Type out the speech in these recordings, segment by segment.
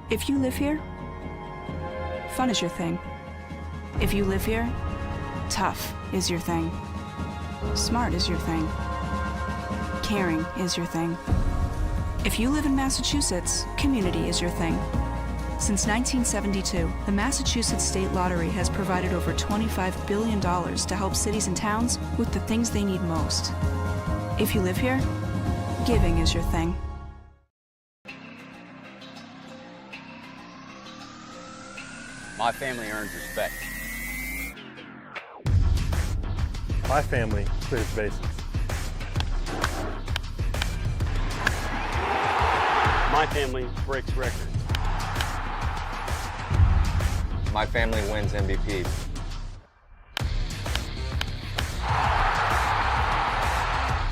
If you live here, fun is your thing. If you live here, tough is your thing. Smart is your thing. Caring is your thing. If you live in Massachusetts, community is your thing. Since 1972, the Massachusetts State Lottery has provided over $25 billion to help cities and towns with the things they need most. If you live here, giving is your thing. My family earns respect. My family clears bases. My family breaks records. My family wins MVPs.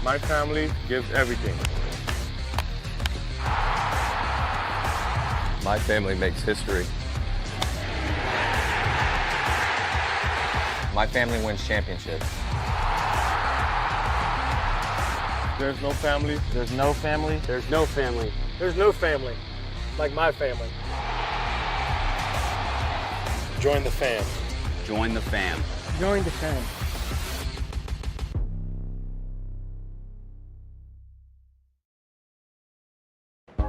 My family gives everything. My family makes history. My family wins championships. There's no family. There's no family. There's no family. There's no family like my family. Join the fam. Join the fam. Join the fam.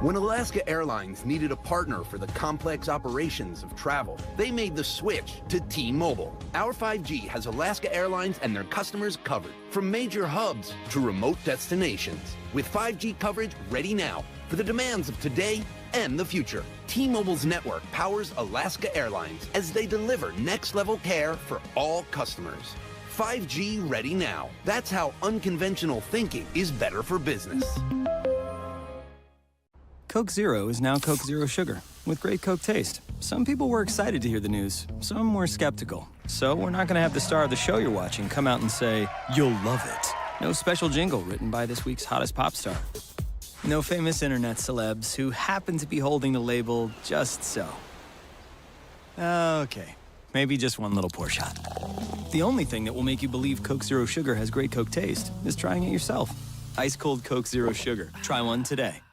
When Alaska Airlines needed a partner for the complex operations of travel, they made the switch to T-Mobile. Our 5G has Alaska Airlines and their customers covered, from major hubs to remote destinations, with 5G coverage ready now for the demands of today and the future. T-Mobile's network powers Alaska Airlines as they deliver next-level care for all customers. 5G ready now. That's how unconventional thinking is better for business. Coke Zero is now Coke Zero Sugar, with great Coke taste. Some people were excited to hear the news, some were skeptical. So we're not gonna have the star of the show you're watching come out and say, "You'll love it." No special jingle written by this week's hottest pop star. No famous internet celebs who happen to be holding the label just so. Okay, maybe just one little pour shot. The only thing that will make you believe Coke Zero Sugar has great Coke taste is trying it yourself. Ice cold Coke Zero Sugar. Try one today.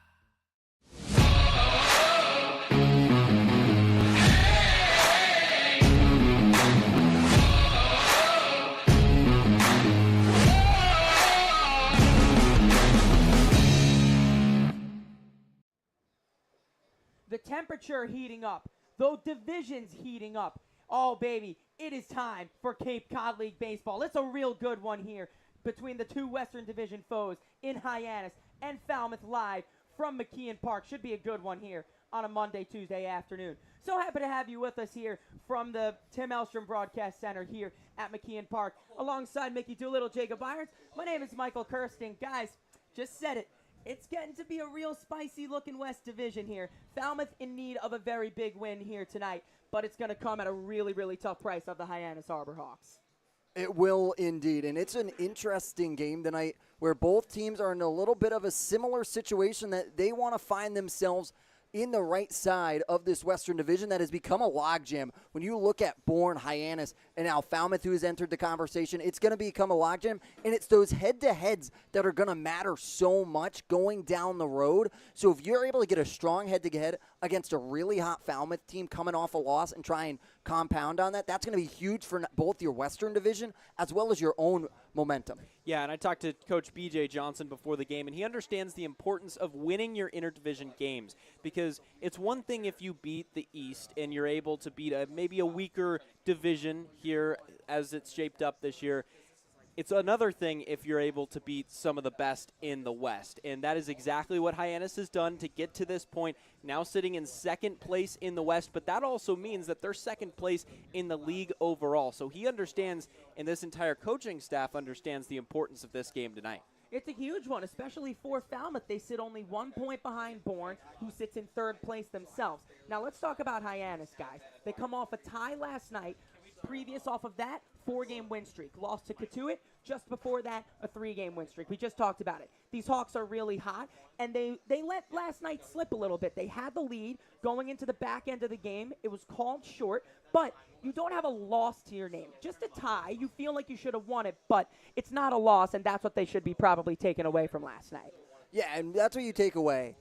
The temperature heating up. The division's heating up. Oh, baby, it is time for Cape Cod League Baseball. It's a real good one here between the two Western Division foes in Hyannis and Falmouth live from McKeon Park. Should be a good one here on a Monday, Tuesday afternoon. So happy to have you with us here from the Tim Elstrom Broadcast Center here at McKeon Park. Alongside Mickey Doolittle, Jacob Irons. My name is Michael Kirsten. Guys, just said it. It's getting to be a real spicy-looking West Division here. Falmouth in need of a very big win here tonight, but it's going to come at a really, really tough price of the Hyannis Harbor Hawks. It will indeed, and it's an interesting game tonight where both teams are in a little bit of a similar situation that they want to find themselves in the right side of this Western Division that has become a logjam. When you look at Bourne, Hyannis, and now Falmouth, who has entered the conversation, it's going to become a logjam, and it's those head-to-heads that are going to matter so much going down the road. So if you're able to get a strong head-to-head against a really hot Falmouth team coming off a loss and try and compound on that, that's going to be huge for both your Western Division as well as your own momentum. Yeah, and I talked to Coach B.J. Johnson before the game, and he understands the importance of winning your interdivision games because it's one thing if you beat the East and you're able to beat maybe a weaker division here as it's shaped up this year. It's another thing if you're able to beat some of the best in the West, and that is exactly what Hyannis has done to get to this point, now sitting in second place in the West, but that also means that they're second place in the league overall. So he understands, and this entire coaching staff understands the importance of this game tonight. It's a huge one, especially for Falmouth. They sit only 1 point behind Bourne, who sits in third place themselves. Now let's talk about Hyannis, guys. They come off a tie last night. Previous off of that, 4-game win streak. Lost to Katuitt. Just before that, a 3-game win streak. We just talked about it. These Hawks are really hot, and they let last night slip a little bit. They had the lead going into the back end of the game. It was called short, but you don't have a loss to your name. Just a tie. You feel like you should have won it, but it's not a loss, and that's what they should be probably taking away from last night. Yeah, and that's what you take away.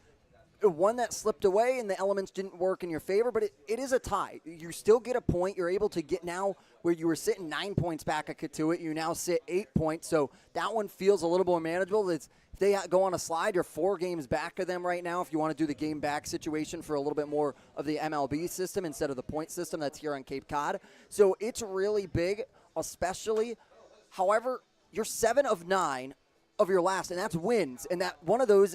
one that slipped away and the elements didn't work in your favor, but it is a tie. You still get a point. You're able to get now where you were sitting 9 points back at Katuitt. You now sit 8 points, so that one feels a little more manageable. If they go on a slide, you're 4 games back of them right now if you want to do the game back situation for a little bit more of the MLB system instead of the point system that's here on Cape Cod. So it's really big, especially. However, you're 7 of 9 of your last, and that's wins, and that one of those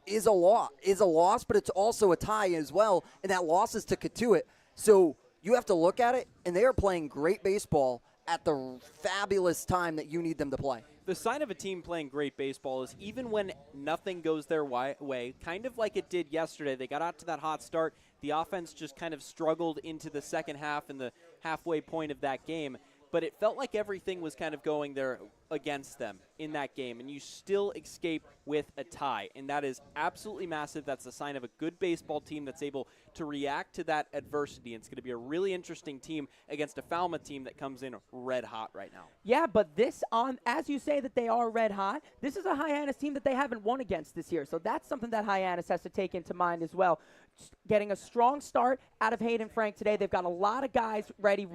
is a loss, but it's also a tie as well, and that loss is to Katuitt. So you have to look at it, and they are playing great baseball at the fabulous time that you need them to play. The sign of a team playing great baseball is even when nothing goes their way, kind of like it did yesterday. They got out to that hot start. The offense just kind of struggled into the second half and the halfway point of that game. But it felt like everything was kind of going there against them in that game, and you still escape with a tie, and that is absolutely massive. That's the sign of a good baseball team that's able to react to that adversity. It's going to be a really interesting team against a Falmouth team that comes in red hot right now. Yeah, but as you say that they are red hot, this is a Hyannis team that they haven't won against this year, so that's something that Hyannis has to take into mind as well. Getting a strong start out of Hayden Frank today. They've got a lot of guys ready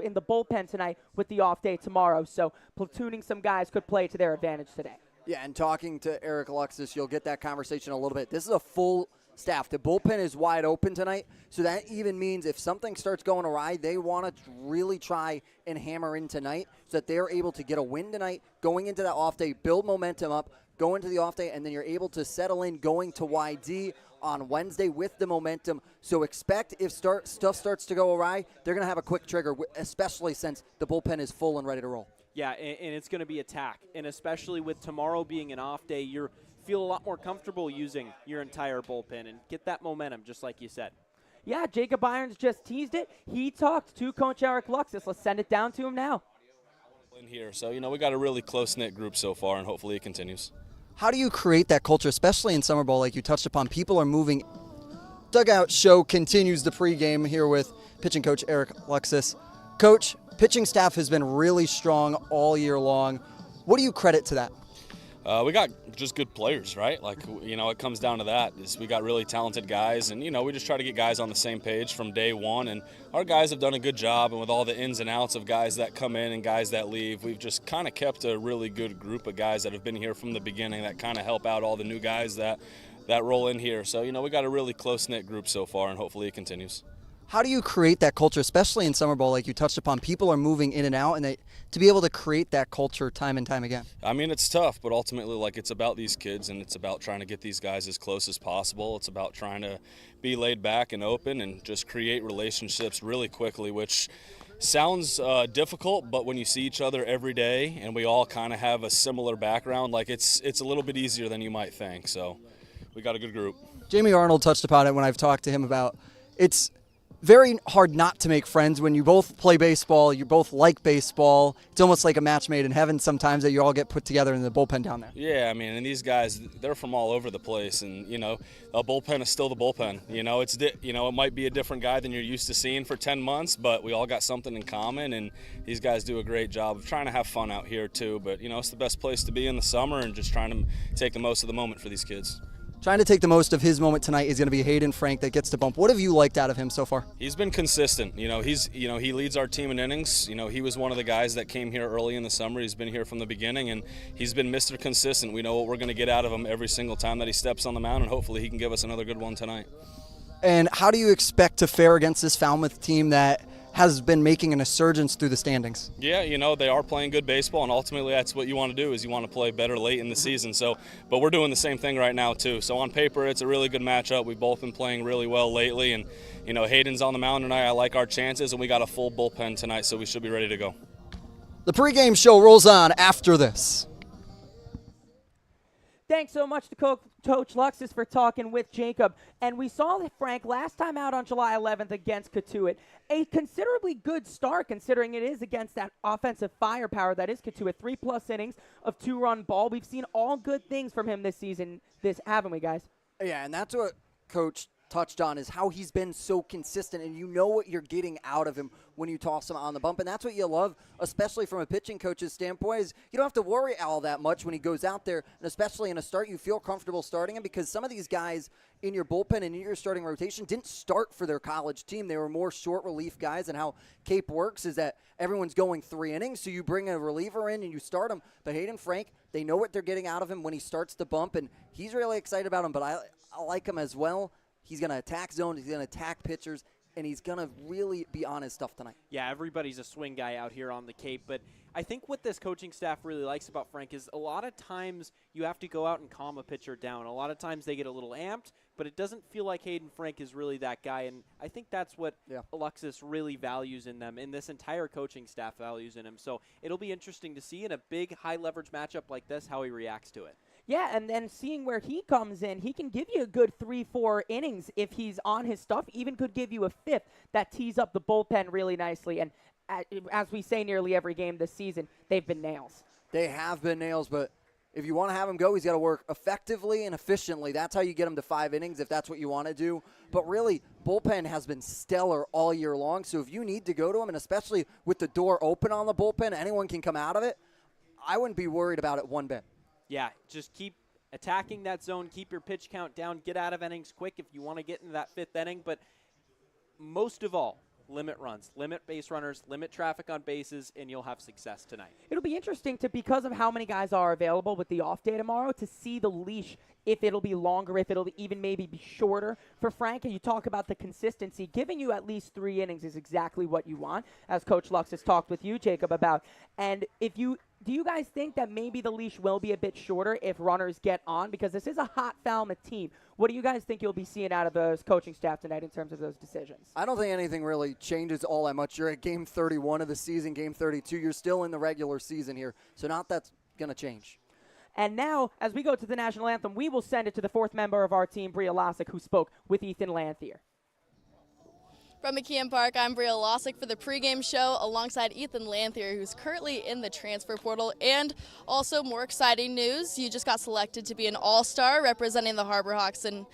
in the bullpen tonight with the off day tomorrow. So platooning some guys could play to their advantage today. Yeah, and talking to Eric Alexis, you'll get that conversation a little bit. This is a full staff. The bullpen is wide open tonight, so that even means if something starts going awry, they want to really try and hammer in tonight so that they're able to get a win tonight, going into that off day, build momentum up, go into the off day, and then you're able to settle in going to YD on Wednesday with the momentum. So expect if stuff starts to go awry, they're going to have a quick trigger, especially since the bullpen is full and ready to roll. Yeah, and it's going to be attack. And especially with tomorrow being an off day, you feel a lot more comfortable using your entire bullpen and get that momentum, just like you said. Yeah, Jacob Irons just teased it. He talked to Coach Eric Luxus. Let's send it down to him now. In here, so we got a really close-knit group so far, and hopefully it continues. How do you create that culture, especially in summer ball, like you touched upon? People are moving. Dugout show continues the pregame here with pitching coach Eric Luxus. Coach, pitching staff has been really strong all year long. What do you credit to that? We got just good players, right? Like, it comes down to that. We got really talented guys, and, we just try to get guys on the same page from day one, and our guys have done a good job, and with all the ins and outs of guys that come in and guys that leave, we've just kind of kept a really good group of guys that have been here from the beginning that kind of help out all the new guys that roll in here. So, we got a really close-knit group so far, and hopefully it continues. How do you create that culture, especially in summer ball, like you touched upon? People are moving in and out, and to be able to create that culture time and time again. I mean, it's tough, but ultimately, it's about these kids, and it's about trying to get these guys as close as possible. It's about trying to be laid back and open and just create relationships really quickly, which sounds difficult, but when you see each other every day and we all kind of have a similar background, it's a little bit easier than you might think. So we got a good group. Jamie Arnold touched upon it when I've talked to him about it's very hard not to make friends when you both play baseball, you both like baseball. It's almost like a match made in heaven sometimes that you all get put together in the bullpen down there. Yeah, I mean, and these guys, they're from all over the place, and, a bullpen is still the bullpen. It might be a different guy than you're used to seeing for 10 months, but we all got something in common, and these guys do a great job of trying to have fun out here too. But, it's the best place to be in the summer and just trying to take the most of the moment for these kids. Trying to take the most of his moment tonight is going to be Hayden Frank that gets to bump. What have you liked out of him so far? He's been consistent. He leads our team in innings. He was one of the guys that came here early in the summer. He's been here from the beginning, and he's been Mr. Consistent. We know what we're going to get out of him every single time that he steps on the mound, and hopefully he can give us another good one tonight. And how do you expect to fare against this Falmouth team that has been making an insurgence through the standings? Yeah, they are playing good baseball, and ultimately that's what you want to do is you want to play better late in the season. So, but we're doing the same thing right now too. So on paper, it's a really good matchup. We've both been playing really well lately, and Hayden's on the mound tonight. I like our chances, and we got a full bullpen tonight, so we should be ready to go. The pregame show rolls on after this. Thanks so much to Coach Luxus for talking with Jacob. And we saw Frank last time out on July 11th against Katuitt. A considerably good start considering it is against that offensive firepower that is Katuitt. 3+ innings of 2-run ball. We've seen all good things from him this season, haven't we, guys? Yeah, and that's what Coach touched on is how he's been so consistent, and you know what you're getting out of him when you toss him on the bump. And that's what you love, especially from a pitching coach's standpoint, is you don't have to worry all that much when he goes out there, and especially in a start, you feel comfortable starting him because some of these guys in your bullpen and in your starting rotation didn't start for their college team. They were more short relief guys, and how Cape works is that everyone's going 3 innings, so you bring a reliever in and you start him. But Hayden Frank, they know what they're getting out of him when he starts the bump, and he's really excited about him, but I like him as well. He's going to attack zones, he's going to attack pitchers, and he's going to really be on his stuff tonight. Yeah, everybody's a swing guy out here on the Cape, but I think what this coaching staff really likes about Frank is a lot of times you have to go out and calm a pitcher down. A lot of times they get a little amped, but it doesn't feel like Hayden Frank is really that guy, and I think that's what Alexis really values in them, and this entire coaching staff values in him. So it'll be interesting to see in a big high-leverage matchup like this how he reacts to it. Yeah, and then seeing where he comes in, he can give you a good 3-4 innings if he's on his stuff, even could give you a fifth that tees up the bullpen really nicely. And as we say nearly every game this season, they've been nails. They have been nails, but if you want to have him go, he's got to work effectively and efficiently. That's how you get him to 5 innings if that's what you want to do. But really, bullpen has been stellar all year long, so if you need to go to him, and especially with the door open on the bullpen, anyone can come out of it, I wouldn't be worried about it one bit. Yeah, just keep attacking that zone, keep your pitch count down, get out of innings quick if you want to get into that 5th inning, but most of all, limit runs, limit base runners, limit traffic on bases, and you'll have success tonight. It'll be interesting because of how many guys are available with the off day tomorrow, to see the leash, if it'll be longer, if it'll even maybe be shorter for Frank. And you talk about the consistency. Giving you at least 3 innings is exactly what you want, as Coach Lux has talked with you, Jacob, about. And do you guys think that maybe the leash will be a bit shorter if runners get on? Because this is a hot Falmouth team. What do you guys think you'll be seeing out of the coaching staff tonight in terms of those decisions? I don't think anything really changes all that much. You're at game 31 of the season, game 32. You're still in the regular season here, so not that's going to change. And now, as we go to the national anthem, we will send it to the 4th member of our team, Bria Losick, who spoke with Ethan Lanthier. From McKeon Park, I'm Bria Losick for the pregame show alongside Ethan Lanthier, who's currently in the transfer portal. And also more exciting news, you just got selected to be an all-star representing the Harbor Hawks in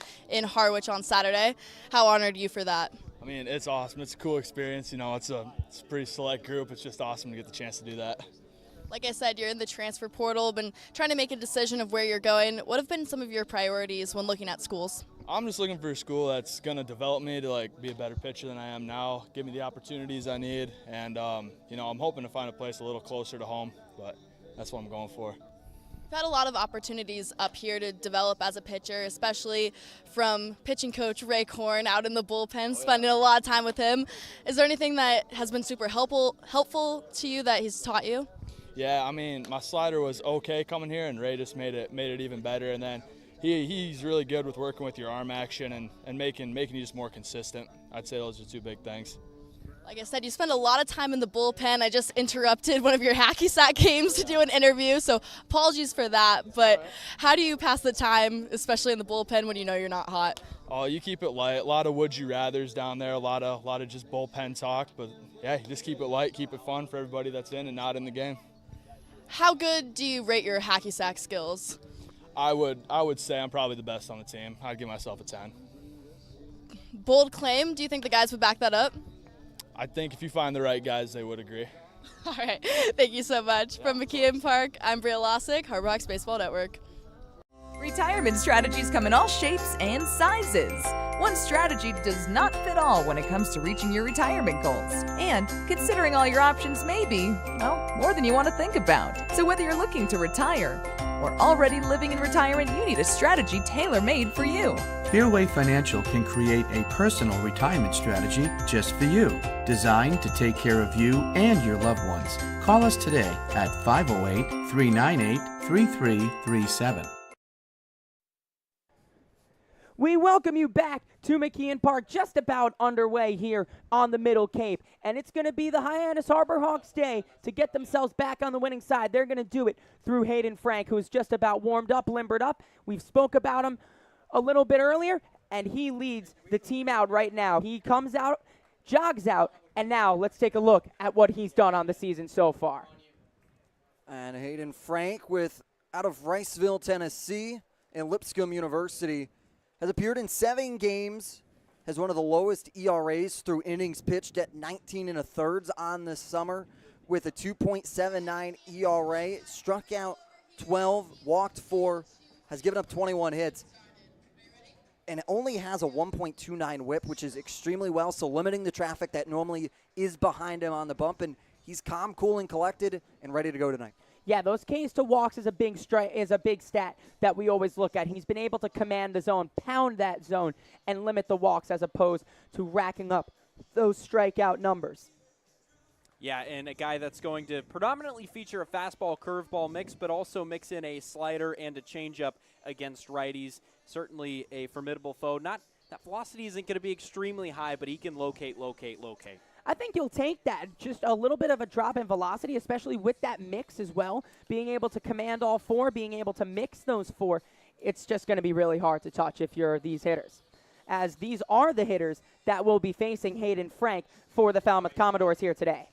Harwich on Saturday. How honored are you for that? I mean, it's awesome. It's a cool experience. You know, it's a pretty select group. It's just awesome to get the chance to do that. Like I said, you're in the transfer portal, been trying to make a decision of where you're going. What have been some of your priorities when looking at schools? I'm just looking for a school that's going to develop me to be a better pitcher than I am now, give me the opportunities I need, and you know, I'm hoping to find a place a little closer to home, but that's what I'm going for. You've had a lot of opportunities up here to develop as a pitcher, especially from pitching coach Ray Korn out in the bullpen, spending a lot of time with him. Is there anything that has been super helpful to you that he's taught you? Yeah, I mean, my slider was okay coming here, and Ray just made it even better. And then he's really good with working with your arm action and making you just more consistent. I'd say those are 2 big things. Like I said, you spend a lot of time in the bullpen. I just interrupted one of your hacky sack games to do an interview, so apologies for that. But how do you pass the time, especially in the bullpen, when you know you're not hot? Oh, you keep it light. A lot of would you rathers down there, a lot of just bullpen talk. But yeah, you just keep it light, keep it fun for everybody that's in and not in the game. How good do you rate your hacky sack skills? I would say I'm probably the best on the team. I'd give myself a 10. Bold claim. Do you think the guys would back that up? I think if you find the right guys, they would agree. All right. Thank you so much. From McKeon Park, I'm Bria Losick, Harbor Hawks Baseball Network. Retirement strategies come in all shapes and sizes. One strategy does not fit all when it comes to reaching your retirement goals. And considering all your options may be, well, more than you want to think about. So whether you're looking to retire or already living in retirement, you need a strategy tailor-made for you. Fairway Financial can create a personal retirement strategy just for you, designed to take care of you and your loved ones. Call us today at 508-398-3337. We welcome you back to McKeon Park, just about underway here on the Middle Cape. And it's going to be the Hyannis Harbor Hawks day to get themselves back on the winning side. They're going to do it through Hayden Frank, who's just about warmed up, limbered up. We've spoke about him a little bit earlier, and he leads the team out right now. He comes out, jogs out, and now let's take a look at what he's done on the season so far. And Hayden Frank, out of Riceville, Tennessee, and Lipscomb University, has appeared in 7 games has one of the lowest ERAs through innings pitched at 19 1/3 on this summer with a 2.79 ERA. Struck out 12, walked 4, has given up 21 hits, and only has a 1.29 whip, which is extremely well, so limiting the traffic that normally is behind him on the bump, and he's calm, cool, and collected and ready to go tonight. Yeah, those Ks to walks is a big stat that we always look at. He's been able to command the zone, pound that zone, and limit the walks as opposed to racking up those strikeout numbers. Yeah, and a guy that's going to predominantly feature a fastball curveball mix, but also mix in a slider and a changeup against righties. Certainly a formidable foe. That velocity isn't going to be extremely high, but he can locate. I think you'll take that. Just a little bit of a drop in velocity, especially with that mix as well. Being able to command all four, being able to mix those four, it's just going to be really hard to touch if you're these hitters. As these are the hitters that will be facing Hayden Frank for the Falmouth Commodores here today.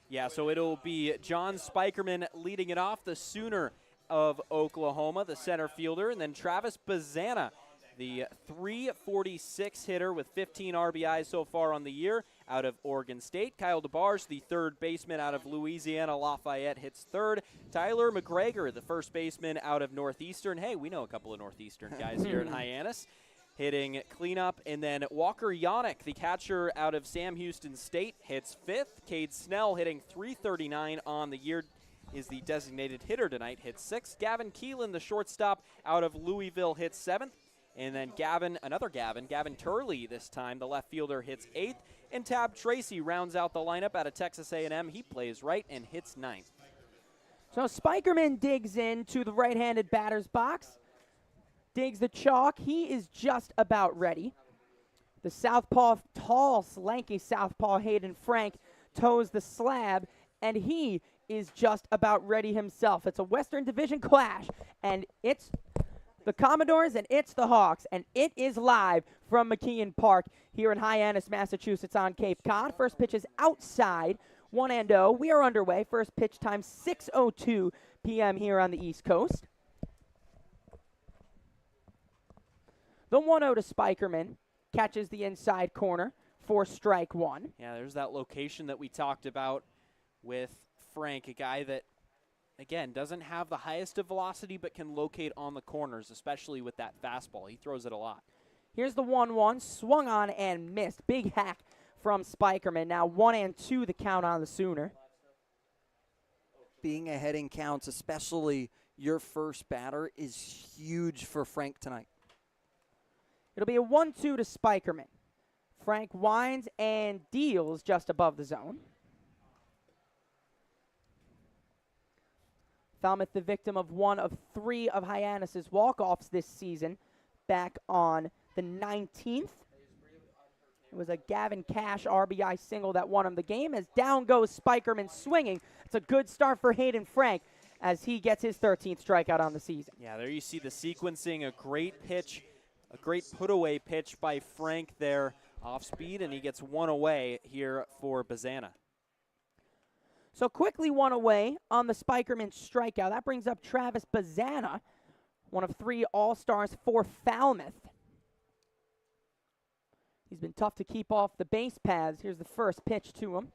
Yeah, so it'll be John Spikerman leading it off, the Sooner of Oklahoma, the center fielder, and then Travis Bazana, the 346 hitter with 15 RBIs so far on the year out of Oregon State. Kyle DeBarge, the third baseman out of Louisiana Lafayette, hits third. Tyler McGregor, the first baseman out of Northeastern. Hey, we know a couple of Northeastern guys here in Hyannis, hitting cleanup. And then Walker Yannick, the catcher out of Sam Houston State, hits fifth. Cade Snell, hitting .339 on the year, is the designated hitter tonight, hits sixth. Gavin Keelan, the shortstop out of Louisville, hits seventh. And then Gavin Turley this time, the left fielder, hits eighth. And Tab Tracy rounds out the lineup out of Texas A&M. He plays right and hits ninth. So Spikerman digs into the right-handed batter's box, digs the chalk. He is just about ready. The southpaw, tall, lanky southpaw Hayden Frank toes the slab, and he is just about ready himself. It's a Western Division clash, and it's the Commodores, and it's the Hawks, and it is live from McKeon Park here in Hyannis, Massachusetts on Cape Cod. First pitch is outside, 1-0. We are underway. First pitch time, 6:02 p.m. here on the East Coast. The 1-0 to Spikerman, catches the inside corner for strike one. Yeah, there's that location that we talked about with Frank, a guy that, again, doesn't have the highest of velocity but can locate on the corners, especially with that fastball. He throws it a lot. Here's the 1-1, swung on and missed. Big hack from Spikerman. Now 1-2 the count on the Sooner. Being ahead in counts, especially your first batter, is huge for Frank tonight. It'll be a 1-2 to Spikerman. Frank winds and deals just above the zone. Falmouth, the victim of one of three of Hyannis' walk-offs this season, back on the 19th. It was a Gavin Cash RBI single that won him the game. As down goes Spikerman swinging. It's a good start for Hayden Frank as he gets his 13th strikeout on the season. Yeah, there you see the sequencing, a great pitch, a great put-away pitch by Frank there off speed, and he gets one away here for Bazana. So quickly one away on the Spikerman strikeout. That brings up Travis Bazana, one of three All-Stars for Falmouth. He's been tough to keep off the base paths. Here's the first pitch to him.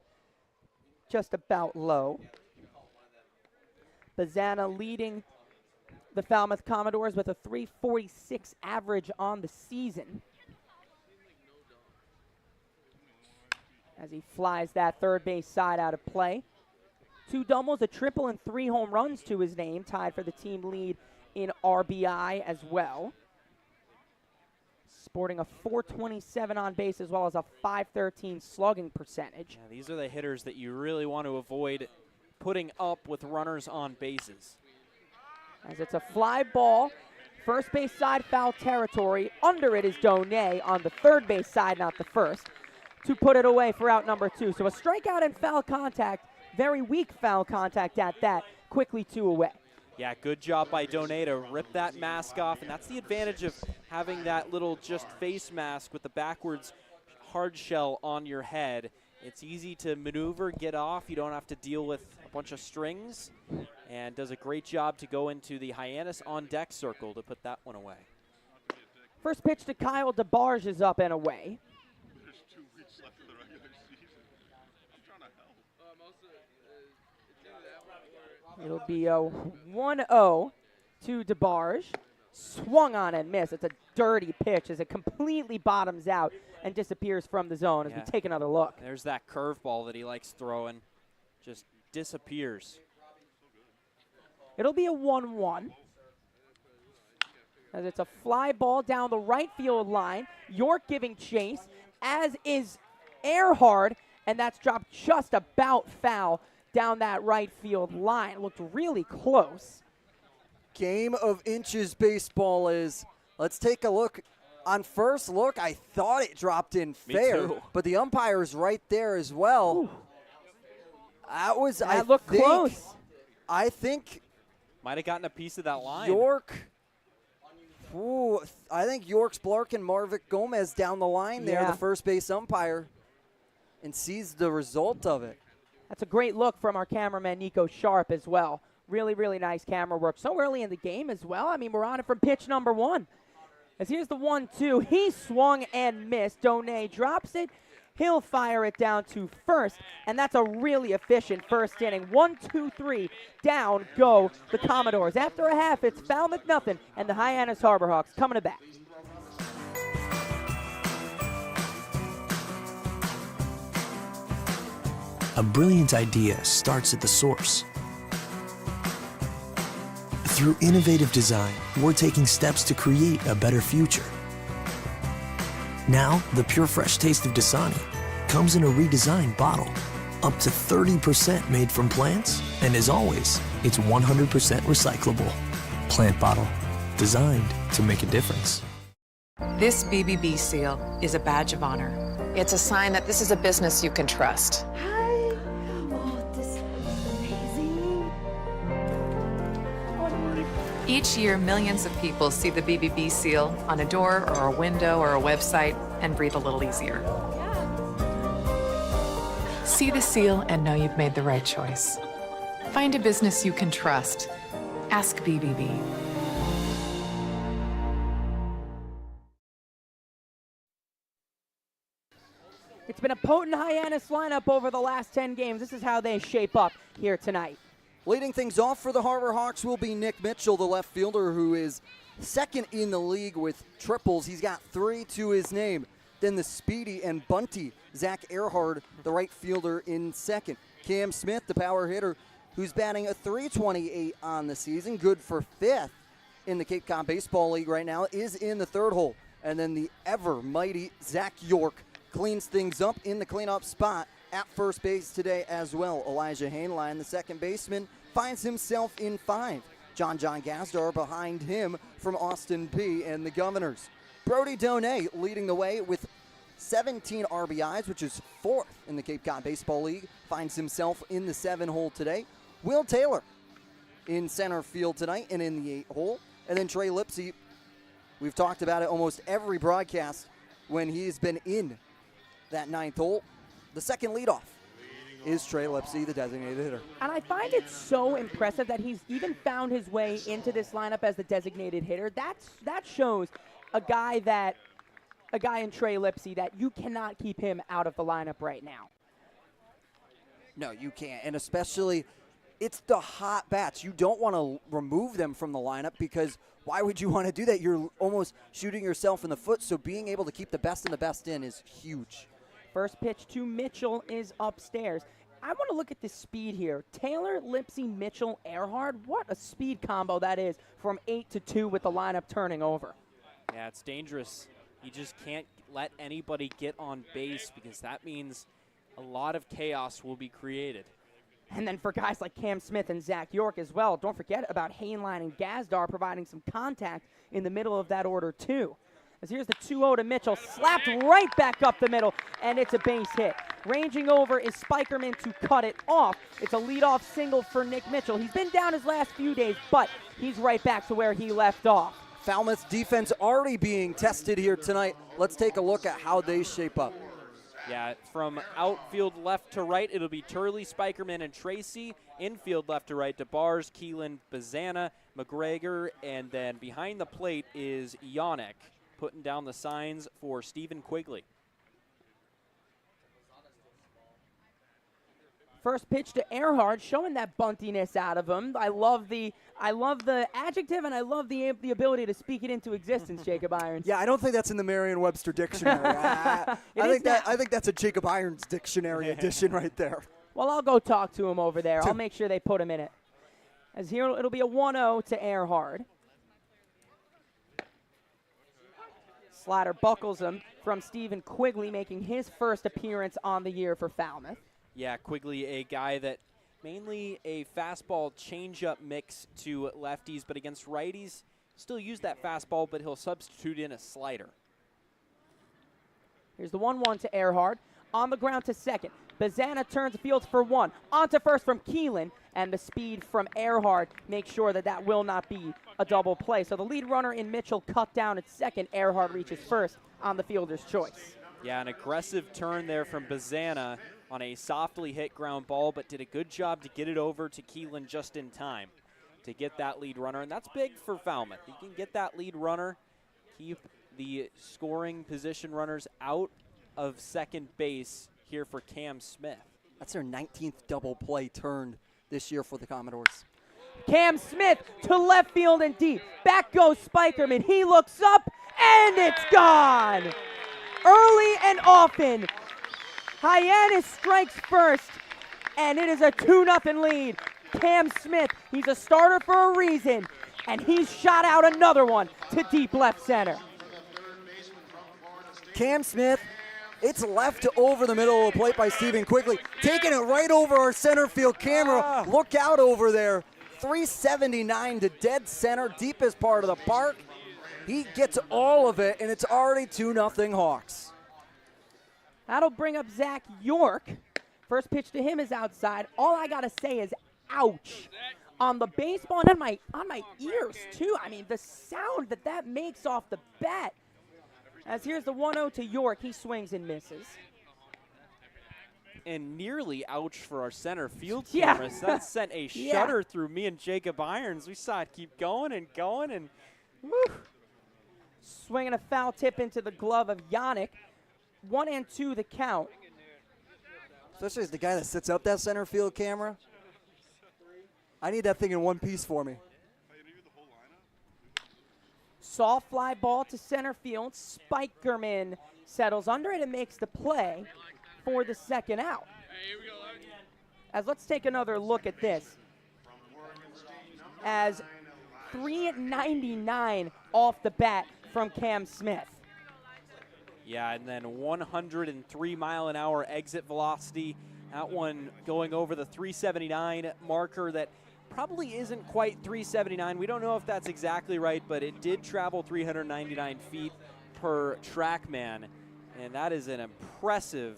Just about low. Bazana leading the Falmouth Commodores with a .346 average on the season, as he flies that third base side out of play. 2 doubles, a triple, and 3 home runs to his name, tied for the team lead in RBI as well. Sporting a .427 on base as well as a .513 slugging percentage. Yeah, these are the hitters that you really want to avoid putting up with runners on bases. As it's a fly ball, first base side foul territory. Under it is Donay on the third base side, not the first, to put it away for out number 2. So a strikeout and foul contact, very weak foul contact at that, quickly 2 away. Yeah, good job by Donay to rip that mask off, and that's the advantage of having that little just face mask with the backwards hard shell on your head. It's easy to maneuver, get off. You don't have to deal with a bunch of strings, and does a great job to go into the Hyannis on deck circle to put that one away. First pitch to Kyle DeBarge is up and away. It'll be a 1-0 to DeBarge. Swung on and missed. It's a dirty pitch as it completely bottoms out and disappears from the zone as we take another look. There's that curveball that he likes throwing. Just disappears. It'll be a 1-1. As it's a fly ball down the right field line. York giving chase, as is Earhart, and that's dropped just about foul down that right field line. It looked really close. Game of inches baseball is. Let's take a look. On first look, I thought it dropped in fair, but the umpire's right there as well. Ooh. That looked close. I think might have gotten a piece of that line. York. Ooh, I think York's Blarkin Marvick Gomez down the line there, the first base umpire, and sees the result of it. That's a great look from our cameraman, Nico Sharp, as well. Really, really nice camera work. So early in the game as well. I mean, we're on it from pitch number 1. As here's the 1-2. He swung and missed. Donay drops it. He'll fire it down to first, and that's a really efficient first inning. 1-2-3, down go the Commodores. After a half, it's Falmouth nothing, and the Hyannis Harbor Hawks coming to bat. A brilliant idea starts at the source. Through innovative design, we're taking steps to create a better future. Now, the pure fresh taste of Dasani comes in a redesigned bottle, up to 30% made from plants, and as always, it's 100% recyclable. Plant bottle, designed to make a difference. This BBB seal is a badge of honor. It's a sign that this is a business you can trust. Each year, millions of people see the BBB seal on a door or a window or a website and breathe a little easier. See the seal and know you've made the right choice. Find a business you can trust. Ask BBB. It's been a potent Hyannis lineup over the last 10 games. This is how they shape up here tonight. Leading things off for the Harbor Hawks will be Nick Mitchell, the left fielder, who is second in the league with triples. He's got 3 to his name. Then the speedy and bunty Zach Earhart, the right fielder, in second. Cam Smith, the power hitter, who's batting a .328 on the season, good for 5th in the Cape Cod Baseball League right now, is in the third hole. And then the ever mighty Zach York cleans things up in the cleanup spot at first base today as well. Elijah Hainline, the second baseman, finds himself in 5. John Gazdar behind him from Austin P. and the Governors. Brody Donay leading the way with 17 RBIs, which is 4th in the Cape Cod Baseball League, finds himself in the 7 hole today. Will Taylor in center field tonight and in the 8 hole. And then Trey Lipsy, we've talked about it almost every broadcast when he's been in that 9th hole. The second leadoff is Trey Lipsy, the designated hitter. And I find it so impressive that he's even found his way into this lineup as the designated hitter. That shows a guy in Trey Lipsy that you cannot keep him out of the lineup right now. No, you can't. And especially, it's the hot bats. You don't want to remove them from the lineup because why would you want to do that? You're almost shooting yourself in the foot. So being able to keep the best and the best in is huge. First pitch to Mitchell is upstairs. I want to look at the speed here. Taylor, Lipsy, Mitchell, Earhart. What a speed combo that is from 8-2 with the lineup turning over. Yeah, it's dangerous. You just can't let anybody get on base because that means a lot of chaos will be created. And then for guys like Cam Smith and Zach York as well, don't forget about Hainline and Gazdar providing some contact in the middle of that order too. As here's the 2-0 to Mitchell, slapped right back up the middle, and it's a base hit. Ranging over is Spikerman to cut it off. It's a leadoff single for Nick Mitchell. He's been down his last few days, but he's right back to where he left off. Falmouth's defense already being tested here tonight. Let's take a look at how they shape up. Yeah, from outfield left to right, it'll be Turley, Spikerman, and Tracy. Infield left to right, DeBars, Keelan, Bazana, McGregor, and then behind the plate is Yannick, putting down the signs for Stephen Quigley. First pitch to Earhart, showing that buntiness out of him. I love the adjective, and I love the ability to speak it into existence, Jacob Irons. Yeah, I don't think that's in the Merriam-Webster dictionary. I think that's a Jacob Irons dictionary edition right there. Well, I'll go talk to him over there. I'll make sure they put him in it. As here, it'll be a 1-0 to Earhart. Slider buckles him from Stephen Quigley, making his first appearance on the year for Falmouth. Yeah, Quigley, a guy that mainly a fastball changeup mix to lefties, but against righties, still use that fastball, but he'll substitute in a slider. Here's the 1-1 to Earhart. On the ground to second. Bazana turns the field for one. On to first from Keelan, and the speed from Earhart makes sure that will not be a double play. So the lead runner in Mitchell cut down at second. Earhart reaches first on the fielder's choice. Yeah, an aggressive turn there from Bazana on a softly hit ground ball, but did a good job to get it over to Keelan just in time to get that lead runner, and that's big for Falmouth. You can get that lead runner, keep the scoring position runners out of second base here for Cam Smith. That's their 19th double play turned this year for the Commodores. Cam Smith to left field and deep. Back goes Spikerman. He looks up, and it's gone. Early and often, Hyannis strikes first, and it is a 2-0 lead. Cam Smith, he's a starter for a reason, and he's shot out another one to deep left center. Cam Smith, it's left over the middle of the plate by Stephen Quigley, taking it right over our center field camera. Look out over there. 379 to dead center, deepest part of the park. He gets all of it, and it's already 2-0 Hawks. That'll bring up Zach York. First pitch to him is outside. All I gotta say is ouch on the baseball and on my ears too. I mean, the sound that makes off the bat. As here's the 1-0 to York. He swings and misses. And nearly ouch for our center field Yeah. cameras. That sent a shudder through me and Jacob Irons. We saw it keep going and going, and woo. Swinging a foul tip into the glove of Hyannis. 1-2 the count. Especially as the guy that sits up that center field camera. I need that thing in one piece for me. Soft fly ball to center field. Spikerman settles under it and makes the play for the second out. As let's take another look at this. As 399 off the bat from Cam Smith. yeah, and then 103-mile-an-hour exit velocity. That one going over the 379 marker that probably isn't quite 379. We don't know if that's exactly right, but it did travel 399 feet per TrackMan, and that is an impressive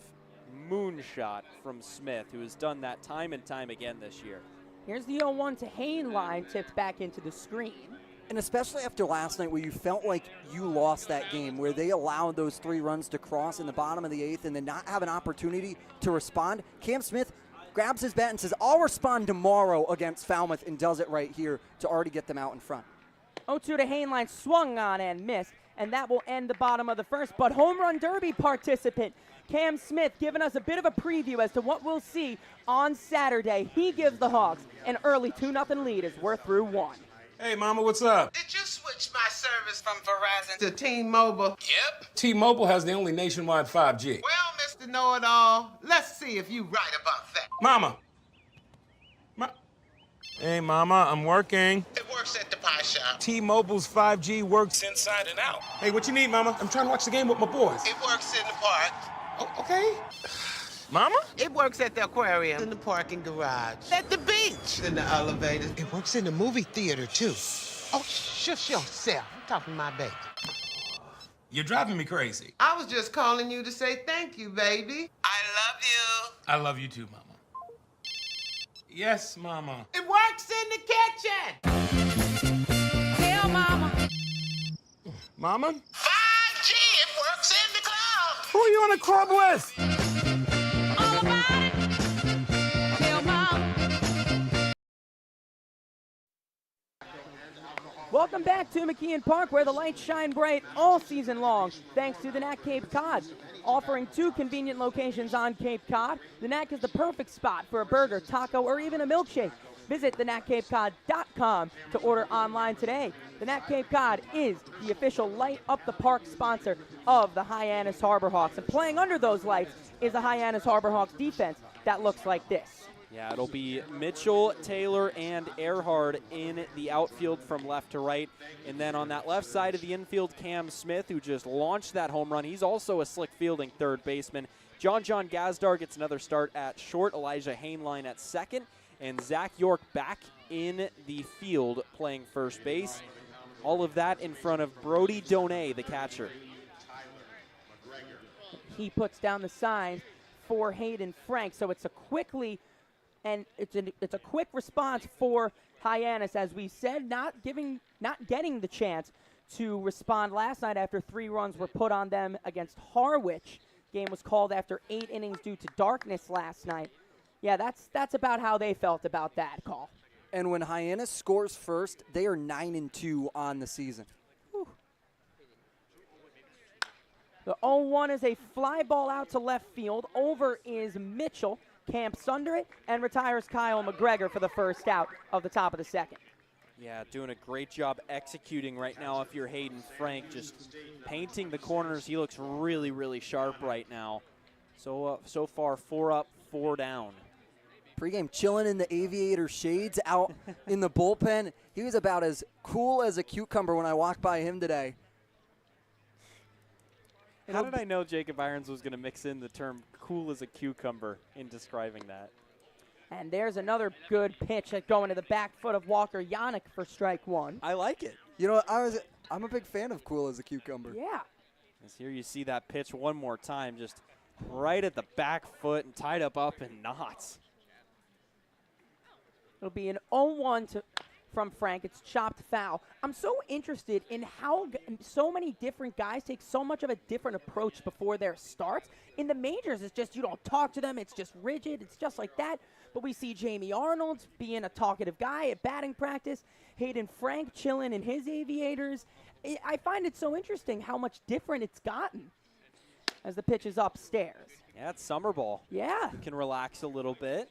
moonshot from Smith, who has done that time and time again this year. Here's the 0-1 to Hainline, tipped back into the screen. And especially after last night where you felt like you lost that game, where they allowed those 3 runs to cross in the bottom of the 8th and then not have an opportunity to respond, Cam Smith grabs his bat and says, I'll respond tomorrow against Falmouth, and does it right here to already get them out in front. 0-2 to Hainline, swung on and missed, and that will end the bottom of the first. But home run derby participant Cam Smith giving us a bit of a preview as to what we'll see on Saturday. He gives the Hawks an early 2-0 lead as we're through 1. Hey, Mama, what's up? Did you switch my service from Verizon to T-Mobile? Yep. T-Mobile has the only nationwide 5G. Well, Mr. Know-It-All, let's see if you right about that. Mama. Hey, Mama, I'm working. It works at the pie shop. T-Mobile's 5G works inside and out. Hey, what you need, Mama? I'm trying to watch the game with my boys. It works in the park. Oh, okay. Mama? It works at the aquarium, in the parking garage, at the beach, in the elevator. It works in the movie theater, too. Oh, shush yourself. I'm talking to my baby. You're driving me crazy. I was just calling you to say thank you, baby. I love you. I love you too, Mama. Yes, Mama. It works in the kitchen. Tell Mama. Mama? 5G, it works in the club. Who are you on the club with? All about it. Tell Mama. Well, Welcome back to McKeon Park, where the lights shine bright all season long, thanks to the Knack Cape Cod. Offering 2 convenient locations on Cape Cod, the Knack is the perfect spot for a burger, taco, or even a milkshake. Visit theknackcapecod.com to order online today. The Knack Cape Cod is the official Light Up the Park sponsor of the Hyannis Harbor Hawks. And playing under those lights is the Hyannis Harbor Hawks defense that looks like this. Yeah, it'll be Mitchell, Taylor, and Earhart in the outfield from left to right. And then on that left side of the infield, Cam Smith, who just launched that home run. He's also a slick fielding third baseman. John Gazdar gets another start at short. Elijah Hainline at second. And Zach York back in the field playing first base. All of that in front of Brody Donay, the catcher. He puts down the sign for Hayden Frank, so it's a quick response for Hyannis, as we said, not getting the chance to respond last night after 3 runs were put on them against Harwich. Game was called after 8 innings due to darkness last night. Yeah, that's about how they felt about that call. And when Hyannis scores first, they are 9-2 on the season. Whew. The 0-1 is a fly ball out to left field. Over is Mitchell, camps under it, and retires Kyle McGregor for the first out of the top of the second. Yeah, doing a great job executing right now if you're Hayden Frank, just painting the corners. He looks really, really sharp right now. So far, 4 up, 4 down. Pre-game chilling in the aviator shades out in the bullpen. He was about as cool as a cucumber when I walked by him today. How did I know Jacob Irons was going to mix in the term cool as a cucumber in describing that? And there's another good pitch going to the back foot of Walker Yannick for strike 1. I like it. You know, I'm a big fan of cool as a cucumber. Yeah. As here you see that pitch one more time, just right at the back foot and tied up in knots. It'll be an 0-1 from Frank. It's chopped foul. I'm so interested in how so many different guys take so much of a different approach before their starts. In the majors, it's just you don't talk to them. It's just rigid. It's just like that. But we see Jamie Arnold being a talkative guy at batting practice. Hayden Frank chilling in his aviators. I find it so interesting how much different it's gotten as the pitch is upstairs. Yeah, it's summer ball. Yeah. You can relax a little bit.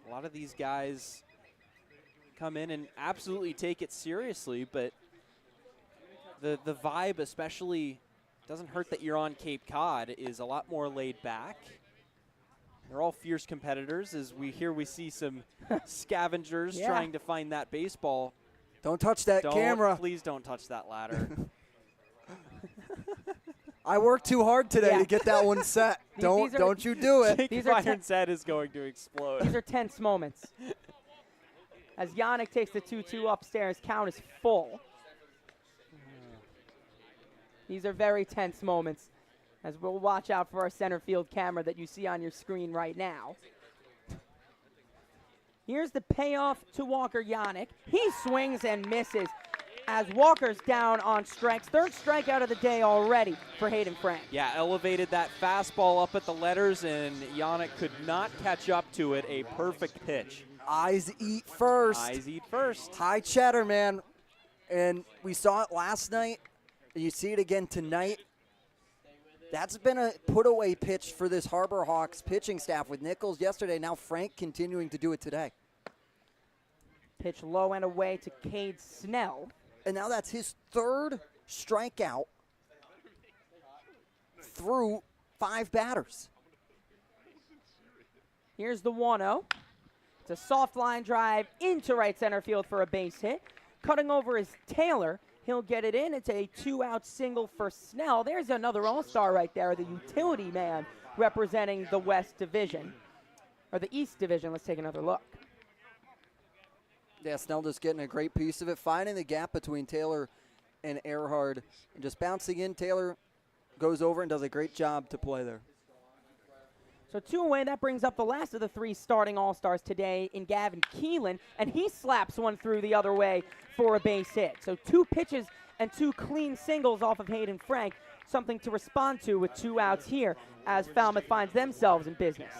A lot of these guys come in and absolutely take it seriously, but the vibe, especially, doesn't hurt that you're on Cape Cod, is a lot more laid back. They're all fierce competitors. As we see some scavengers trying to find that baseball. Don't touch that camera. Please don't touch that ladder. I worked too hard today to get that one set. Don't you do it. Jacob Irons' head is going to explode. These are tense moments. As Yannick takes the 2-2 upstairs, count is full. These are very tense moments, as we'll watch out for our center field camera that you see on your screen right now. Here's the payoff to Walker Yannick. He swings and misses as Walker's down on strikes. 3rd strikeout of the day already for Hayden Frank. Yeah, elevated that fastball up at the letters, and Yannick could not catch up to it. A perfect pitch. Eyes eat first. Eyes eat first. High cheddar, man. And we saw it last night. You see it again tonight. That's been a put-away pitch for this Harbor Hawks pitching staff with Nichols yesterday. Now Frank continuing to do it today. Pitch low and away to Cade Snell. And now that's his 3rd strikeout through 5 batters. Here's the 1-0. It's a soft line drive into right center field for a base hit. Cutting over is Taylor. He'll get it in. It's a 2-out single for Snell. There's another all-star right there, the utility man representing the West Division. Or the East Division. Let's take another look. Yeah, Snell just getting a great piece of it, finding the gap between Taylor and Earhart, and just bouncing in. Taylor goes over and does a great job to play there. So 2 away, that brings up the last of the 3 starting All-Stars today in Gavin Keelan, and he slaps one through the other way for a base hit. So 2 pitches and 2 clean singles off of Hayden Frank, something to respond to with 2 outs here as Falmouth finds themselves in business.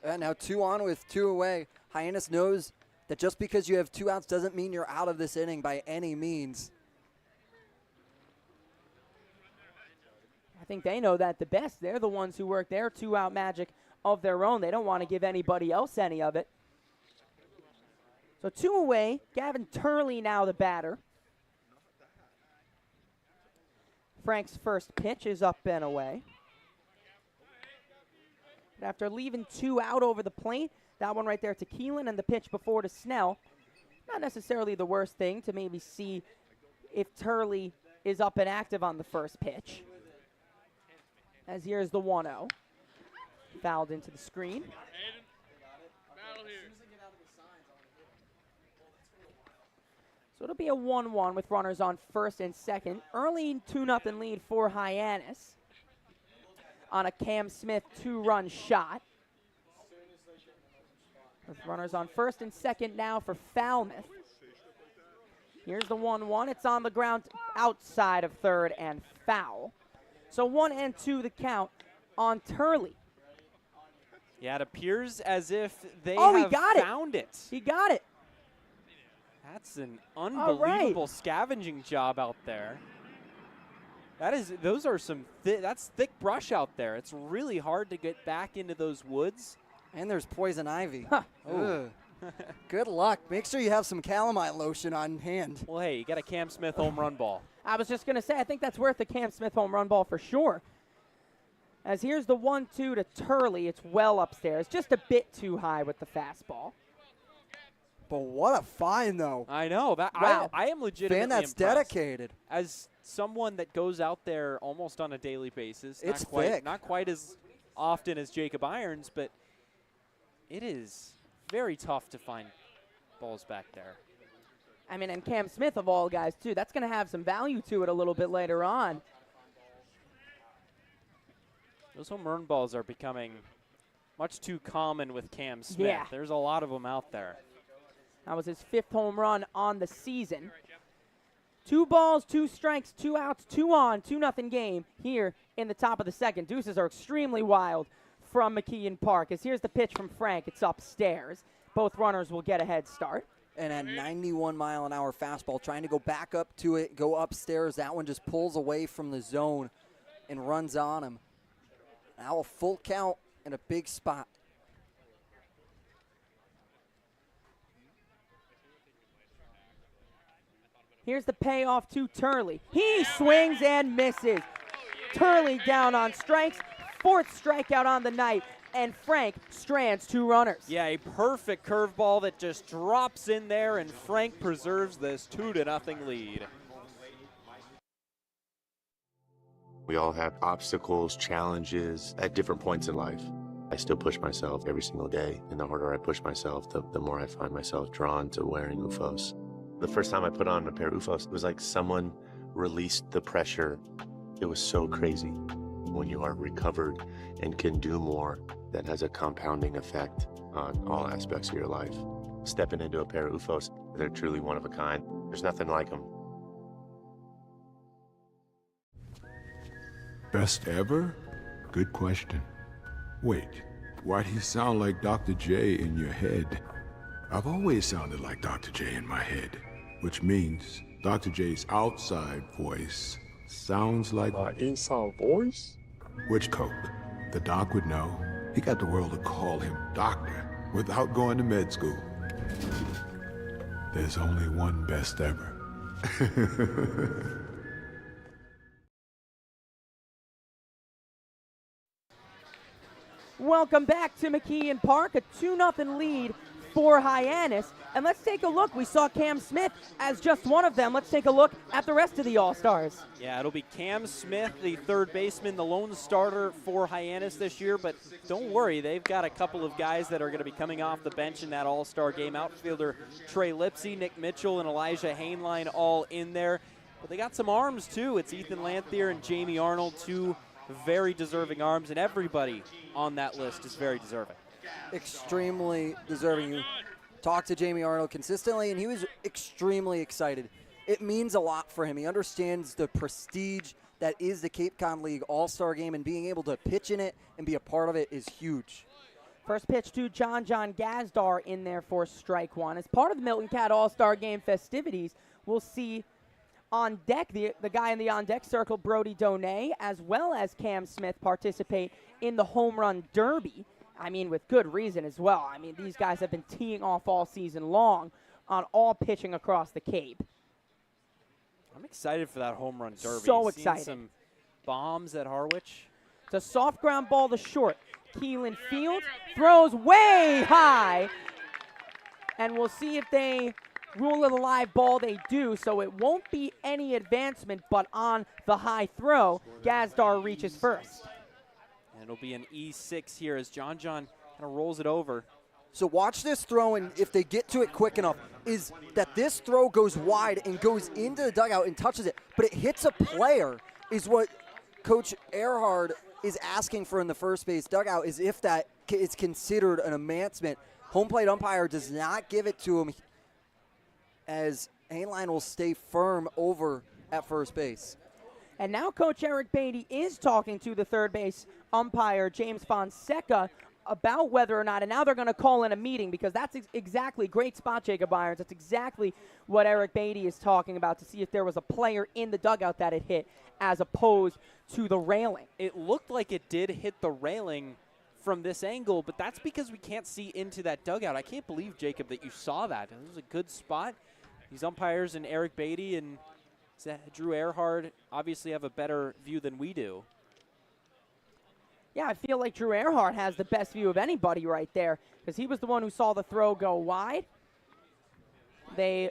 And now 2 on with 2 away. Hyannis knows that just because you have 2 outs doesn't mean you're out of this inning by any means. I think they know that the best. They're the ones who work their 2-out magic of their own. They don't want to give anybody else any of it. So 2 away. Gavin Turley now the batter. Frank's first pitch is up and away. But after leaving 2 out over the plate, that one right there to Keelan and the pitch before to Snell. Not necessarily the worst thing to maybe see if Turley is up and active on the first pitch. As here's the 1-0. Fouled into the screen. So it'll be a 1-1 with runners on first and second. Early 2-0 lead for Hyannis on a Cam Smith 2-run shot. With runners on first and second now for Falmouth. Here's the 1-1. It's on the ground outside of third and foul. So 1-2 the count on Turley. Yeah, it appears as if they he have got found it. He got it. That's an unbelievable right. scavenging job out there. That's thick brush out there. It's really hard to get back into those woods. And there's poison ivy. Huh. Ugh. Good luck. Make sure you have some calamine lotion on hand. Well, hey, you got a Cam Smith home run ball. I was just going to say, I think that's worth a Cam Smith home run ball for sure. As here's the 1-2 to Turley. It's well upstairs. Just a bit too high with the fastball. But what a find, though. I know. Wow. I am legitimately Fan that's impressed. dedicated. As someone that goes out there almost on a daily basis. It's thick. Not quite as often as Jacob Irons, but it is very tough to find balls back there. I mean, and Cam Smith of all guys, too. That's going to have some value to it a little bit later on. Those home run balls are becoming much too common with Cam Smith. Yeah. There's a lot of them out there. That was his 5th home run on the season. 2 balls, 2 strikes, 2 outs, 2 on, 2-0 game here in the top of the second. Deuces are extremely wild from McKeon Park. As here's the pitch from Frank. It's upstairs. Both runners will get a head start. And a 91-mile-an-hour fastball, trying to go back up to it, go upstairs. That one just pulls away from the zone and runs on him. Now a full count and a big spot. Here's the payoff to Turley. He swings and misses. Turley down on strikes. 4th strikeout on the night. And Frank strands 2 runners. Yeah, a perfect curveball that just drops in there, and Frank preserves this 2-0 lead. We all have obstacles, challenges at different points in life. I still push myself every single day, and the harder I push myself, the more I find myself drawn to wearing UFOs. The first time I put on a pair of UFOs, it was like someone released the pressure. It was so crazy. When you are recovered and can do more, that has a compounding effect on all aspects of your life. Stepping into a pair of UFOs, they're truly one of a kind. There's nothing like them. Best ever? Good question. Wait, why do you sound like Dr. J in your head? I've always sounded like Dr. J in my head, which means Dr. J's outside voice sounds like my inside voice? Which Coke? The doc would know. He got the world to call him doctor without going to med school. There's only one best ever. Welcome back to McKeon Park, a 2-0 lead for Hyannis. And let's take a look. We saw Cam Smith as just one of them. Let's take a look at the rest of the All-Stars. Yeah, it'll be Cam Smith, the third baseman, the lone starter for Hyannis this year. But don't worry, they've got a couple of guys that are going to be coming off the bench in that All-Star game. Outfielder Trey Lipsy, Nick Mitchell, and Elijah Hainline all in there. But they got some arms, too. It's Ethan Lanthier and Jamie Arnold, 2 very deserving arms, and everybody on that list is very deserving. Extremely deserving. You talk to Jamie Arnold consistently, and he was extremely excited. It means a lot for him. He understands the prestige that is the Cape Cod League All-Star Game, and being able to pitch in it and be a part of it is huge. First pitch to John Gazdar in there for strike one. As part of the Milton Cat All-Star Game festivities, we'll see on deck, the guy in the on-deck circle, Brody Donay, as well as Cam Smith, participate in the home run derby. I mean, with good reason as well. I mean, these guys have been teeing off all season long on all pitching across the Cape. I'm excited for that home run derby. So Seeing excited. some bombs at Harwich. It's a soft ground ball to short. Keelan Field throws way high. And we'll see if they rule it a live ball. They do, so it won't be any advancement, but on the high throw, Gazdar reaches first. And it'll be an E6 here as John kind of rolls it over. So watch this throw, and if they get to it quick enough, is that this throw goes wide and goes into the dugout and touches it, but it hits a player, is what Coach Earhart is asking for in the first base dugout, is if that is considered an advancement. Home plate umpire does not give it to him, as Hainline will stay firm over at first base. And now Coach Eric Beatty is talking to the third base umpire, James Fonseca, about whether or not, and now they're going to call in a meeting, because that's exactly, great spot, Jacob Irons, that's exactly what Eric Beatty is talking about, to see if there was a player in the dugout that it hit as opposed to the railing. It looked like it did hit the railing from this angle, but that's because we can't see into that dugout. I can't believe, Jacob, that you saw that. It was a good spot. These umpires and Eric Beatty and Drew Earhart obviously have a better view than we do. Yeah, I feel like Drew Earhart has the best view of anybody right there, because he was the one who saw the throw go wide. They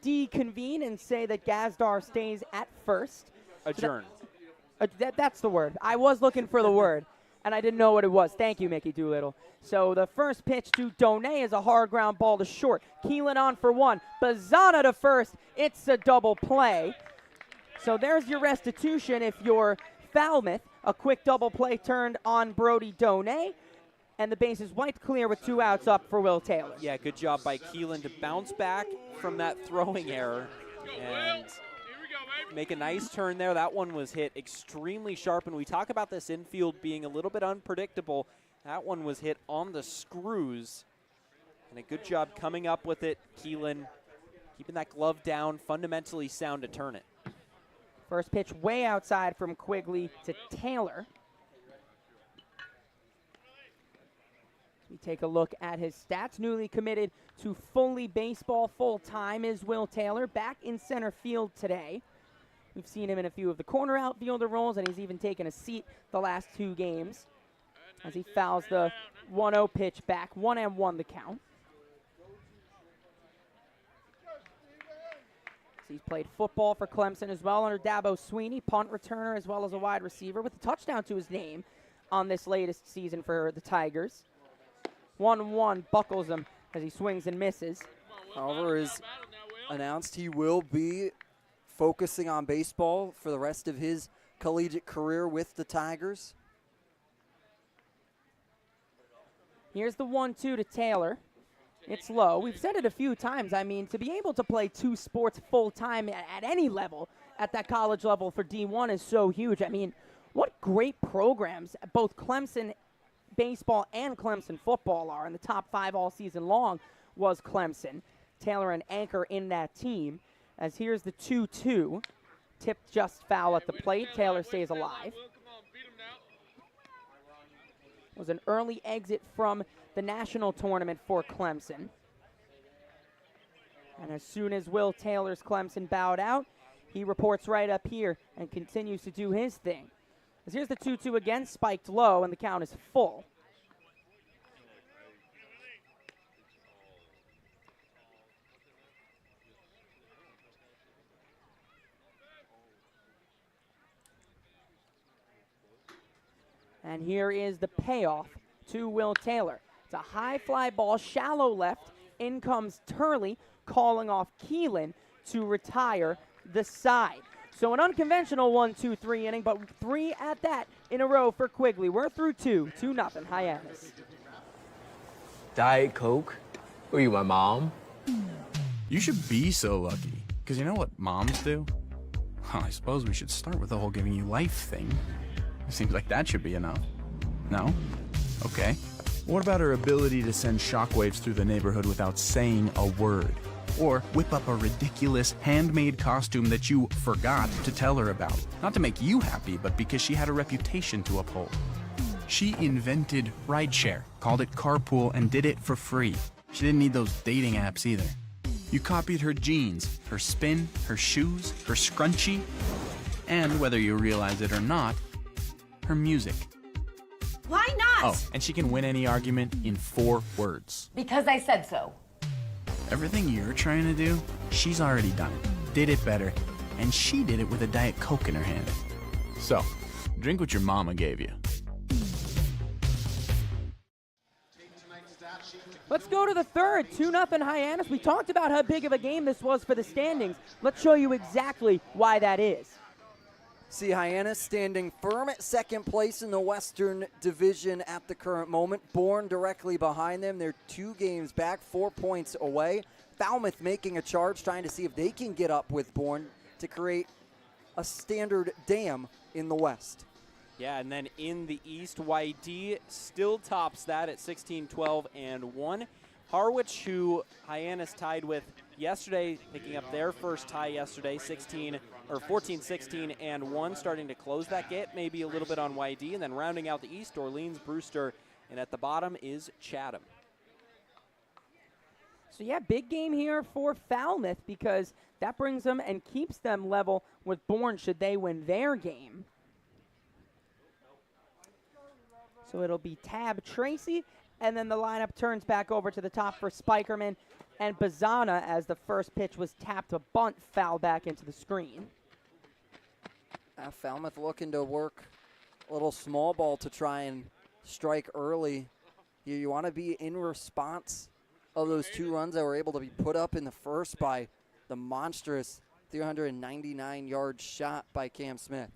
deconvene and say that Gazdar stays at first. Adjourn. That's the word. I was looking for the word, and I didn't know what it was. Thank you, Mickey Doolittle. So the first pitch to Donay is a hard ground ball to short. Keelan on for one. Bazana to first. It's a double play. So there's your restitution if you're Falmouth. A quick double play turned on Brody Donay, and the base is wiped clear with 2 outs up for Will Taylor. Yeah, good job by Keelan to bounce back from that throwing error and make a nice turn there. That one was hit extremely sharp, and we talk about this infield being a little bit unpredictable. That one was hit on the screws, and a good job coming up with it. Keelan keeping that glove down, fundamentally sound to turn it. First pitch way outside from Quigley to Taylor. We take a look at his stats. Newly committed to Foley Baseball full-time is Will Taylor, back in center field today. We've seen him in a few of the corner outfielder roles, and he's even taken a seat the last 2 games as he fouls the 1-0 pitch back. 1-1 the count. He's played football for Clemson as well under Dabo Sweeney, punt returner as well as a wide receiver with a touchdown to his name on this latest season for the Tigers. 1-1 buckles him as he swings and misses. However, has announced he will be focusing on baseball for the rest of his collegiate career with the Tigers. Here's the 1-2 to Taylor. It's low. We've said it a few times. I mean, to be able to play 2 sports full-time at any level, at that college level for D1 is so huge. I mean, what great programs both Clemson baseball and Clemson football are. In the top 5 all season long was Clemson. Taylor an anchor in that team. As here's the 2-2. Tipped just foul at the plate. Taylor stays alive. It was an early exit from the national tournament for Clemson. And as soon as Will Taylor's Clemson bowed out, he reports right up here and continues to do his thing. As here's the 2-2 again, spiked low, and the count is full. And here is the payoff to Will Taylor. It's a high fly ball, shallow left. In comes Turley, calling off Keelan to retire the side. So an unconventional 1-2-3 inning, but 3 at that in a row for Quigley. We're through 2, 2-0, Hyannis. Diet Coke? Who are you, my mom? You should be so lucky, because you know what moms do? Well, I suppose we should start with the whole giving you life thing. It seems like that should be enough. No? Okay. What about her ability to send shockwaves through the neighborhood without saying a word? Or whip up a ridiculous handmade costume that you forgot to tell her about? Not to make you happy, but because she had a reputation to uphold. She invented rideshare, called it carpool, and did it for free. She didn't need those dating apps either. You copied her jeans, her spin, her shoes, her scrunchie, and whether you realize it or not, her music. Why not? Oh, and she can win any argument in 4 words. Because I said so. Everything you're trying to do, she's already done it, did it better, and she did it with a Diet Coke in her hand. So, drink what your mama gave you. Let's go to the third, 2-0 Hyannis. We talked about how big of a game this was for the standings. Let's show you exactly why that is. See Hyannis standing firm at second place in the Western Division at the current moment. Bourne directly behind them. They're 2 games back, 4 points away. Falmouth making a charge, trying to see if they can get up with Bourne to create a standard dam in the West. Yeah, and then in the East, YD still tops that at 16-12-1. Harwich, who Hyannis tied with yesterday, picking up their first tie yesterday, 14-16-1, starting to close that gap, maybe a little bit on YD, and then rounding out the East, Orleans, Brewster, and at the bottom is Chatham. So yeah, big game here for Falmouth because that brings them and keeps them level with Bourne should they win their game. So it'll be Tab Tracy, and then the lineup turns back over to the top for Spikerman and Bazana as the first pitch was tapped, a bunt foul back into the screen. Falmouth looking to work a little small ball to try and strike early. You want to be in response of those 2 runs that were able to be put up in the first by the monstrous 399-yard shot by Cam Smith.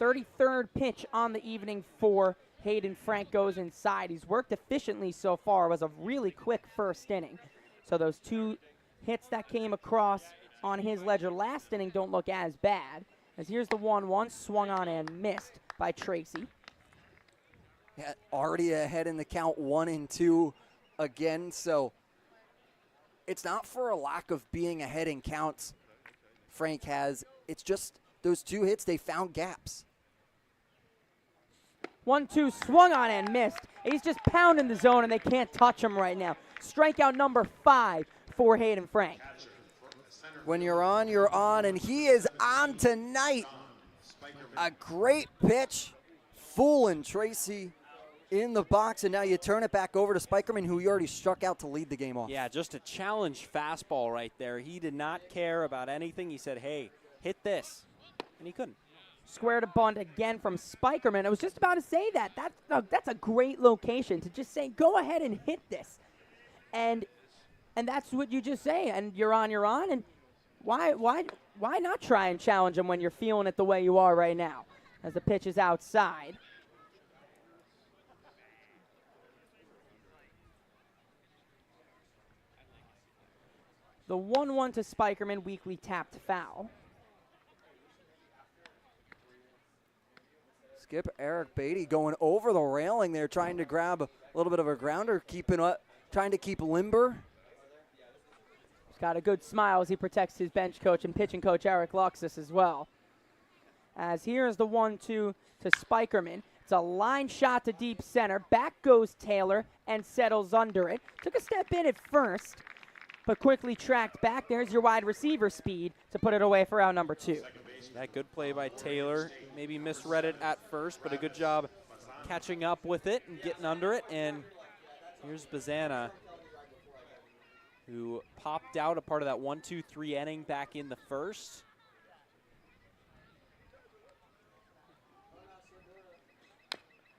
33rd pitch on the evening for Hayden Frank goes inside. He's worked efficiently so far. It was a really quick first inning. So those 2 hits that came across on his ledger last inning don't look as bad. As here's the 1-1, swung on and missed by Tracy. Yeah, already ahead in the count, 1-2 again. So it's not for a lack of being ahead in counts Frank has. It's just those 2 hits, they found gaps. 1-2, swung on and missed. He's just pounding the zone, and they can't touch him right now. Strikeout number 5 for Hayden Frank. When you're on, and he is on tonight. A great pitch, fooling Tracy in the box, and now you turn it back over to Spikerman, who you already struck out to lead the game off. Yeah, just a challenge fastball right there. He did not care about anything. He said, hey, hit this, and he couldn't. Square to bunt again from Spikerman. I was just about to say that. That's a great location to just say, go ahead and hit this. And that's what you just say. And you're on. And why not try and challenge him when you're feeling it the way you are right now as the pitch is outside. The 1-1 to Spikerman, weakly tapped foul. Skip Eric Beatty going over the railing there, trying to grab a little bit of a grounder, trying to keep limber. He's got a good smile as he protects his bench coach and pitching coach Eric Luxus as well. As here's the 1-2 to Spikerman. It's a line shot to deep center. Back goes Taylor and settles under it. Took a step in at first, but quickly tracked back. There's your wide receiver speed to put it away for out number 2. That good play by Taylor. Maybe misread it at first, but a good job catching up with it and getting under it. And here's Bazana, who popped out a part of that 1-2-3 inning back in the first.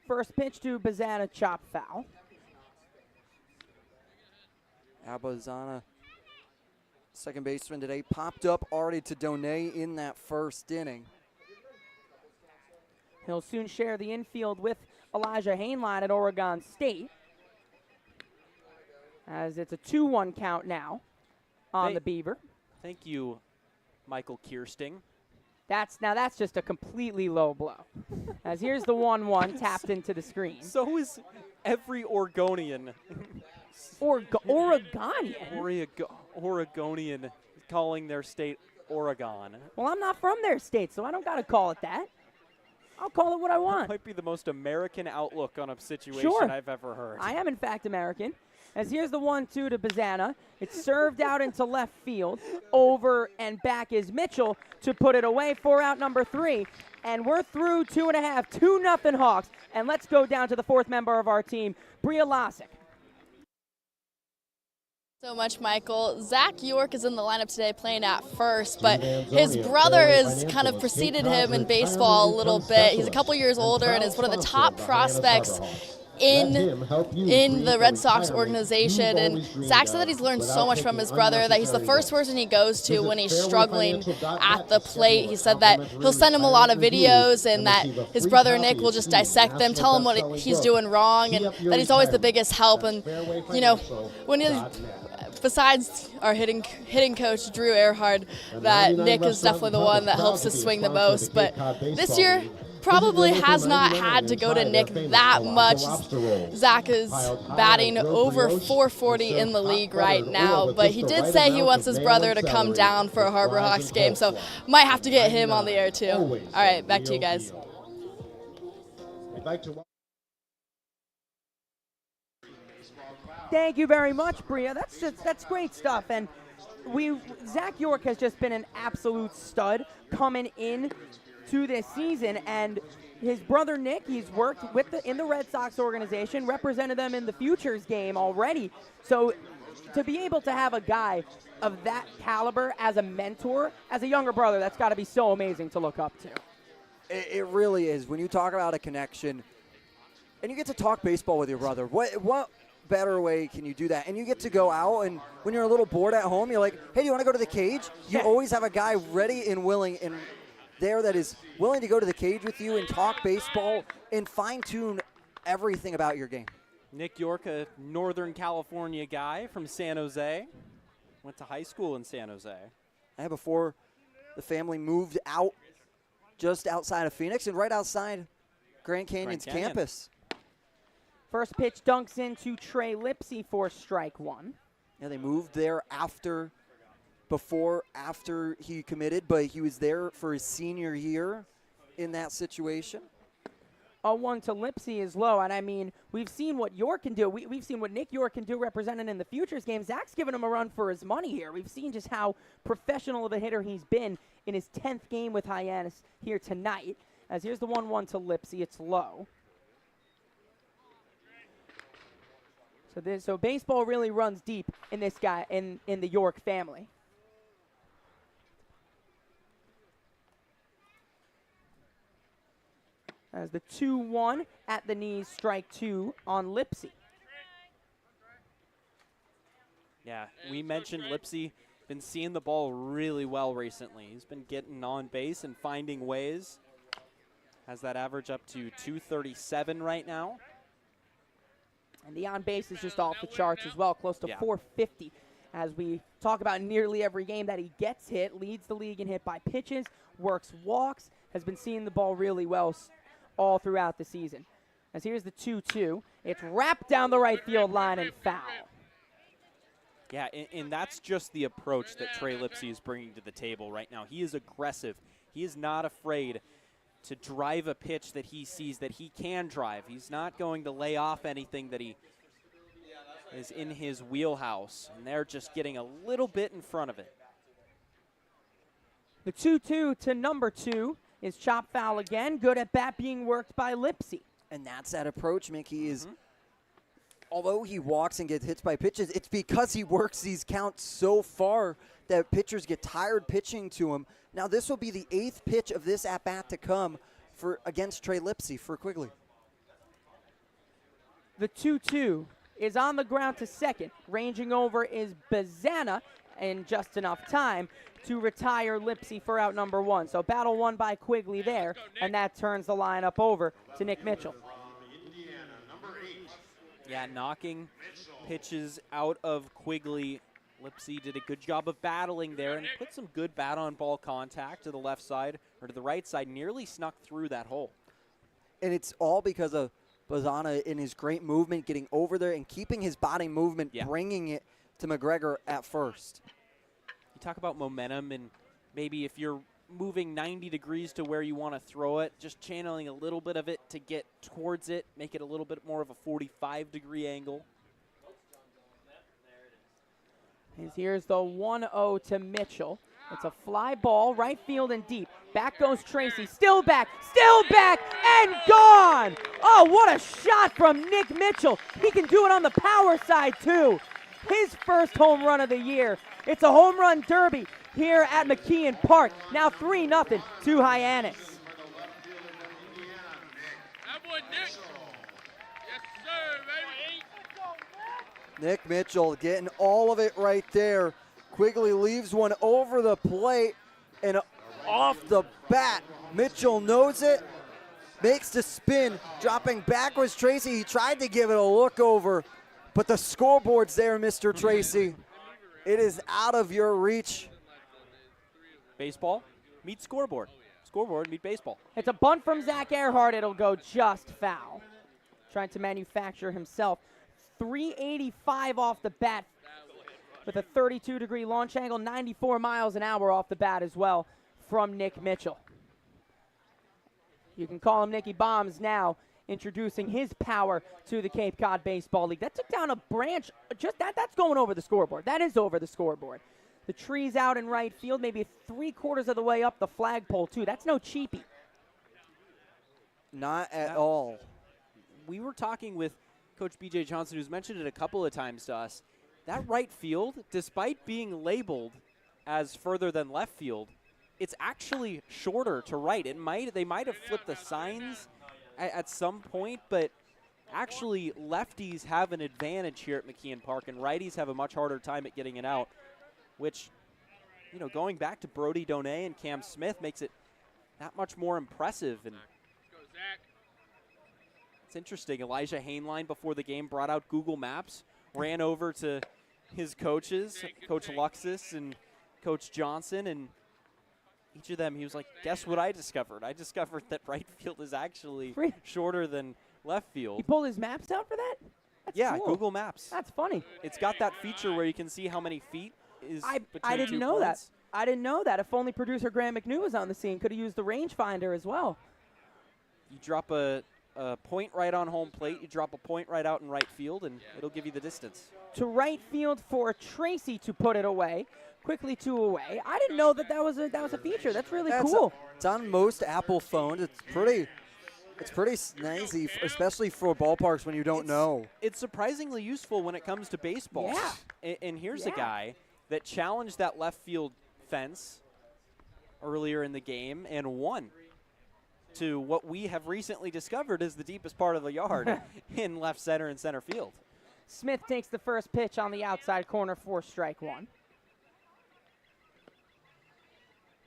First pitch to Bazana, chop foul. Bazana, second baseman today, popped up already to Donay in that first inning. He'll soon share the infield with Elijah Hainline at Oregon State, as it's a 2-1 count now on the Beaver. Thank you, Michael Kirsting. That's just a completely low blow. As here's the 1-1 tapped into the screen. So is every Oregonian. Oregonian? Oregonian calling their state Oregon. Well, I'm not from their state, so I don't got to call it that. I'll call it what I want. That might be the most American outlook on a situation I've ever heard. I am, in fact, American. As here's the 1-2 to Bazana. It's served out into left field. Over and back is Mitchell to put it away for out number 3. And we're through 2.5, 2-0 Hawks. And let's go down to the 4th member of our team, Bria Losick. So much, Michael. Zach York is in the lineup today playing at first, but his brother has kind of preceded him in baseball a little bit. He's a couple years older and is one of the top prospects in the Red Sox organization. And Zach said that he's learned so much from his brother, that he's the first person he goes to when he's struggling at the plate. He said that he'll send him a lot of videos and that his brother Nick will just dissect them, tell him what he's doing wrong, and that he's always the biggest help. And, you know, when besides our hitting coach, Drew Earhart, that Nick is definitely the one that helps us swing the most. But this year, probably has not had to go to Nick that much. Zach is batting over 440 in the league right now, but he did say he wants his brother to come down for a Harbor Hawks game, so might have to get him on the air too. All right, back to you guys. Thank you very much, Bria. That's great stuff. And Zach York has just been an absolute stud coming in to this season, and his brother Nick, he's worked in the Red Sox organization, represented them in the Futures game already. So to be able to have a guy of that caliber as a mentor, as a younger brother, that's got to be so amazing to look up to. It really is. When you talk about a connection, and you get to talk baseball with your brother, what better way can you do that? And you get to go out, and when you're a little bored at home, you're like, hey, do you want to go to the cage? You always have a guy ready and willing and there that is willing to go to the cage with you and talk baseball and fine-tune everything about your game. Nick York, a Northern California guy from San Jose. Went to high school in San Jose. And before the family moved out just outside of Phoenix and right outside Grand Canyon's campus. First pitch dunks into Trey Lipsy for strike 1. Yeah, they moved there after he committed, but he was there for his senior year in that situation. A 1 to Lipsy is low, and I mean, we've seen what York can do. We've seen what Nick York can do represented in the Futures game. Zach's giving him a run for his money here. We've seen just how professional of a hitter he's been in his 10th game with Hyannis here tonight. As here's the 1-1 to Lipsy. It's low. So baseball really runs deep in this guy, in the York family. As the 2-1 at the knees, strike 2 on Lipsy. Yeah, we mentioned Lipsy been seeing the ball really well recently. He's been getting on base and finding ways. Has that average up to 237 right now. And the on base is just off the charts as well, close to 450. As we talk about nearly every game that he gets hit, leads the league in hit by pitches, works walks, has been seeing the ball really well all throughout the season. As here's the 2-2. It's wrapped down the right field line and foul. Yeah, and that's just the approach that Trey Lipsy is bringing to the table right now. He is aggressive. He is not afraid to drive a pitch that he sees that he can drive. He's not going to lay off anything that he is in his wheelhouse, and they're just getting a little bit in front of it. The 2-2 to number 2 is chop foul again. Good at bat being worked by Lipsy. And that's that approach, Mickey, is although he walks and gets hits by pitches, it's because he works these counts so far that pitchers get tired pitching to him. Now this will be the 8th pitch of this at-bat to come against Trey Lipsy for Quigley. The 2-2 is on the ground to second. Ranging over is Bazana in just enough time to retire Lipsy for out number 1. So battle won by Quigley there, and that turns the lineup over to Nick Mitchell. Yeah, knocking pitches out of Quigley Lipsy did a good job of battling there and put some good bat-on-ball contact to the left side, or to the right side, nearly snuck through that hole. And it's all because of Bazana in his great movement, getting over there and keeping his body movement, bringing it to McGregor at first. You talk about momentum, and maybe if you're moving 90 degrees to where you want to throw it, just channeling a little bit of it to get towards it, make it a little bit more of a 45-degree angle. Here's the 1-0 to Mitchell. It's a fly ball, right field and deep. Back goes Tracy, still back, and gone! Oh, what a shot from Nick Mitchell. He can do it on the power side, too. His first home run of the year. It's a home run derby here at McKeon Park. Now 3-0 to Hyannis. Nick Mitchell getting all of it right there. Quigley leaves one over the plate and off the bat. Mitchell knows it, makes the spin, dropping backwards. Tracy, he tried to give it a look over, but the scoreboard's there, Mr. Tracy. It is out of your reach. Baseball meet scoreboard. Scoreboard meet baseball. It's a bunt from Zach Earhart. It'll go just foul. Trying to manufacture himself. 385 off the bat with a 32-degree launch angle, 94 miles an hour off the bat as well from Nick Mitchell. You can call him Nicky Bombs now, introducing his power to the Cape Cod Baseball League. That took down a branch. Just that's going over the scoreboard. That is over the scoreboard. The tree's out in right field, maybe 3/4 of the way up the flagpole, too. That's no cheapie. Not at all. We were talking with Coach B.J. Johnson, who's mentioned it a couple of times to us. That right field, despite being labeled as further than left field, it's actually shorter to right. They might have flipped the signs at some point, but actually lefties have an advantage here at McKeon Park, and righties have a much harder time at getting it out, which, you know, going back to Brody Donay and Cam Smith makes it that much more impressive. And it's interesting. Elijah Hainline before the game brought out Google Maps, ran over to his coaches, Coach Luxus and Coach Johnson, and each of them, he was like, guess what I discovered? I discovered that right field is actually shorter than left field. He pulled his maps out for that? That's cool. Google Maps. That's funny. It's got that feature where you can see how many feet is I between didn't two know points. that. I didn't know that. If only producer Graham McNew was on the scene, could have used the rangefinder as well. You drop a point right on home plate, you drop a point right out in right field, and it'll give you the distance. To right field for Tracy to put it away. Quickly 2 away. I didn't know that was a feature. That's really cool. It's on most Apple phones. It's pretty snazzy, especially for ballparks when you don't know. It's surprisingly useful when it comes to baseball. Yeah. And here's a guy that challenged that left field fence earlier in the game and won to what we have recently discovered is the deepest part of the yard in left center and center field. Smith takes the first pitch on the outside corner for strike one.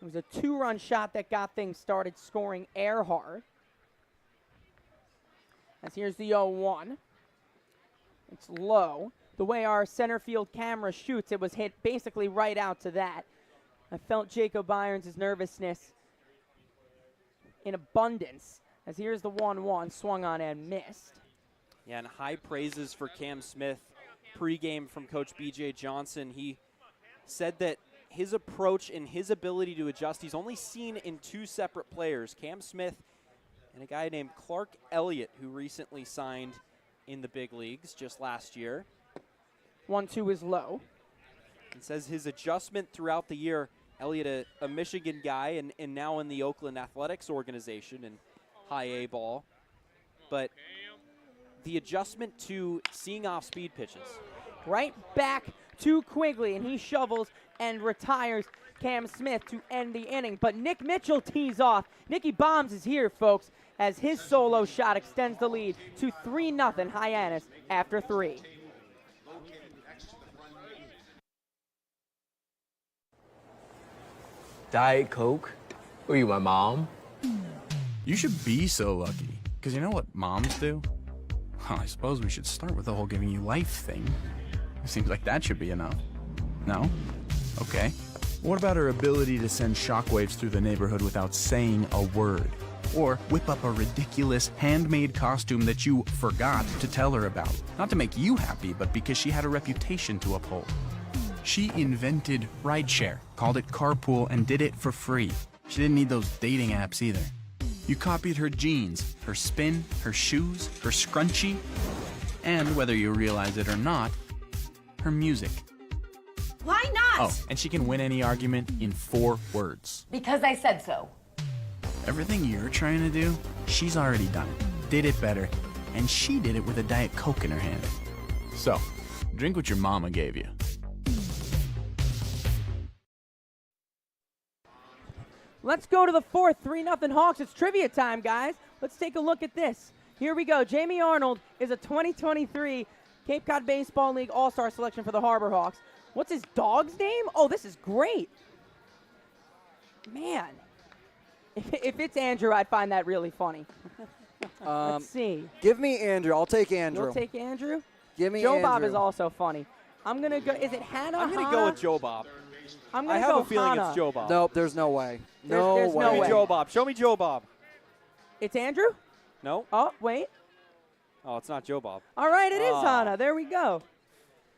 It was a 2-run shot that got things started scoring Earhart. As here's the 0-1. It's low. The way our center field camera shoots, it was hit basically right out to that. I felt Jacob Irons' nervousness in abundance. As here's the 1-1, swung on and missed. Yeah, and high praises for Cam Smith pregame from Coach B.J. Johnson. He said that his approach and his ability to adjust, he's only seen in 2 separate players, Cam Smith and a guy named Clark Elliott, who recently signed in the big leagues just last year. 1-2 is low. And says his adjustment throughout the year, Elliott, a Michigan guy and now in the Oakland Athletics organization in high A ball. But the adjustment to seeing off-speed pitches. Right back to Quigley, and he shovels and retires Cam Smith to end the inning. But Nick Mitchell tees off. Nicky Bombs is here, folks, as his solo shot extends the lead to 3-0 Hyannis after 3. Diet Coke? Were you my mom? You should be so lucky, because you know what moms do? Well, I suppose we should start with the whole giving you life thing. It seems like that should be enough. No? Okay. What about her ability to send shockwaves through the neighborhood without saying a word? Or whip up a ridiculous handmade costume that you forgot to tell her about? Not to make you happy, but because she had a reputation to uphold. She invented rideshare, called it carpool, and did it for free. She didn't need those dating apps either. You copied her jeans, her spin, her shoes, her scrunchie, and whether you realize it or not, her music. Why not? Oh, and she can win any argument in 4 words. Because I said so. Everything you're trying to do, she's already done it, did it better, and she did it with a Diet Coke in her hand. So, drink what your mama gave you. Let's go to the fourth, 3-0 Hawks. It's trivia time, guys. Let's take a look at this. Here we go. Jamie Arnold is a 2023 Cape Cod Baseball League All-Star selection for the Harbor Hawks. What's his dog's name? Oh, this is great. Man. If it's Andrew, I'd find that really funny. Let's see. Give me Andrew. I'll take Andrew. You'll take Andrew? Give me Joe Andrew. Bob is also funny. I'm going to go. Is it Hannah? I'm going to go with Joe Bob. I'm I going to have go a feeling Hannah. it's Joe Bob. Nope, there's no way. There's no way. Show me Joe Bob. Show me Joe Bob. It's Andrew? No. Oh, wait. Oh, it's not Joe Bob. All right, it is Hannah. There we go.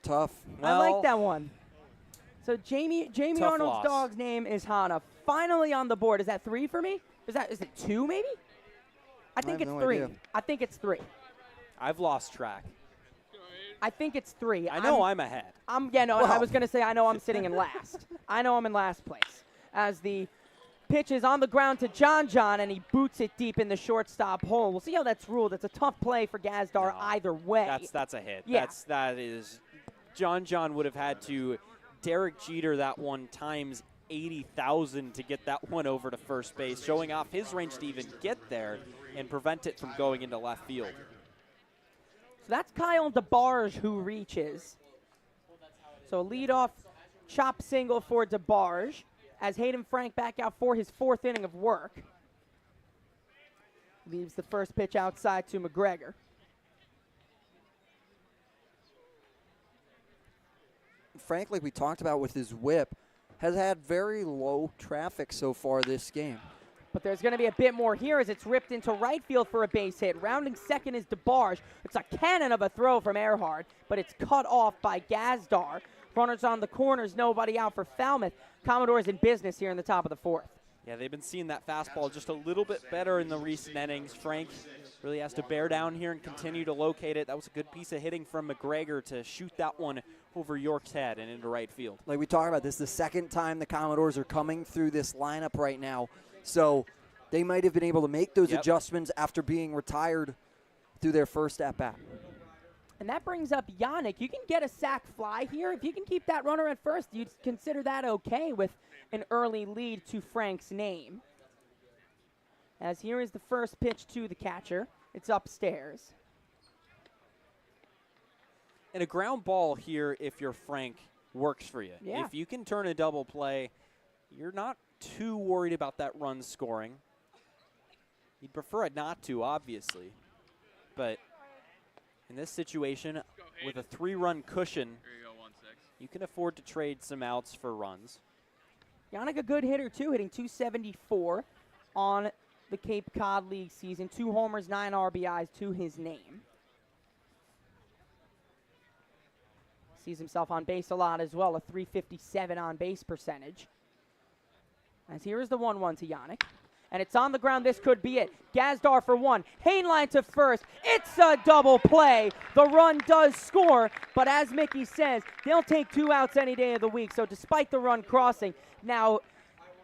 Tough. I like that one. So Jamie Tough Arnold's loss. dog's name is Hannah. Finally on the board. Is that 3 for me? Is it 2 maybe? I think have it's no 3. idea. I think it's 3. I've lost track. I think it's 3. I know I'm ahead. I was going to say I know I'm sitting in last. I know I'm in last place. As the pitch is on the ground to John, and he boots it deep in the shortstop hole. We'll see how that's ruled. It's a tough play for Gazdar either way. That's a hit. Yeah. That is. John would have had to Derek Jeter that one times 80,000 to get that one over to first base, showing off his range to even get there and prevent it from going into left field. So that's Kyle DeBarge who reaches. So leadoff chop single for DeBarge as Hayden Frank back out for his 4th inning of work. Leaves the first pitch outside to McGregor. Frank, like we talked about with his whip, has had very low traffic so far this game. But there's going to be a bit more here as it's ripped into right field for a base hit. Rounding second is DeBarge. It's a cannon of a throw from Earhart, but it's cut off by Gazdar. Runners on the corners, nobody out for Falmouth. Commodores in business here in the top of the 4th. Yeah, they've been seeing that fastball just a little bit better in the recent innings. Frank really has to bear down here and continue to locate it. That was a good piece of hitting from McGregor to shoot that one over York's head and into right field. Like we talked about, this is the second time the Commodores are coming through this lineup right now. So they might have been able to make those adjustments after being retired through their first at-bat. And that brings up Yannick. You can get a sac fly here. If you can keep that runner at first, you'd consider that okay with an early lead to Frank's name. As here is the first pitch to the catcher. It's upstairs. And a ground ball here, if you're Frank, works for you. Yeah. If you can turn a double play, you're not too worried about that run scoring. You'd prefer it not to, obviously. But in this situation, with a 3-run cushion, you can afford to trade some outs for runs. Yannick, a good hitter, too, hitting .274 on the Cape Cod League season. 2 homers, 9 RBIs to his name. Sees himself on base a lot as well, a .357 on base percentage. As here is the 1-1 to Yannick. And it's on the ground. This could be it. Gazdar for 1. Hainline to first. It's a double play. The run does score, but as Mickey says, they'll take 2 outs any day of the week. So despite the run crossing, now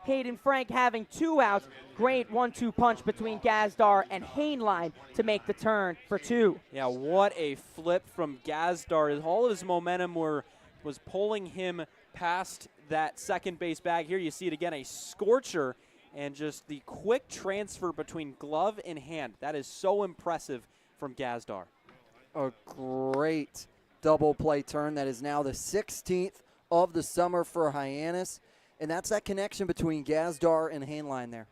Hayden Frank having 2 outs. Great 1-2 punch between Gazdar and Hainline to make the turn for 2. Yeah, what a flip from Gazdar. All of his momentum was pulling him past that second base bag. Here you see it again, a scorcher, and just the quick transfer between glove and hand. That is so impressive from Gazdar. A great double play turn. That is now the 16th of the summer for Hyannis. And that's that connection between Gazdar and Hainline there.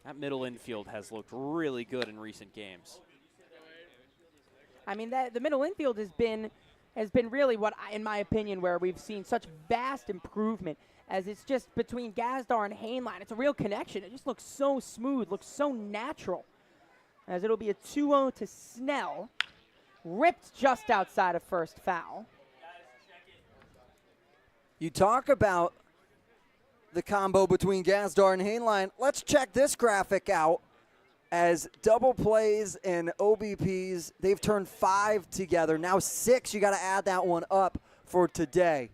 That middle infield has looked really good in recent games. I mean, the middle infield has been has been really in my opinion, where we've seen such vast improvement, as it's just between Gazdar and Hainline. It's a real connection. It just looks so smooth, looks so natural. As it'll be a 2-0 to Snell. Ripped just outside of first foul. You talk about the combo between Gazdar and Hainline. Let's check this graphic out. As double plays and OBPs, they've turned 5 together. Now 6, you got to add that one up for today.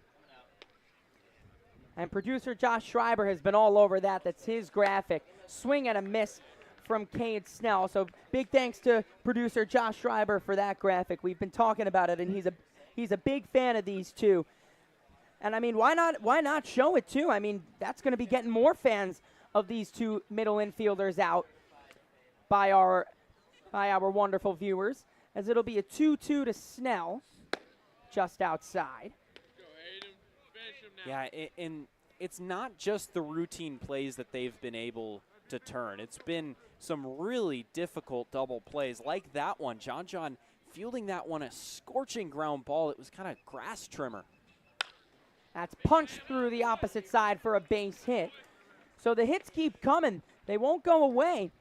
And producer Josh Schreiber has been all over that. That's his graphic. Swing and a miss from Cade Snell. So big thanks to producer Josh Schreiber for that graphic. We've been talking about it, and he's a big fan of these two. And I mean, why not show it too? I mean, that's going to be getting more fans of these two middle infielders out by our wonderful viewers, as it'll be a 2-2 to Snell, just outside. Yeah, and it's not just the routine plays that they've been able to turn. It's been some really difficult double plays like that one. John fielding that one, a scorching ground ball. It was kind of grass trimmer. That's punched through the opposite side for a base hit. So the hits keep coming. They won't go away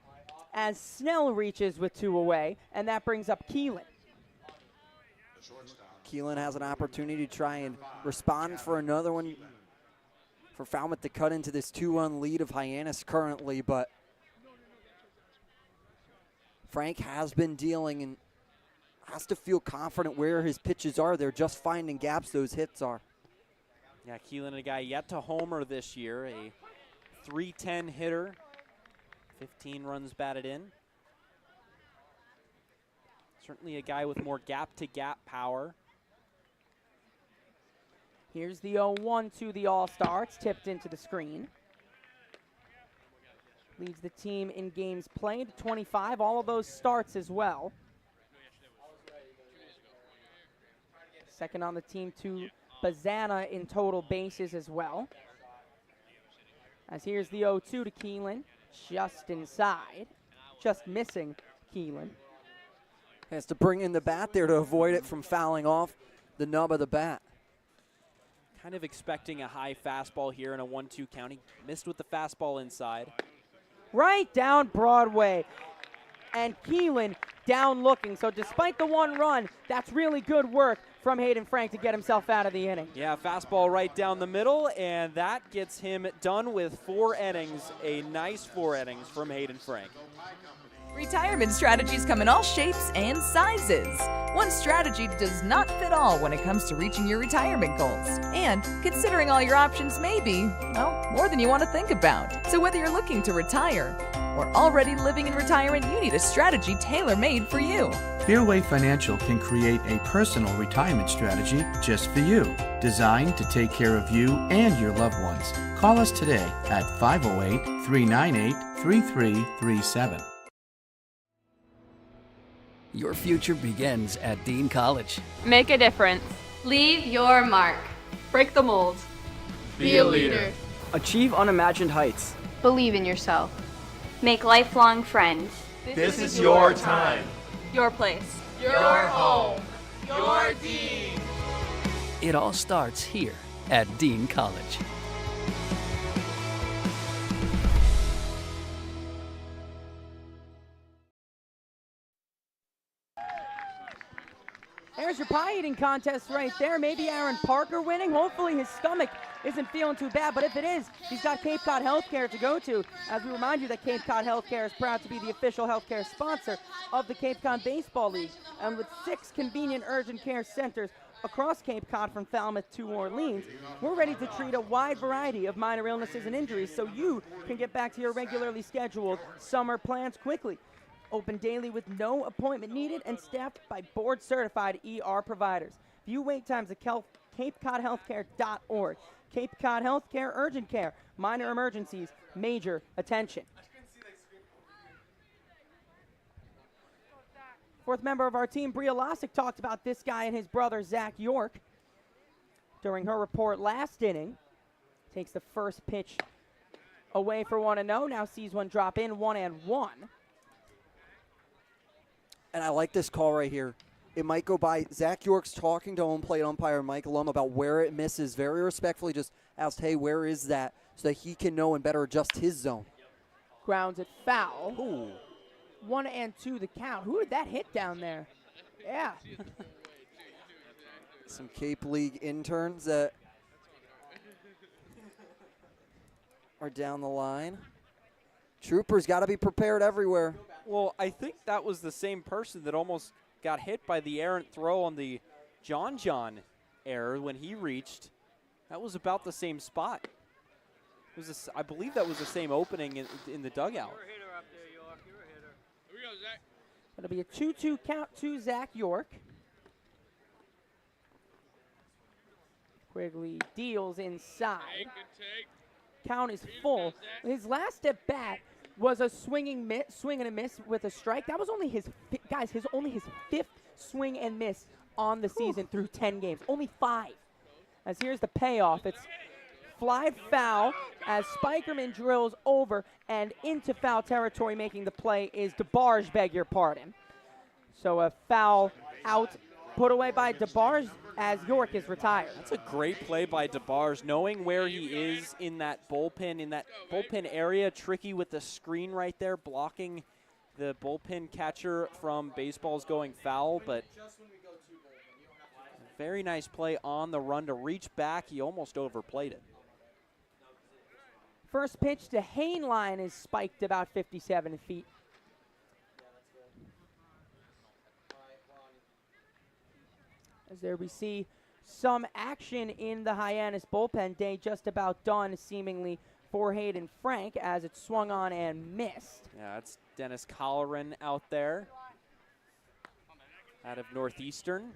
as Snell reaches with 2 away, and that brings up Keelan. Keelan has an opportunity to try and respond for another one for Falmouth to cut into this 2-run lead of Hyannis currently, but Frank has been dealing and has to feel confident where his pitches are. They're just finding gaps those hits are. Yeah, Keelan, a guy yet to homer this year, a .310 hitter, 15 runs batted in. Certainly a guy with more gap-to-gap power. Here's the 0-1 to the All-Star. It's tipped into the screen. Leads the team in games played, 25. All of those starts as well. Second on the team to Bazana in total bases as well. As here's the 0-2 to Keelan, just inside. Just missing Keelan. Has to bring in the bat there to avoid it from fouling off the nub of the bat. Kind of expecting a high fastball here in a 1-2 count. He missed with the fastball inside. Right down Broadway. And Keelan down looking. So despite the 1 run, that's really good work from Hayden Frank to get himself out of the inning. Yeah, fastball right down the middle, and that gets him done with 4 innings. A nice 4 innings from Hayden Frank. Retirement strategies come in all shapes and sizes. One strategy does not fit all when it comes to reaching your retirement goals. And considering all your options may be, well, more than you want to think about. So whether you're looking to retire or already living in retirement, you need a strategy tailor-made for you. Fairway Financial can create a personal retirement strategy just for you, designed to take care of you and your loved ones. Call us today at 508-398-3337. Your future begins at Dean College. Make a difference. Leave your mark. Break the mold. Be a leader. Achieve unimagined heights. Believe in yourself. Make lifelong friends. This is your time. Your place. Your home. Your Dean. It all starts here at Dean College. There's your pie eating contest right there. Maybe Aaron Parker winning. Hopefully his stomach isn't feeling too bad, but if it is, he's got Cape Cod Healthcare to go to. As we remind you that Cape Cod Healthcare is proud to be the official healthcare sponsor of the Cape Cod Baseball League. And with 6 convenient urgent care centers across Cape Cod from Falmouth to Orleans, we're ready to treat a wide variety of minor illnesses and injuries so you can get back to your regularly scheduled summer plans quickly. Open daily with no appointment needed and staffed by board-certified ER providers. View wait times at CapeCodHealthcare.org. Cape Cod Healthcare Urgent Care. Minor emergencies. Major attention. Fourth member of our team, Bria Losick, talked about this guy and his brother, Zach York, during her report last inning. Takes the first pitch away for 1-0. Now sees one drop in, 1-1. And I like this call right here. it might go by. Zach York's talking to home plate umpire Mike Lum about where it misses. Very respectfully just asked, hey, where is that? So that he can know and better adjust his zone. Grounds it foul. Ooh. 1-2 the count. Who did that hit down there? Yeah. Some Cape League interns that are down the line. Troopers got to be prepared everywhere. Well, I think that was the same person that almost got hit by the errant throw on the John error when he reached. That was about the same spot. It was I believe that was the same opening in the dugout. It'll be a 2-2 count to Zach York. Quigley deals inside. Count is full. His last at bat was a swing and a miss with a strike. That was only his fifth swing and miss on the season through 10 games. Only 5. As here's the payoff. It's fly foul as Spikerman drills over and into foul territory. Making the play is DeBarge, beg your pardon. So a foul out, put away by DeBarge as York is retired. That's a great play by DeBarge, knowing where he is in that bullpen area. Tricky with the screen right there, blocking the bullpen catcher from baseballs going foul, but very nice play on the run to reach back. He almost overplayed it. First pitch to Heinlein is spiked about 57 feet. As there we see some action in the Hyannis bullpen. Day just about done, seemingly, for Hayden Frank as it swung on and missed. Yeah, that's Dennis Colleran out there out of Northeastern.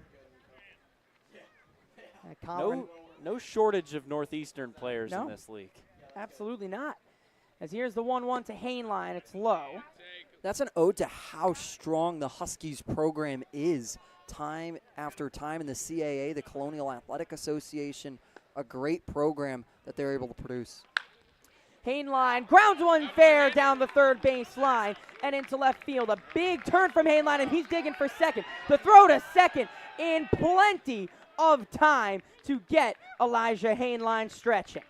No shortage of Northeastern players in this league. Absolutely not. As here's the 1-1 to Heinlein. It's low. That's an ode to how strong the Huskies program is. Time after time in the CAA, the Colonial Athletic Association, a great program that they're able to produce. Heinlein grounds one fair down the third base line and into left field. A big turn from Heinlein, and he's digging for second. The throw to second in plenty of time to get Elijah Heinlein stretching.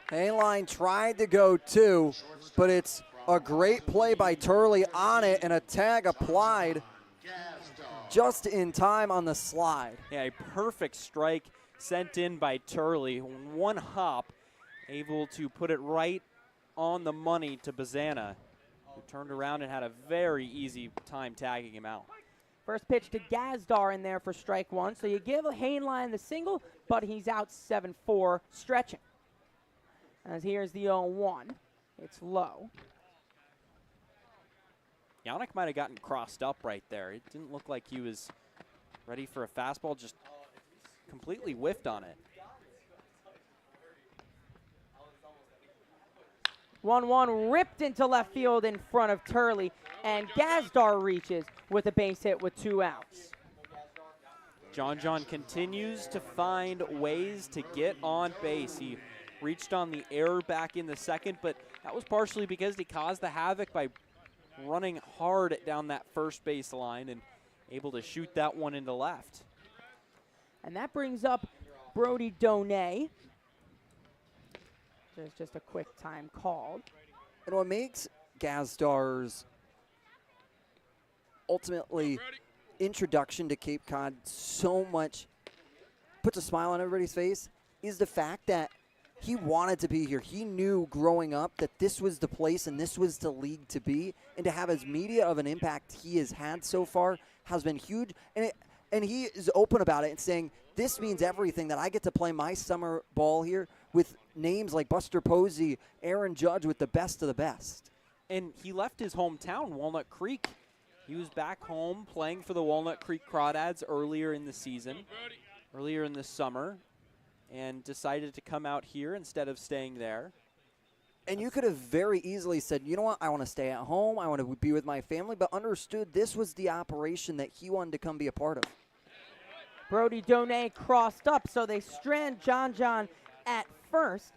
Heinlein tried to go too, but it's a great play by Turley on it and a tag applied just in time on the slide. Yeah, a perfect strike sent in by Turley. One hop, able to put it right on the money to Bazana, who turned around and had a very easy time tagging him out. First pitch to Gazdar in there for strike one. So you give Heinlein the single, but he's out 7-4 stretching. As here's the 0-1. It's low. Yannick might have gotten crossed up right there. It didn't look like he was ready for a fastball, just completely whiffed on it. 1-1 ripped into left field in front of Turley, and Gazdar reaches with a base hit with 2 outs. John continues to find ways to get on base. He reached on the error back in the second, but that was partially because he caused the havoc by running hard down that first base line and able to shoot that one into left. And that brings up Brody Donay. There's just a quick time called. And what makes Gazdar's ultimately introduction to Cape Cod so much, puts a smile on everybody's face, is the fact that he wanted to be here. He knew growing up that this was the place and this was the league to be. And to have as media of an impact he has had so far has been huge. And he is open about it and saying, this means everything, that I get to play my summer ball here with names like Buster Posey, Aaron Judge, with the best of the best. And he left his hometown, Walnut Creek. He was back home playing for the Walnut Creek Crawdads earlier in the season, earlier in the summer, and decided to come out here instead of staying there. And you could have very easily said, you know what, I want to stay at home, I want to be with my family, but understood this was the operation that he wanted to come be a part of. Brody Donay crossed up, so they strand John at first,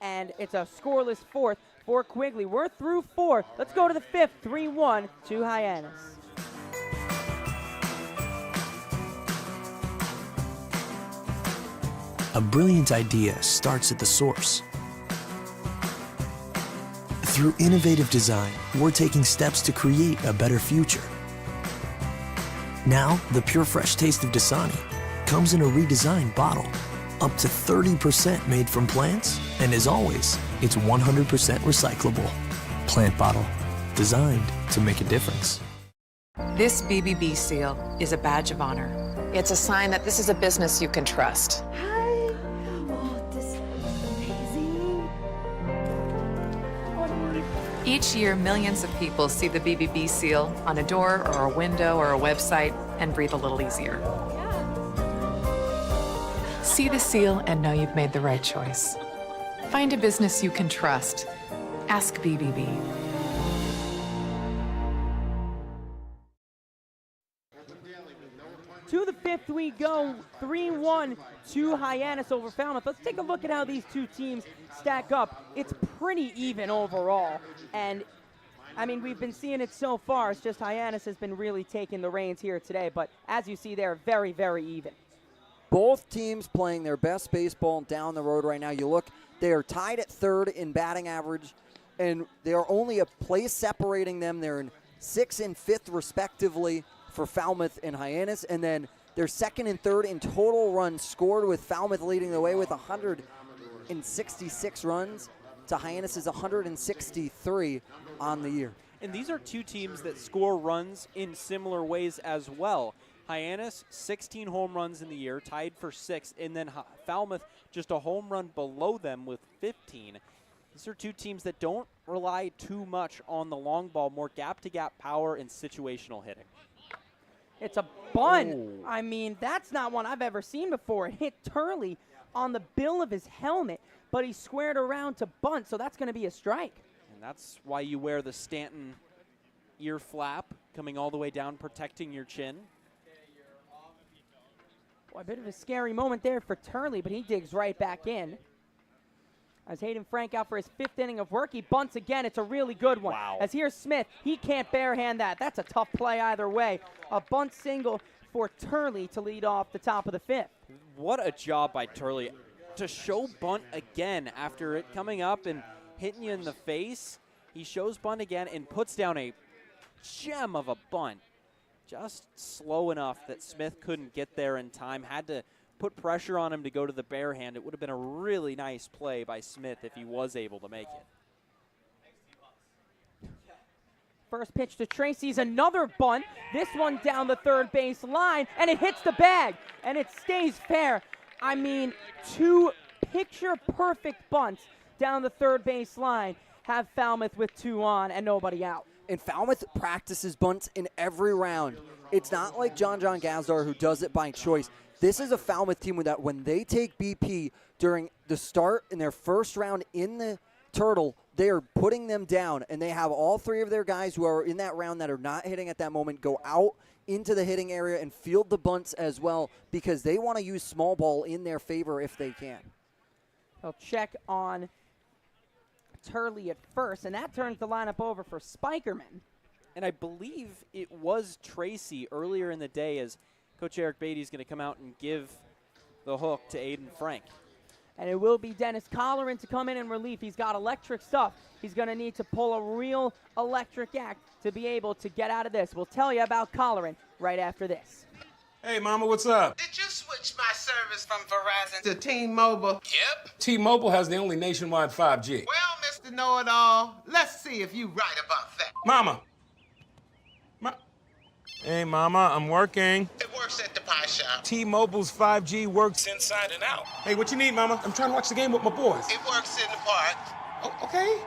and it's a scoreless fourth for Quigley. We're through 4. Let's go to the 5th, 3-1 to Hyannis. A brilliant idea starts at the source. Through innovative design, we're taking steps to create a better future. Now, the pure fresh taste of Dasani comes in a redesigned bottle, up to 30% made from plants, and as always, it's 100% recyclable. Plant bottle, designed to make a difference. This BBB seal is a badge of honor. It's a sign that this is a business you can trust. Hi. Oh, this is amazing. Each year, millions of people see the BBB seal on a door or a window or a website and breathe a little easier. See the seal and know you've made the right choice. Find a business you can trust. Ask BBB. To the fifth we go, 3-1 to Hyannis over Falmouth. Let's take a look at how these two teams stack up. It's pretty even overall, and I mean, we've been seeing it so far. It's just Hyannis has been really taking the reins here today, but as you see, they're very, very even. Both teams playing their best baseball down the road right now. You look, they are tied at third in batting average, and they are only a place separating them. They're in 6th and 5th, respectively, for Falmouth and Hyannis, and then they're 2nd and 3rd in total runs scored, with Falmouth leading the way with 166 runs to Hyannis' 163 on the year. And these are two teams that score runs in similar ways as well. Hyannis, 16 home runs in the year, tied for 6th, and then Falmouth just a home run below them with 15. These are two teams that don't rely too much on the long ball, more gap-to-gap power and situational hitting. It's a bunt. I mean, that's not one I've ever seen before. It hit Turley on the bill of his helmet, but he squared around to bunt, so that's going to be a strike. And that's why you wear the Stanton ear flap coming all the way down, protecting your chin. Boy, a bit of a scary moment there for Turley, but he digs right back in. As Hayden Frank out for his 5th inning of work, he bunts again. It's a really good one. Wow. As here's Smith, he can't barehand that. That's a tough play either way. A bunt single for Turley to lead off the top of the 5th. What a job by Turley to show bunt again after it coming up and hitting you in the face. He shows bunt again and puts down a gem of a bunt. Just slow enough that Smith couldn't get there in time, had to put pressure on him to go to the bare hand. It would have been a really nice play by Smith if he was able to make it. First pitch to Tracy's another bunt. This one down the third base line, and it hits the bag, and it stays fair. I mean, 2 picture-perfect bunts down the third base line have Falmouth with 2 on and nobody out. And Falmouth practices bunts in every round. It's not like John Gazdar who does it by choice. This is a Falmouth team that when they take BP during the start in their first round in the Turtle, they are putting them down, and they have all 3 of their guys who are in that round that are not hitting at that moment go out into the hitting area and field the bunts as well, because they want to use small ball in their favor if they can. They'll check on Turley at first, and that turns the lineup over for Spikerman. And I believe it was Tracy earlier in the day, as Coach Eric Beatty is going to come out and give the hook to Aiden Frank. And it will be Dennis Colleran to come in relief. He's got electric stuff. He's going to need to pull a real electric act to be able to get out of this. We'll tell you about Colleran right after this. Hey, Mama, what's up? Did you switch my service from Verizon to T-Mobile? Yep. T-Mobile has the only nationwide 5G. Well, Mr. Know-It-All, let's see if you right about that. Mama. Hey, Mama, I'm working. It works at the pie shop. T-Mobile's 5G works inside and out. Hey, what you need, Mama? I'm trying to watch the game with my boys. It works in the park. Oh, okay.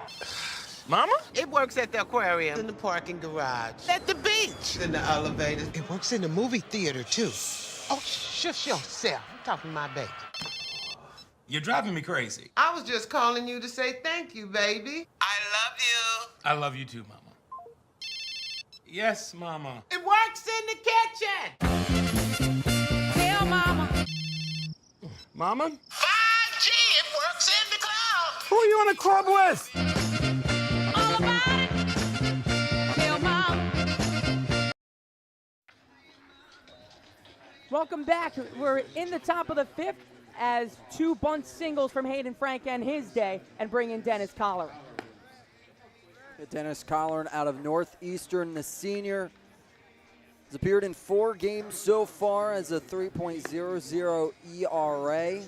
Mama? It works at the aquarium, in the parking garage, at the beach, in the elevator. It works in the movie theater, too. Oh, shush yourself. I'm talking to my baby. You're driving me crazy. I was just calling you to say thank you, baby. I love you. I love you too, Mama. Yes, Mama. It works in the kitchen. Tell Mama. Mama? 5G, it works in the club. Who are you on a club with? All about it. Tell Mama. Welcome back. We're in the top of the 5th, as 2 bunt singles from Hayden Frank and his day, and bring in Dennis Colleran. Dennis Colleran out of Northeastern, the senior, has appeared in 4 games so far as a 3.00 ERA.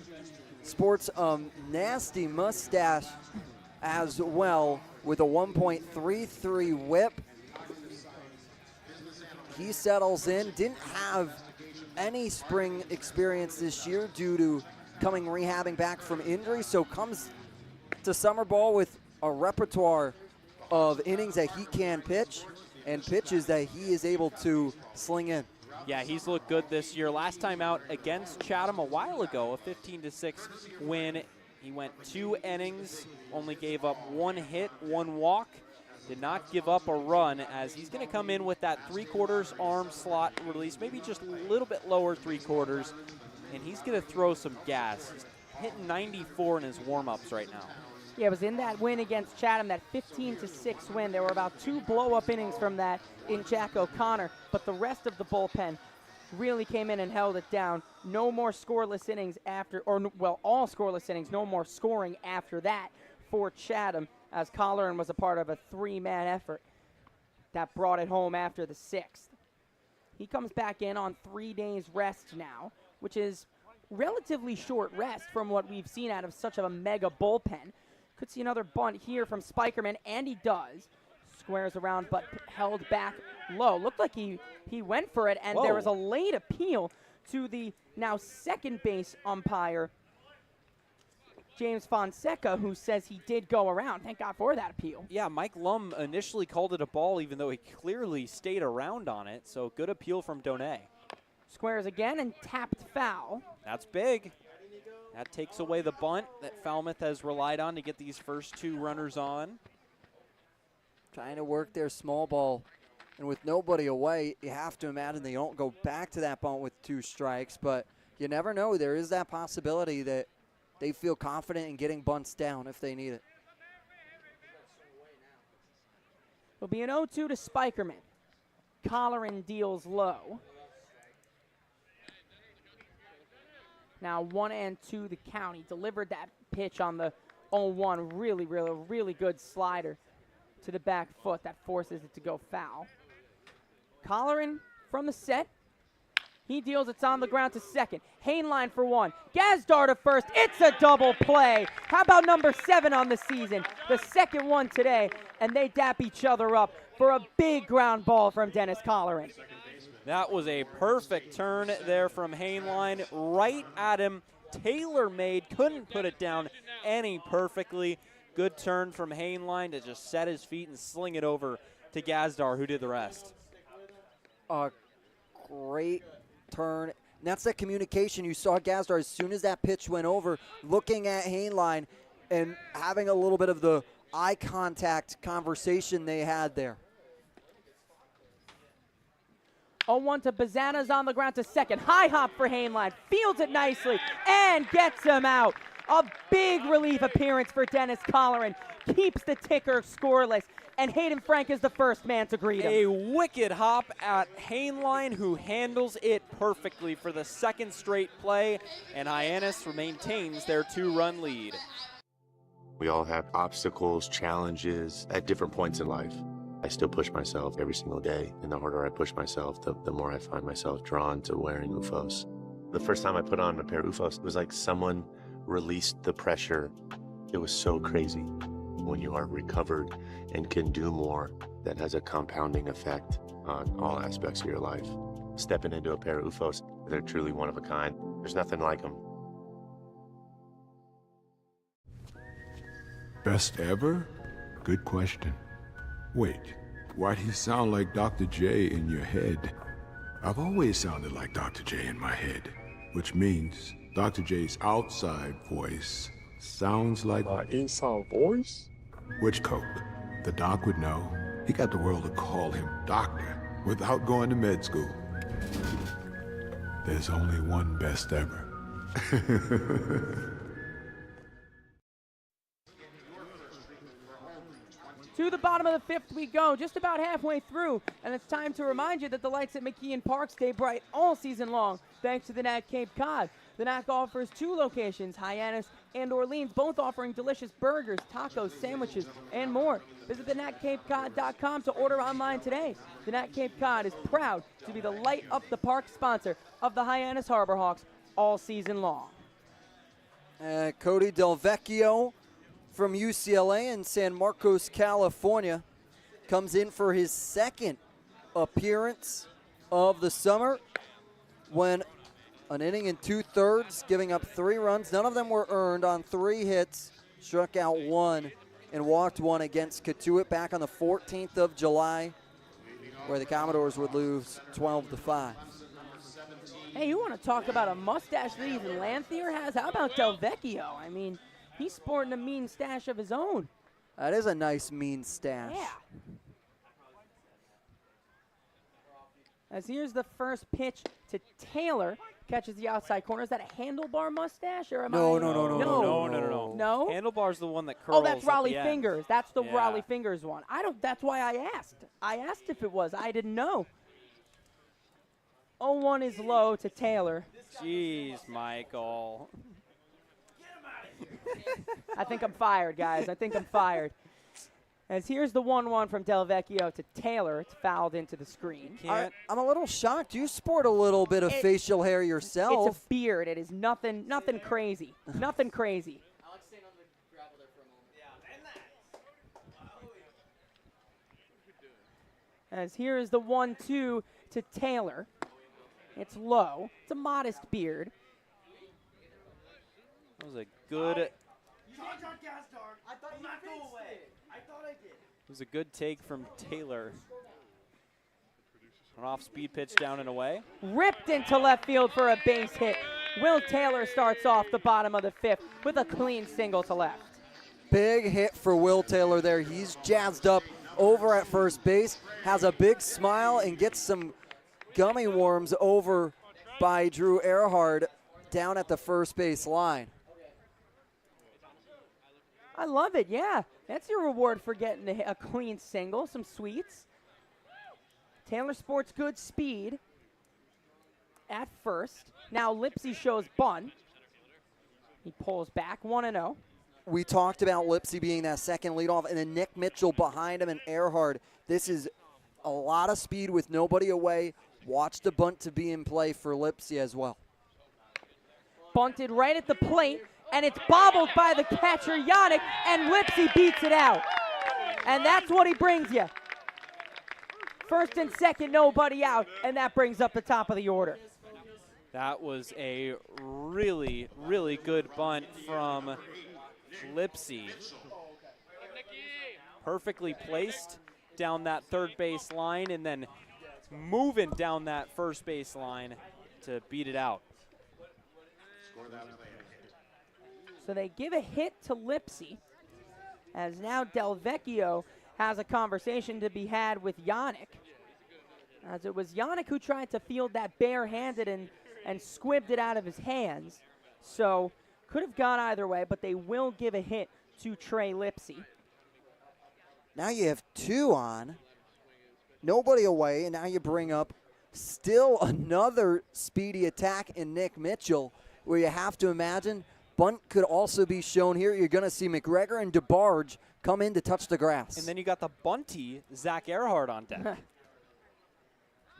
Sports a nasty mustache as well with a 1.33 whip. He settles in, didn't have any spring experience this year due to rehabbing back from injury, so comes to summer ball with a repertoire of innings that he can pitch and pitches that he is able to sling in. Yeah, he's looked good this year. Last time out against Chatham a while ago, a 15-6 win. He went 2 innings, only gave up 1 hit, 1 walk. Did not give up a run, as he's going to come in with that 3/4 arm slot release, maybe just a little bit lower 3/4, and he's going to throw some gas. He's hitting 94 in his warm-ups right now. Yeah, it was in that win against Chatham, that 15-6 win. There were about 2 blow-up innings from that in Jack O'Connor, but the rest of the bullpen really came in and held it down. No more scoreless innings after, all scoreless innings, no more scoring after that for Chatham, as Colleran was a part of a 3-man effort that brought it home after the 6th. He comes back in on 3 days rest now, which is relatively short rest from what we've seen out of such a mega bullpen. Could see another bunt here from Spikerman, and he does. Squares around, but held back low. Looked like he went for it, and there was a late appeal to the now second base umpire, James Fonseca, who says he did go around. Thank God for that appeal. Yeah, Mike Lum initially called it a ball, even though he clearly stayed around on it, so good appeal from Donay. Squares again and tapped foul. That's big. That takes away the bunt that Falmouth has relied on to get these first 2 runners on. Trying to work their small ball, and with nobody away, you have to imagine they don't go back to that bunt with 2 strikes, but you never know. There is that possibility that they feel confident in getting bunts down if they need it. It'll be an 0-2 to Spikerman. Colleran deals low. Now 1-2 the count. He delivered that pitch on the 0-1. Really good slider to the back foot that forces it to go foul. Colleran from the set. He deals, it's on the ground to second. Hainline for 1. Gazdar to first. It's a double play. How about number 7 on the season? The second one today, and they dap each other up for a big ground ball from Dennis Colleran. That was a perfect turn there from Hainline, right at him. Tailor-made, couldn't put it down any perfectly. Good turn from Hainline to just set his feet and sling it over to Gazdar, who did the rest. A great turn. And that's that communication. You saw Gazdar, as soon as that pitch went over, looking at Hainline and having a little bit of the eye contact conversation they had there. 0-1 to Bazana's on the ground to second. High hop for Hainline. Fields it nicely and gets him out. A big relief appearance for Dennis Colleran. Keeps the ticker scoreless. And Hayden Frank is the first man to greet him. A wicked hop at Hainline, who handles it perfectly for the 2nd straight play. And Hyannis maintains their 2-run lead. We all have obstacles, challenges at different points in life. I still push myself every single day, and the harder I push myself, the more I find myself drawn to wearing UFOs. The first time I put on a pair of UFOs, it was like someone released the pressure. It was so crazy. When you are recovered and can do more, that has a compounding effect on all aspects of your life. Stepping into a pair of UFOs, they're truly one of a kind. There's nothing like them. Best ever? Good question. Wait, why do you sound like Dr. J in your head? I've always sounded like Dr. J in my head, which means Dr. J's outside voice sounds like my inside voice? Which Coke? The doc would know. He got the world to call him doctor without going to med school. There's only one best ever. To the bottom of the 5th we go, just about halfway through, and it's time to remind you that the lights at McKeon Park stay bright all season long, thanks to the Nat Cape Cod. The Knack offers 2 locations, Hyannis and Orleans, both offering delicious burgers, tacos, sandwiches, and more. Visit thenacktcapecod.com to order online today. The Knack Cape Cod is proud to be the Light Up the Park sponsor of the Hyannis Harbor Hawks all season long. Cody Del Vecchio from UCLA in San Marcos, California, comes in for his second appearance of the summer when an inning and 2/3, giving up 3 runs. None of them were earned on 3 hits, struck out 1 and walked 1 against Katuitt back on the 14th of July, where the Commodores would lose 12-5. Hey, you want to talk about a mustache that even Lanthier has? How about Del Vecchio? I mean, he's sporting a mean stash of his own. That is a nice mean stash. Yeah. As here's the first pitch to Taylor. Catches the outside corner. Is that a handlebar mustache? Or am No. No? Handlebar's the one that curls. Oh, that's at Raleigh the end. Fingers. That's the Yeah. Raleigh Fingers one. That's why I asked. I asked if it was. I didn't know. 0-1 is low to Taylor. Jeez, Michael. I think I'm fired, guys. I think I'm fired. As here's the 1-1 from Del Vecchio to Taylor. It's fouled into the screen. I'm a little shocked. You sport a little bit of facial hair yourself. It's a beard. It is nothing crazy. Nothing crazy. As here is the 1-2 to Taylor. It's low. It's a modest beard. That was a good. It was a good take from Taylor. An off-speed pitch down and away. Ripped into left field for a base hit. Will Taylor starts off the bottom of the 5th with a clean single to left. Big hit for Will Taylor there. He's jazzed up over at first base, has a big smile, and gets some gummy worms over by Drew Earhart down at the first base line. I love it, yeah. That's your reward for getting a clean single, some sweets. Taylor sports good speed at first. Now Lipsy shows bunt. He pulls back, 1-0. We talked about Lipsy being that second leadoff, and then Nick Mitchell behind him and Earhart. This is a lot of speed with nobody away. Watch the bunt to be in play for Lipsy as well. Bunted right at the plate, and it's bobbled by the catcher, Hyannis, and Lipsy beats it out. And that's what he brings you. First and second, nobody out, and that brings up the top of the order. That was a really, really good bunt from Lipsy. Perfectly placed down that third base line and then moving down that first base line to beat it out. So they give a hit to Lipsy, as now Del Vecchio has a conversation to be had with Hyannis, as it was Hyannis who tried to field that barehanded and squibbed it out of his hands. So could have gone either way, but they will give a hit to Trey Lipsy. Now you have 2 on, nobody away, and now you bring up still another speedy attack in Nick Mitchell, where you have to imagine bunt could also be shown here. You're going to see McGregor and DeBarge come in to touch the grass. And then you got the bunty, Zach Earhart, on deck.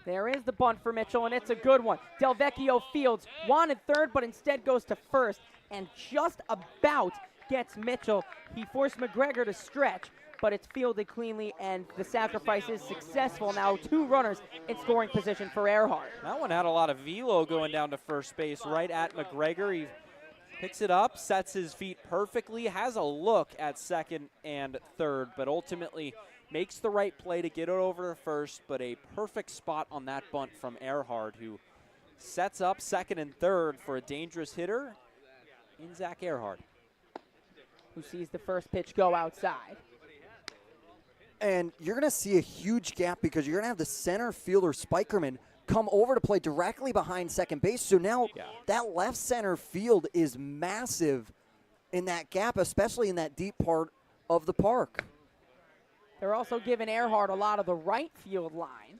There is the bunt for Mitchell, and it's a good one. Del Vecchio fields, wanted third, but instead goes to first, and just about gets Mitchell. He forced McGregor to stretch, but it's fielded cleanly, and the sacrifice is successful. Now 2 runners in scoring position for Earhart. That one had a lot of velo going down to first base right at McGregor. He picks it up, sets his feet perfectly, has a look at second and third, but ultimately makes the right play to get it over to first, but a perfect spot on that bunt from Earhart, who sets up second and third for a dangerous hitter in Zach Earhart. Who sees the first pitch go outside. And you're going to see a huge gap because you're going to have the center fielder, Spikerman, come over to play directly behind second base. So now that left center field is massive in that gap, especially in that deep part of the park. They're also giving Earhart a lot of the right field line.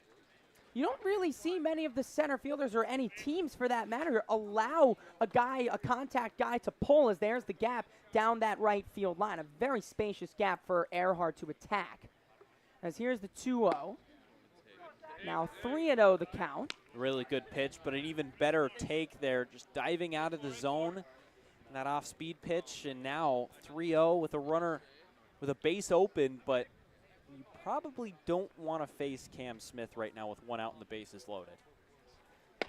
You don't really see many of the center fielders or any teams for that matter allow a contact guy to pull, as there's the gap down that right field line. A very spacious gap for Earhart to attack. As here's the 2-0. Now 3-0 the count. Really good pitch, but an even better take there, just diving out of the zone. That off-speed pitch, and now 3-0 with a runner with a base open, but you probably don't want to face Cam Smith right now with one out and the bases loaded.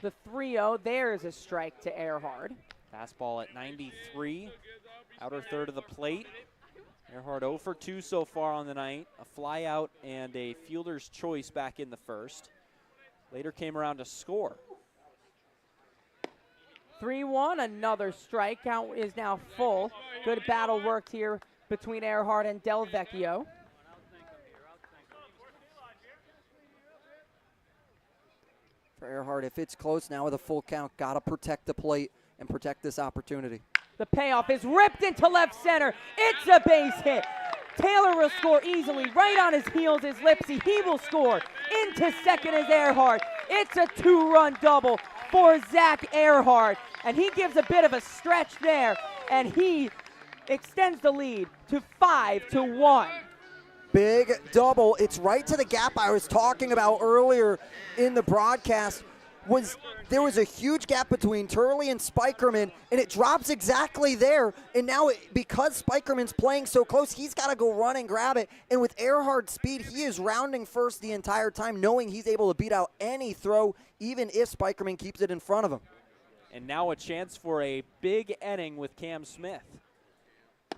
The 3-0, there's a strike to Earhart. Fastball at 93, outer third of the plate. Earhart 0 for 2 so far on the night. A fly out and a fielder's choice back in the first. Later came around to score. 3-1, another strike. Count is now full. Good battle worked here between Earhart and Del Vecchio. For Earhart, if it's close now with a full count, got to protect the plate and protect this opportunity. The payoff is ripped into left center. It's a base hit. Taylor will score easily. Right on his heels is Lipsy. He will score. Into second is Earhart. It's a 2-run double for Zach Earhart. And he gives a bit of a stretch there, and he extends the lead to 5-1. Big double. It's right to the gap I was talking about earlier in the broadcast. There was a huge gap between Turley and Spikerman, and it drops exactly there. And now, because Spikerman's playing so close, he's got to go run and grab it. And with Earhart's speed, he is rounding first the entire time, knowing he's able to beat out any throw, even if Spikerman keeps it in front of him. And now a chance for a big inning with Cam Smith.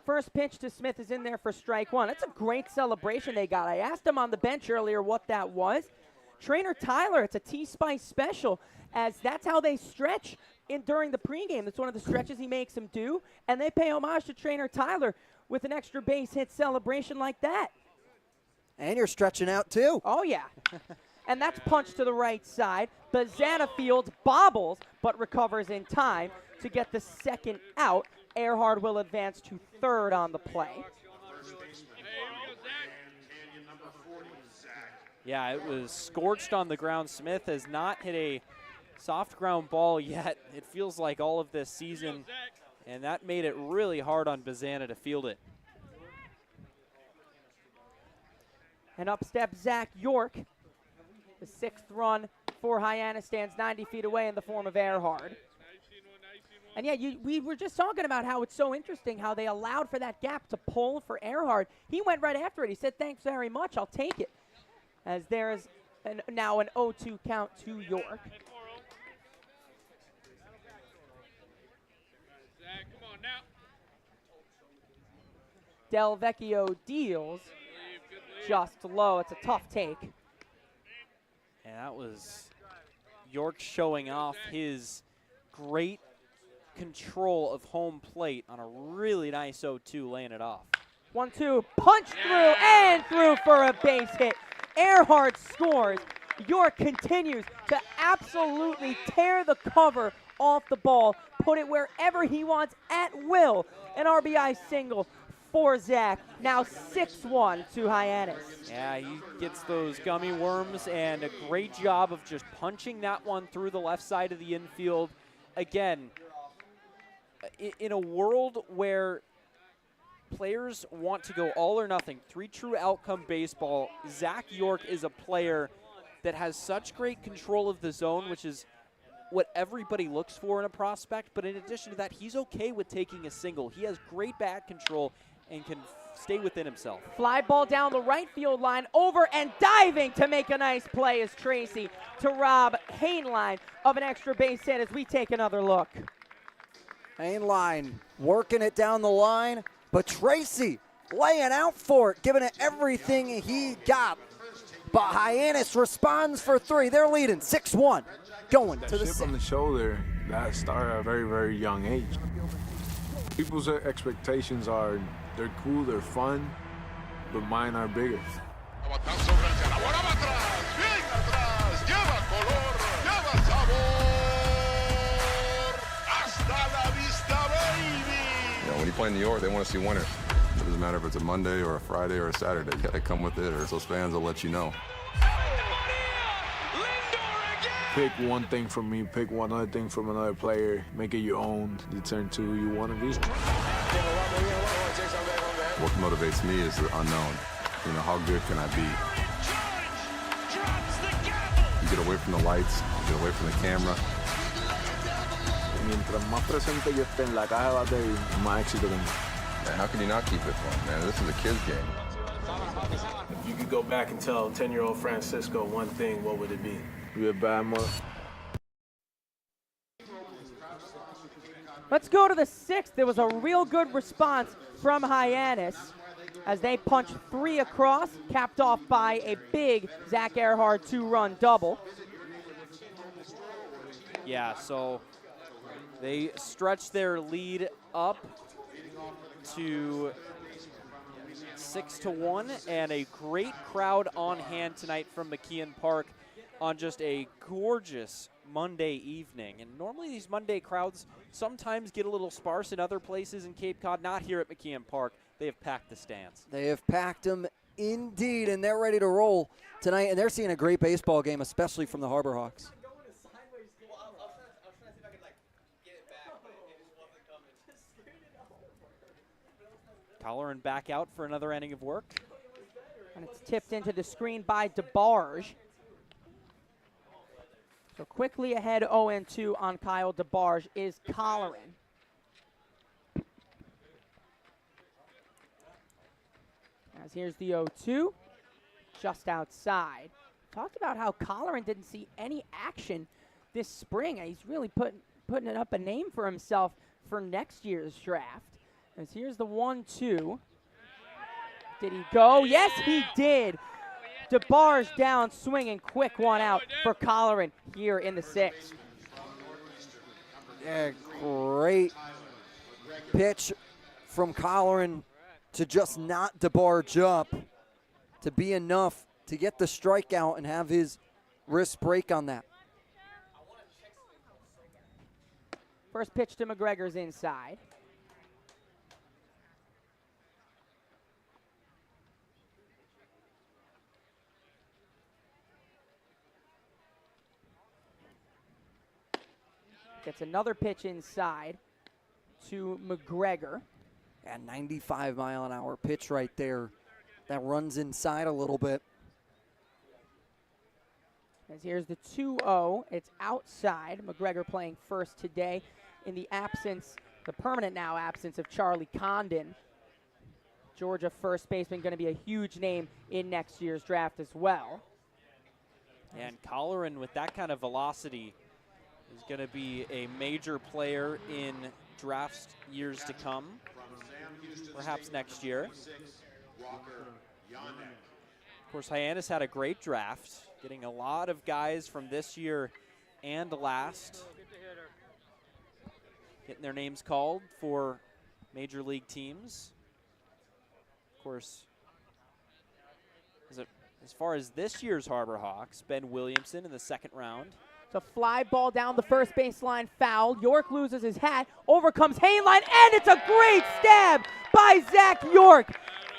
First pitch to Smith is in there for strike one. That's a great celebration they got. I asked him on the bench earlier what that was. Trainer Tyler, it's a T-Spice special, as that's how they stretch during the pregame. That's one of the stretches he makes them do, and they pay homage to Trainer Tyler with an extra base hit celebration like that. And you're stretching out too. Oh, yeah. And that's punched to the right side. Bazana Fields bobbles, but recovers in time to get the second out. Earhart will advance to third on the play. Yeah, it was scorched on the ground. Smith has not hit a soft ground ball yet. It feels like all of this season, and that made it really hard on Bazana to field it. And up steps Zach York. The sixth run for Hyannis stands 90 feet away in the form of Earhart. And yeah, we were just talking about how it's so interesting how they allowed for that gap to pull for Earhart. He went right after it. He said, "Thanks very much, I'll take it." As there is now an 0-2 count to York. Del Vecchio deals just low. It's a tough take. And that was York showing off his great control of home plate on a really nice 0-2, laying it off. 1-2, punch through and through for a base hit. Earhart scores. York continues to absolutely tear the cover off the ball, put it wherever he wants at will. An RBI single for Zach. Now 6-1 to Hyannis. Yeah, he gets those gummy worms, and a great job of just punching that one through the left side of the infield. Again, in a world where players want to go all or nothing, three true outcome baseball, Zach York is a player that has such great control of the zone, which is what everybody looks for in a prospect. But in addition to that, he's okay with taking a single. He has great bat control and can stay within himself. Fly ball down the right field line, over and diving to make a nice play is Tracy to rob Hainline of an extra base hit as we take another look. Hainline working it down the line, but Tracy laying out for it, giving it everything he got. But Hyannis responds for three. They're leading 6-1, going to the chip on the shoulder, that started at a very, very young age. People's expectations are they're cool, they're fun, but mine are bigger. When you play in New York, they want to see winners. It doesn't matter if it's a Monday or a Friday or a Saturday. You got to come with it, or those fans will let you know. Pick one thing from me, pick one other thing from another player, make it your own, determine to who you want to be. What motivates me is the unknown. You know, how good can I be? You get away from the lights, you get away from the camera. Mientras más presente yo esté en la caja de batería, más éxito tengo. Man, how can you not keep it fun, man? This is a kid's game. If you could go back and tell 10-year-old Francisco one thing, what would it be? Be a bad mother. Let's go to the 6th. There was a real good response from Hyannis as they punched 3 across, capped off by a big Zach Earhart 2-run double. Yeah, so they stretched their lead up to 6-1, and a great crowd on hand tonight from McKeon Park on just a gorgeous Monday evening. And normally these Monday crowds sometimes get a little sparse in other places in Cape Cod, not here at McKeon Park. They have packed the stands. They have packed them indeed, and they're ready to roll tonight, and they're seeing a great baseball game, especially from the Harbor Hawks. Colleran back out for another inning of work. And it's tipped into the screen by DeBarge. So quickly ahead 0-2 on Kyle DeBarge is Colleran. As here's the 0-2, just outside. Talked about how Colleran didn't see any action this spring. He's really putting it up a name for himself for next year's draft. As here's the 1-2. Did he go? Yes, he did. DeBarge down, swinging, quick one out for Colleran here in the 6th. Yeah, great pitch from Colleran to just not DeBarge up, to be enough to get the strikeout and have his wrist break on that. First pitch to McGregor's inside. Gets another pitch inside to McGregor. Yeah, 95-mile-an-hour pitch right there. That runs inside a little bit. As here's the 2-0. It's outside. McGregor playing first today in the absence, the permanent now absence of Charlie Condon. Georgia first baseman, going to be a huge name in next year's draft as well. And Colleran with that kind of velocity is going to be a major player in draft years to come, perhaps next year. Of course, Hyannis had a great draft, getting a lot of guys from this year and last, getting their names called for major league teams. Of course, as far as this year's Harbor Hawks, Ben Williamson in the 2nd round. It's a fly ball down the first baseline, foul. York loses his hat, overcomes Hainline, and it's a great stab by Zach York.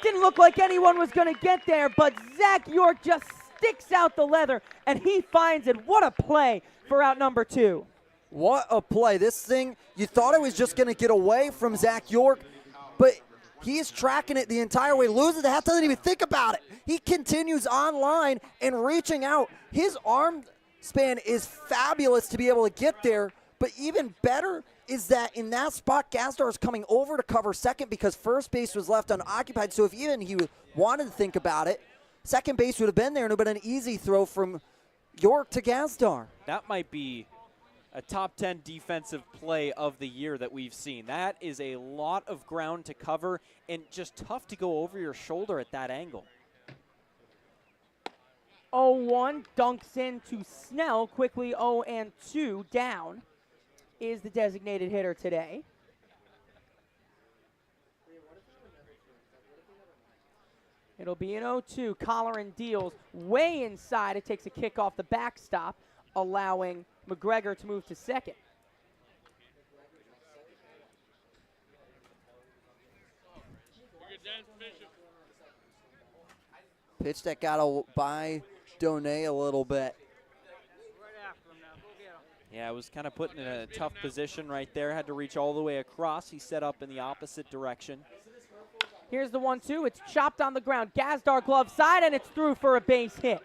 Didn't look like anyone was going to get there, but Zach York just sticks out the leather, and he finds it. What a play for out number 2. What a play. This thing, you thought it was just going to get away from Zach York, but he's tracking it the entire way. Loses the hat, doesn't even think about it. He continues online and reaching out. His arm span is fabulous to be able to get there, but even better is that in that spot, Gazdar is coming over to cover second because first base was left unoccupied. So if even he wanted to think about it, second base would have been there and it would have been an easy throw from York to Gazdar. That might be a top 10 defensive play of the year that we've seen. That is a lot of ground to cover and just tough to go over your shoulder at that angle. 0-1 dunks in to Snell. Quickly 0-2 down is the designated hitter today. It'll be an 0-2. Colleran deals way inside. It takes a kick off the backstop, allowing McGregor to move to second. Pitch that got by Donay a little bit. Yeah, was kind of put in a tough position right there. Had to reach all the way across. He set up in the opposite direction. Here's the 1-2. It's chopped on the ground. Gazdar glove side, and it's through for a base hit.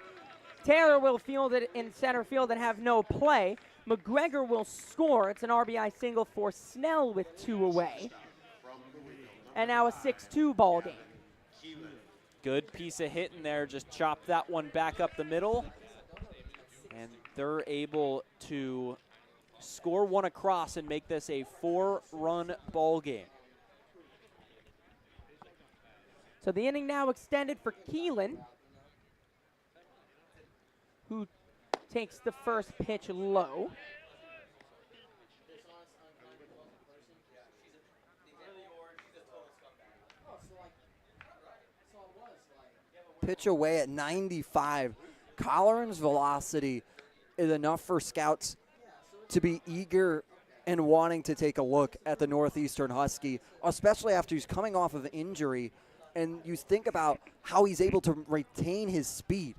Taylor will field it in center field and have no play. McGregor will score. It's an RBI single for Snell with 2 away. And now a 6-2 ball game. Good piece of hit in there. Just chopped that one back up the middle. And they're able to score one across and make this a 4-run ball game. So the inning now extended for Keelan, who takes the first pitch low. Pitch away at 95. Colleran's velocity is enough for scouts to be eager and wanting to take a look at the Northeastern Husky, especially after he's coming off of injury. And you think about how he's able to retain his speed.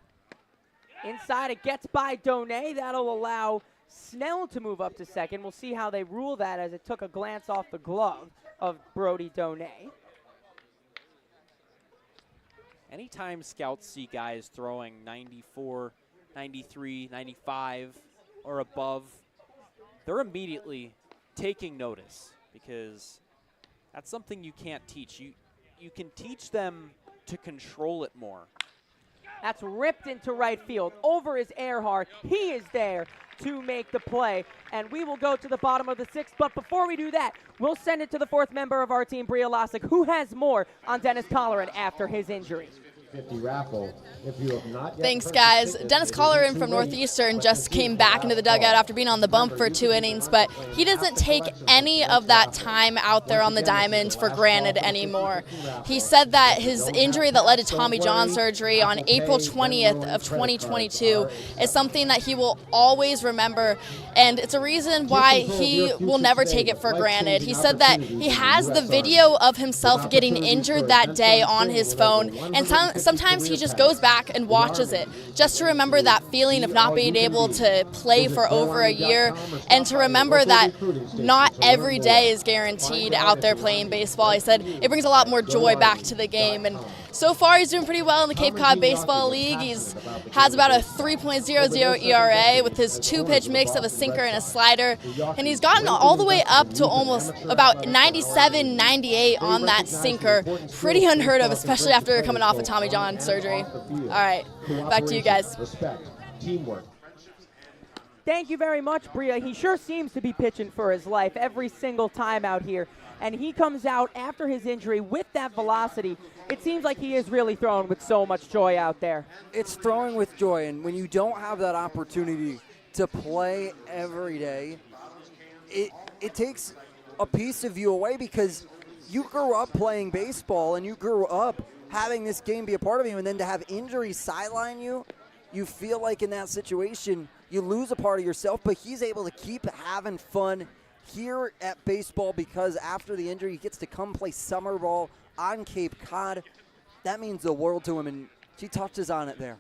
Inside, it gets by Donay. That'll allow Snell to move up to second. We'll see how they rule that, as it took a glance off the glove of Brody Donay. Anytime scouts see guys throwing 94, 93, 95 or above, they're immediately taking notice, because that's something you can't teach. You can teach them to control it more. That's ripped into right field. Over is Earhart. He is there to make the play. And we will go to the bottom of the 6th. But before we do that, we'll send it to the 4th member of our team, Bria Losick, who has more on Dennis Colleran after his injury. 50 raffle. If you have not yet Thanks, guys. Dennis Colleran from Northeastern just came back into the dugout after being on the bump for 2 innings, but he doesn't take any of that time out there on the diamond for granted anymore. He said that his injury that led to Tommy John surgery on April 20th of 2022 is something that he will always remember, and it's a reason why he will never take it for granted. He said that he has the video of himself getting injured that day on his phone, and sometimes he just goes back and watches it just to remember that feeling of not being able to play for over a year, and to remember that not every day is guaranteed out there playing baseball. He said it brings a lot more joy back to the game, and so far he's doing pretty well in the Cape Cod Baseball League. He's has about a 3.00 ERA with his 2-pitch mix of a sinker and a slider, and he's gotten all the way up to almost about 97, 98 on that sinker. Pretty unheard of, especially after coming off of Tommy John surgery. All right, back to you guys. Teamwork. Thank you very much, Bria. He sure seems to be pitching for his life every single time out here. And he comes out after his injury with that velocity. It seems like he is really throwing with so much joy out there. It's throwing with joy, and when you don't have that opportunity to play every day, it takes a piece of you away, because you grew up playing baseball and you grew up having this game be a part of you, and then to have injuries sideline you, you feel like in that situation you lose a part of yourself. But he's able to keep having fun here at baseball, because after the injury he gets to come play summer ball on Cape Cod. That means the world to him, and she touches on it there.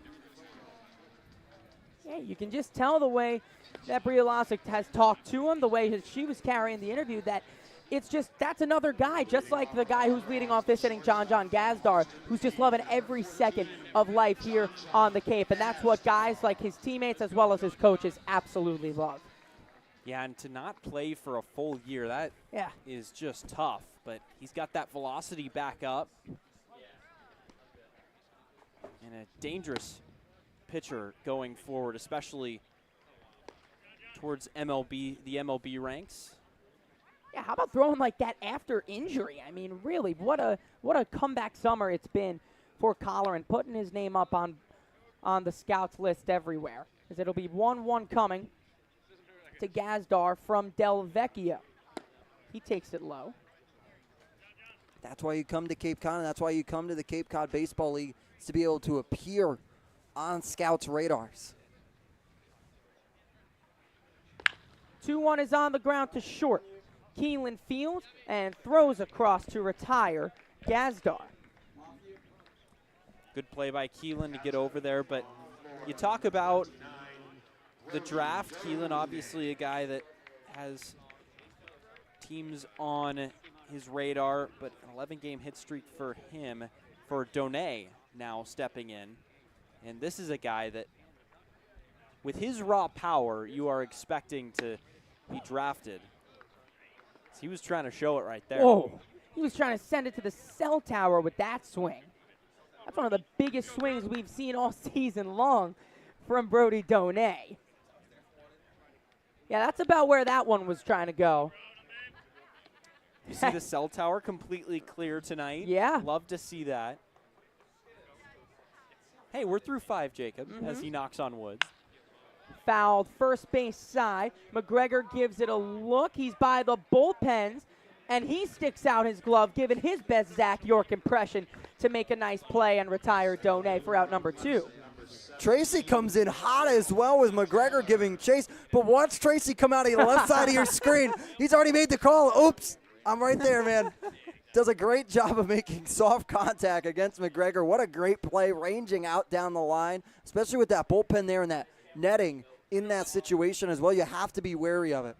Yeah, you can just tell the way that Bria Losick has talked to him, the way that she was carrying the interview, that it's just, that's another guy, just like the guy who's leading off this inning, John Gazdar, who's just loving every second of life here on the Cape. And that's what guys like his teammates as well as his coaches absolutely love. Yeah, and to not play for a full year, that is just tough. But he's got that velocity back up. And a dangerous pitcher going forward, especially towards the MLB ranks. Yeah, how about throwing like that after injury? I mean, really, what a comeback summer it's been for Colleran, putting his name up on the scouts list everywhere. As it'll be 1-1 coming to Gazdar from Del Vecchio. He takes it low. That's why you come to Cape Cod, and that's why you come to the Cape Cod Baseball League, is to be able to appear on scouts' radars. 2-1 is on the ground to short. Keelan fields and throws across to retire Gazdar. Good play by Keelan to get over there, but you talk about the draft, Keelan obviously a guy that has teams on his radar, but an 11-game hit streak for him, for Donay now stepping in. And this is a guy that, with his raw power, you are expecting to be drafted. He was trying to show it right there. Whoa. He was trying to send it to the cell tower with that swing. That's one of the biggest swings we've seen all season long from Brody Donay. Yeah, that's about where that one was trying to go. You see the cell tower completely clear tonight. Yeah. Love to see that. Hey, we're through 5, Jacob, as he knocks on wood. Fouled first base side. McGregor gives it a look. He's by the bullpens, and he sticks out his glove, giving his best Zach York impression to make a nice play and retire Donay for out number 2. Tracy comes in hot as well with McGregor giving chase, but watch Tracy come out of the left side of your screen. He's already made the call. Oops, I'm right there, man. Does a great job of making soft contact against McGregor. What a great play, ranging out down the line, especially with that bullpen there and that netting in that situation as well. You have to be wary of it.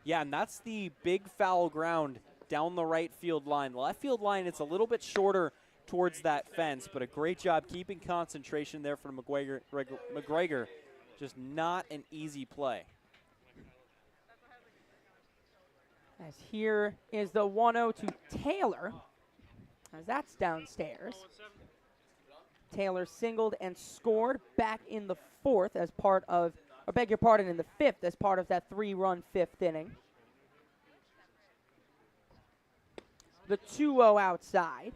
Yeah, and that's the big foul ground down the right field line. The left field line, it's a little bit shorter towards that fence, but a great job keeping concentration there from McGregor. Just not an easy play. As here is the 1-0 to Taylor, as that's downstairs. Taylor singled and scored back in the 4th as part of, or beg your pardon, in the 5th as part of that 3-run 5th inning. The 2-0 outside.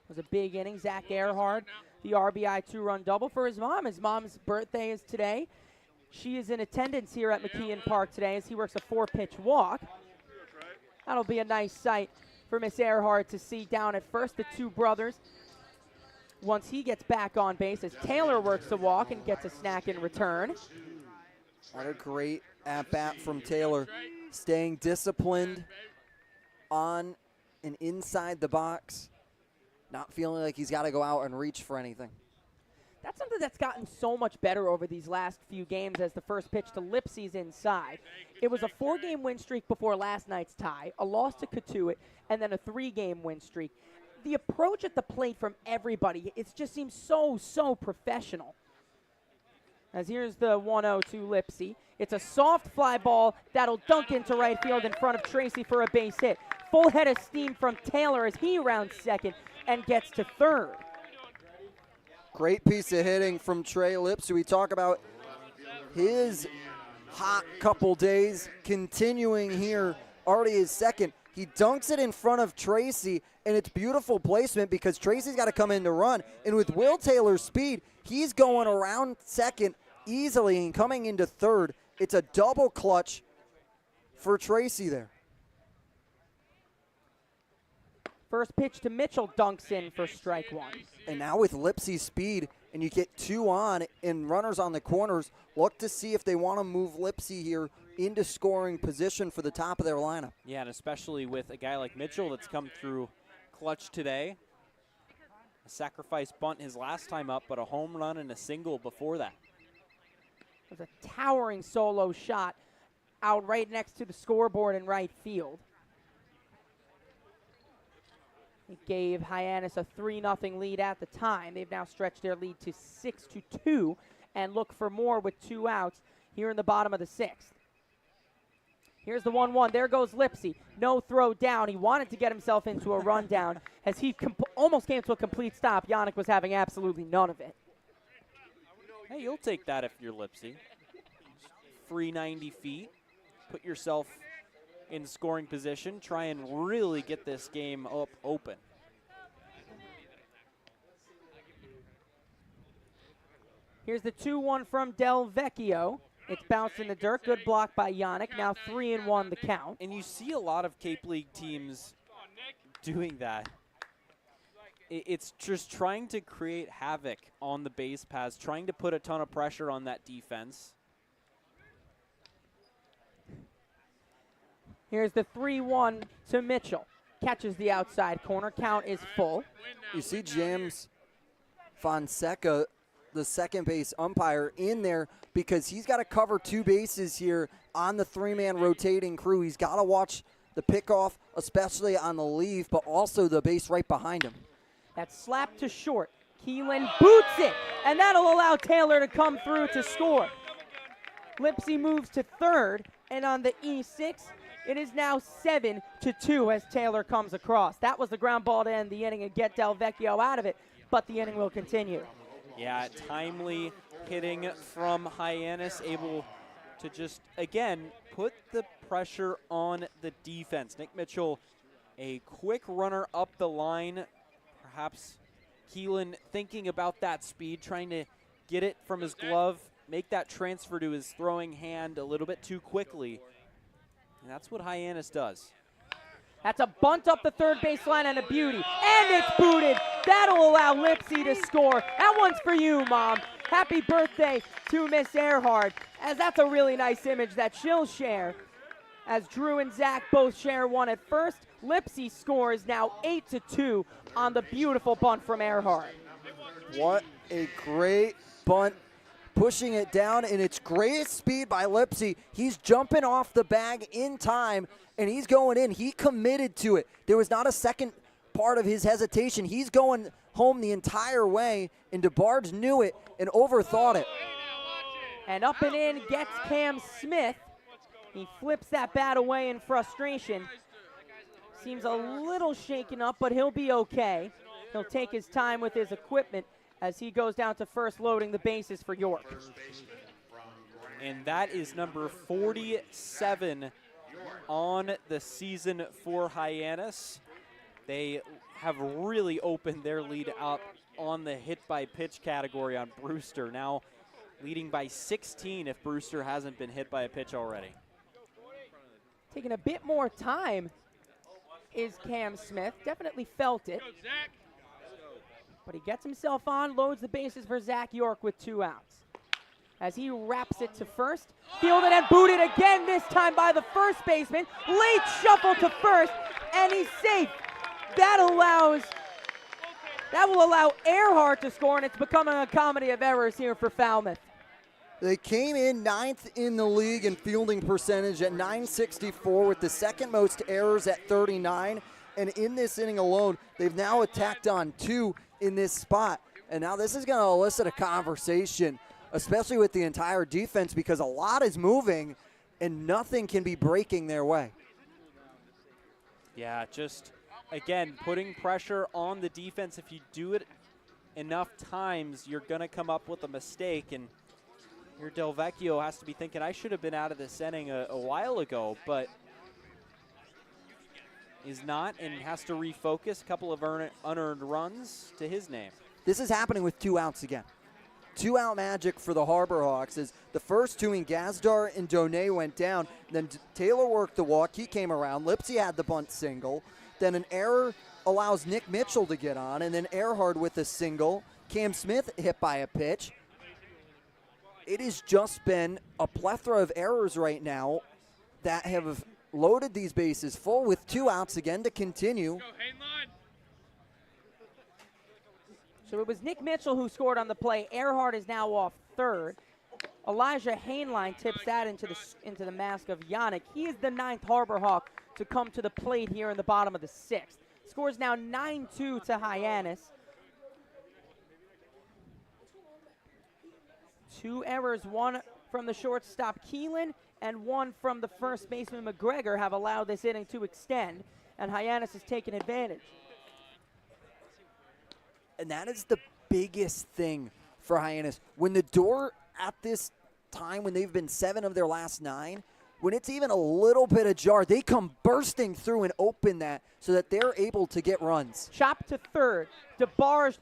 It was a big inning. Zach Earhart, the RBI 2-run double for his mom. His mom's birthday is today. She is in attendance here at McKeon Park today as he works a 4-pitch walk. That'll be a nice sight for Miss Earhart to see down at first, the two brothers. Once he gets back on base as Taylor works the walk and gets a snack in return. What a great at-bat from Taylor. Staying disciplined on and inside the box. Not feeling like he's got to go out and reach for anything. That's something that's gotten so much better over these last few games as the first pitch to Lipsy's inside. It was a 4-game win streak before last night's tie, a loss to Katuitt, and then a 3-game win streak. The approach at the plate from everybody, it just seems so professional. As here's the 1-0 to Lipsy. It's a soft fly ball that'll dunk into right field in front of Tracy for a base hit. Full head of steam from Taylor as he rounds second and gets to third. Great piece of hitting from Trey Lipsy. We talk about his hot couple days continuing here. Already his second. He dunks it in front of Tracy, and it's beautiful placement because Tracy's got to come in to run. And with Will Taylor's speed, he's going around second easily and coming into third. It's a double clutch for Tracy there. First pitch to Mitchell dunks in for strike 1. And now with Lipsy's speed, and you get 2 on and runners on the corners, look to see if they want to move Lipsy here into scoring position for the top of their lineup. Yeah, and especially with a guy like Mitchell that's come through clutch today. A sacrifice bunt his last time up, but a home run and a single before that. It was a towering solo shot out right next to the scoreboard in right field. It gave Hyannis a 3-0 lead at the time. They've now stretched their lead to 6-2 and look for more with 2 outs here in the bottom of the 6th. Here's the 1-1. There goes Lipsy. No throw down. He wanted to get himself into a rundown as he almost came to a complete stop. Yannick was having absolutely none of it. Hey, you'll take that if you're Lipsy. Free 90 feet. Put yourself in scoring position. Try and really get this game up open. Here's the 2-1 from Del Vecchio. It's bounced in the dirt. Good block by Yannick. Now 3-1 the count. And you see a lot of Cape League teams doing that. It's just trying to create havoc on the base paths, trying to put a ton of pressure on that defense. Here's the 3-1 to Mitchell. Catches the outside corner. Count is full. You see James Fonseca the second base umpire in there because he's got to cover 2 bases here on the 3-man rotating crew. He's got to watch the pickoff, especially on the leave, but also the base right behind him. That slap to short. Keelan boots it, and that'll allow Taylor to come through to score. Lipsy moves to third, and on the E6, it is now 7-2 as Taylor comes across. That was the ground ball to end the inning and get Del Vecchio out of it, but the inning will continue. Yeah, timely hitting from Hyannis, able to just, again, put the pressure on the defense. Nick Mitchell, a quick runner up the line. Perhaps Keelan thinking about that speed, trying to get it from his glove, make that transfer to his throwing hand a little bit too quickly. And that's what Hyannis does. That's a bunt up the third baseline and a beauty. And it's booted. That'll allow Lipsy to score. That one's for you, Mom. Happy birthday to Miss Earhart, as that's a really nice image that she'll share. As Drew and Zach both share one at first, Lipsy scores now 8-2 on the beautiful bunt from Earhart. What a great bunt, pushing it down, and it's greatest speed by Lipsy. He's jumping off the bag in time, and he's going in. He committed to it. There was not a second part of his hesitation. He's going home the entire way, and DeBarge knew it and overthought it. And up and in gets Cam Smith. He flips that bat away in frustration. Seems a little shaken up, but he'll be okay. He'll take his time with his equipment as he goes down to first, loading the bases for York. And that is number 47 on the season for Hyannis. They have really opened their lead up on the hit-by-pitch category on Brewster, now leading by 16 if Brewster hasn't been hit by a pitch already. Taking a bit more time is Cam Smith. Definitely felt it. But he gets himself on, loads the bases for Zach York with 2 outs. As he wraps it to first, fielded and booted again, this time by the first baseman. Late shuffle to first, and he's safe. That will allow Earhart to score, and it's becoming a comedy of errors here for Falmouth. They came in 9th in the league in fielding percentage at .964 with the second most errors at 39. And in this inning alone, they've now attacked on 2 in this spot. And now this is going to elicit a conversation, especially with the entire defense, because a lot is moving and nothing can be breaking their way. Yeah, just, again, putting pressure on the defense. If you do it enough times, you're going to come up with a mistake. And here Del Vecchio has to be thinking, I should have been out of this inning a while ago, but is not, and has to refocus. A couple of unearned runs to his name. This is happening with 2 outs again. 2-out magic for the Harbor Hawks as the first 2 in Gazdar and Donay went down. Then Taylor worked the walk. He came around. Lipsy had the bunt single. Then an error allows Nick Mitchell to get on, and then Earhart with a single. Cam Smith hit by a pitch. It has just been a plethora of errors right now that have loaded these bases full with 2 outs again to continue. So it was Nick Mitchell who scored on the play. Earhart is now off third. Elijah Hainline tips that into the mask of Yannick. He is the 9th Harbor Hawk to come to the plate here in the bottom of the 6th. Scores now 9-2 to Hyannis. 2 errors, 1 from the shortstop Keelan and 1 from the first baseman McGregor have allowed this inning to extend, and Hyannis has taken advantage. And that is the biggest thing for Hyannis. When the door at this time, when they've been 7 of their last 9, when it's even a little bit ajar, they come bursting through and open that so that they're able to get runs. Chop to third. DeBarge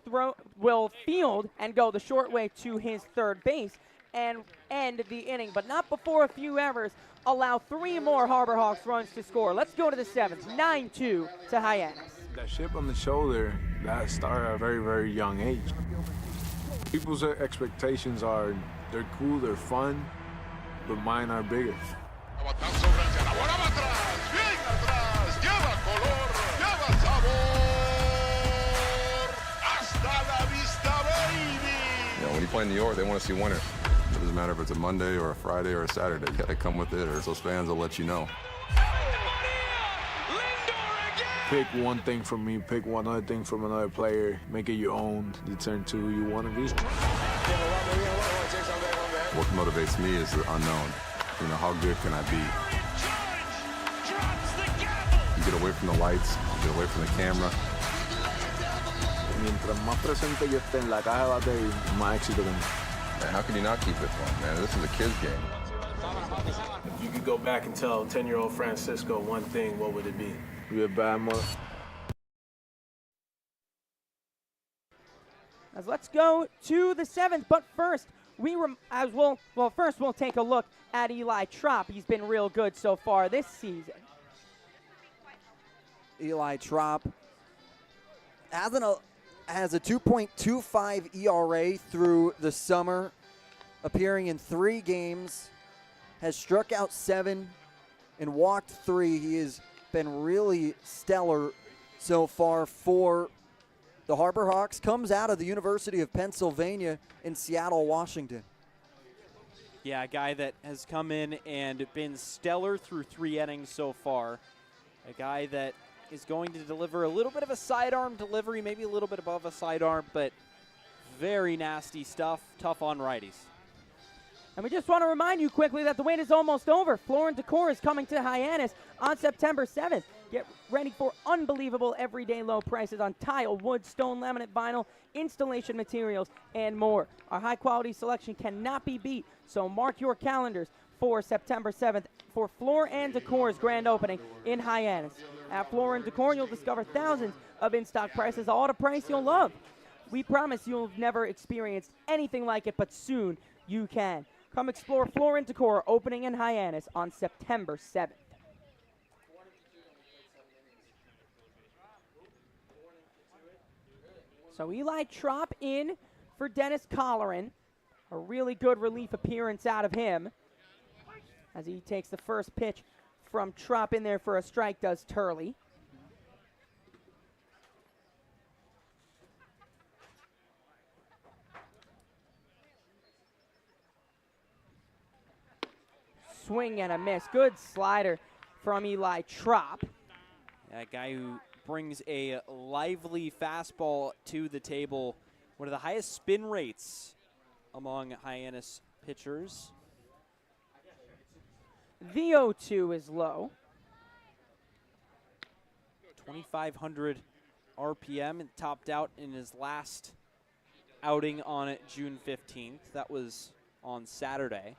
will field and go the short way to his third base and end the inning, but not before a few errors allow 3 more Harbor Hawks runs to score. Let's go to the 7th, 9-2 to Hyannis. That chip on the shoulder, that started at a very, very young age. People's expectations are, they're cool, they're fun, but mine are bigger. You know, When you play in New York, they want to see winners. It doesn't matter if it's a Monday or a Friday or a Saturday. You got to come with it, or those fans will let you know. Pick one thing from me, pick one other thing from another player, make it your own, you turn to who you want to be. What motivates me is the unknown. You know, how good can I be? You get away from the lights, you get away from the camera. Mientras más presente yo esté en la caja de batería, más éxito tengo. Man, how can you not keep it fun, man? This is a kid's game. If you could go back and tell 10-year-old Francisco one thing, what would it be? Be a bad mother. As let's go to the 7th, but first first we'll take a look at Eli Trop. He's been real good so far this season. Eli Trop has a 2.25 ERA through the summer, appearing in 3 games, has struck out 7 and walked 3. He has been really stellar so far for the Harbor Hawks. Comes out of the University of Pennsylvania in Seattle, Washington. Yeah, a guy that has come in and been stellar through 3 innings so far. A guy that is going to deliver a little bit of a sidearm delivery, maybe a little bit above a sidearm, but very nasty stuff, tough on righties. And we just want to remind you quickly that the wait is almost over. Floor & Decor is coming to Hyannis on September 7th. Get ready for unbelievable everyday low prices on tile, wood, stone, laminate, vinyl, installation materials, and more. Our high-quality selection cannot be beat, so mark your calendars for September 7th for Floor & Decor's grand opening in Hyannis. At Floor & Decor, you'll discover thousands of in-stock prices, all at a price you'll love. We promise you'll never experience anything like it, but soon you can. Come explore Floor & Decor, opening in Hyannis on September 7th. So Eli Trop in for Dennis Colleran. A really good relief appearance out of him as he takes the first pitch from Trop in there for a strike, does Turley. Swing and a miss. Good slider from Eli Trop. That guy who brings a lively fastball to the table. One of the highest spin rates among Hyannis pitchers. The 0-2 is low. 2,500 RPM and topped out in his last outing on June 15th. That was on Saturday.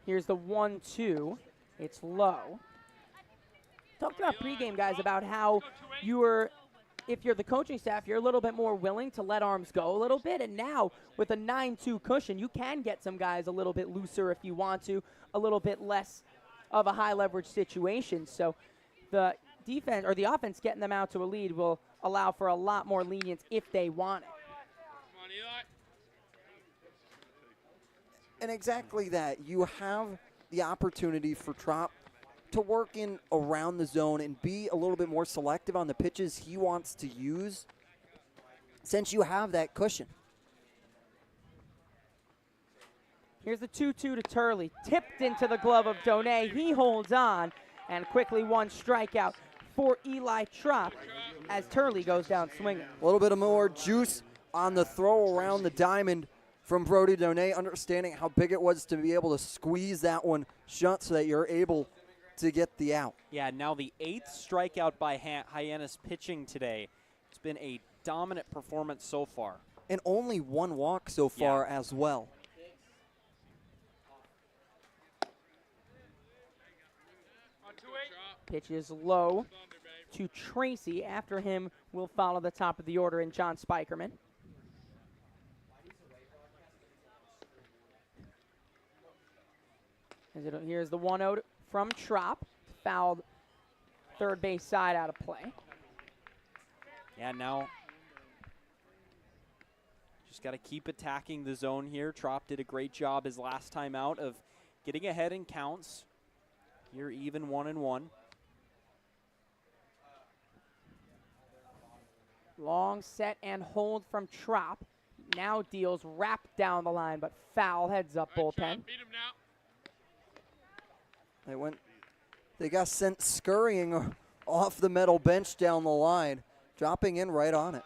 Here's the 1-2. It's low. Talked about pregame, guys, about how if you're the coaching staff, you're a little bit more willing to let arms go a little bit. And now with a 9-2 cushion, you can get some guys a little bit looser if you want to, a little bit less of a high leverage situation. So the defense or the offense getting them out to a lead will allow for a lot more lenience if they want it. And exactly that. You have the opportunity for Trop to work in around the zone and be a little bit more selective on the pitches he wants to use since you have that cushion. Here's the 2-2 to Turley. Tipped into the glove of Donay. He holds on, and quickly one strikeout for Eli Trop as Turley goes down swinging. A little bit of more juice on the throw around the diamond from Brody Donay, understanding how big it was to be able to squeeze that one shut so that you're able to get the out. Yeah, now the 8th strikeout by Hyannis pitching today. It's been a dominant performance so far. And only 1 walk so far as well. Pitch is low to Tracy. After him will follow the top of the order in John Spikerman. Here's the 1-0 from Trop. Fouled third base side out of play. Yeah, now just got to keep attacking the zone here. Trop did a great job his last time out of getting ahead in counts. Here even 1-1. Long set and hold from Trop. now deals wrapped down the line, but foul, heads up bullpen. They got sent scurrying off the metal bench down the line, dropping in right on it.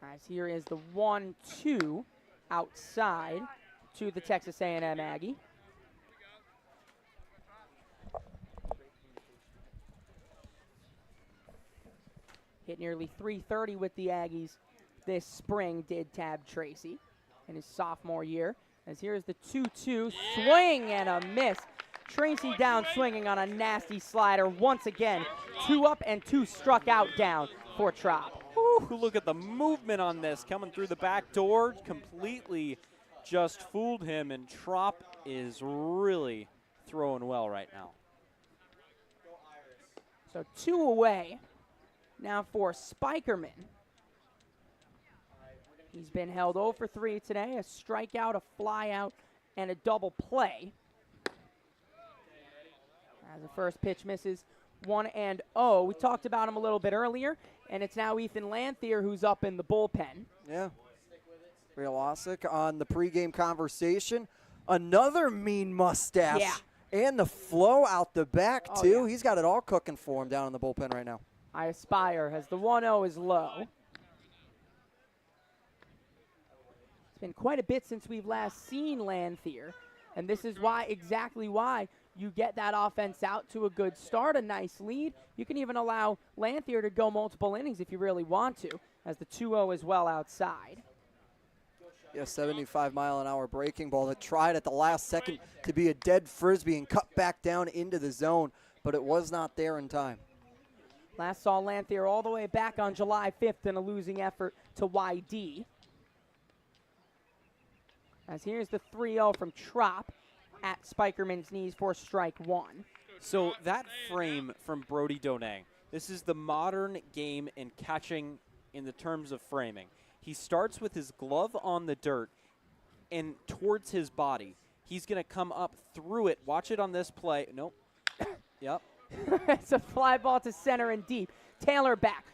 As here is the 1-2 outside to the Texas A&M Aggie. Hit nearly .330 with the Aggies this spring, did Tab Tracy in his sophomore year. As here's the 2-2, swing and a miss. Tracy down swinging on a nasty slider. Once again, 2 up and 2 struck out down for Trop. Ooh, look at the movement on this. Coming through the back door, completely just fooled him, and Trop is really throwing well right now. So 2 away now for Spikerman. He's been held 0 for 3 today, a strikeout, a flyout, and a double play. As the first pitch misses, 1-0. We talked about him a little bit earlier, and it's now Ethan Lanthier who's up in the bullpen. Yeah. Realistic on the pregame conversation. Another mean mustache. Yeah. And the flow out the back, Oh, too. yeah. He's got it all cooking for him down in the bullpen right now. I aspire as the 1-0 is low. It's been quite a bit since we've last seen Lanthier, and this is exactly why you get that offense out to a good start, a nice lead. You can even allow Lanthier to go multiple innings if you really want to, as the 2-0 is well outside. Yeah, 75-mile-an-hour breaking ball that tried at the last second to be a dead frisbee and cut back down into the zone, but it was not there in time. Last saw Lanthier all the way back on July 5th in a losing effort to YD. As here's the 3-0 from Trop at Spikerman's knees for strike 1. So that frame from Brody Donay, this is the modern game in catching in the terms of framing. He starts with his glove on the dirt and towards his body. He's going to come up through it. Watch it on this play. Nope. Yep. It's a fly ball to center and deep. Taylor back,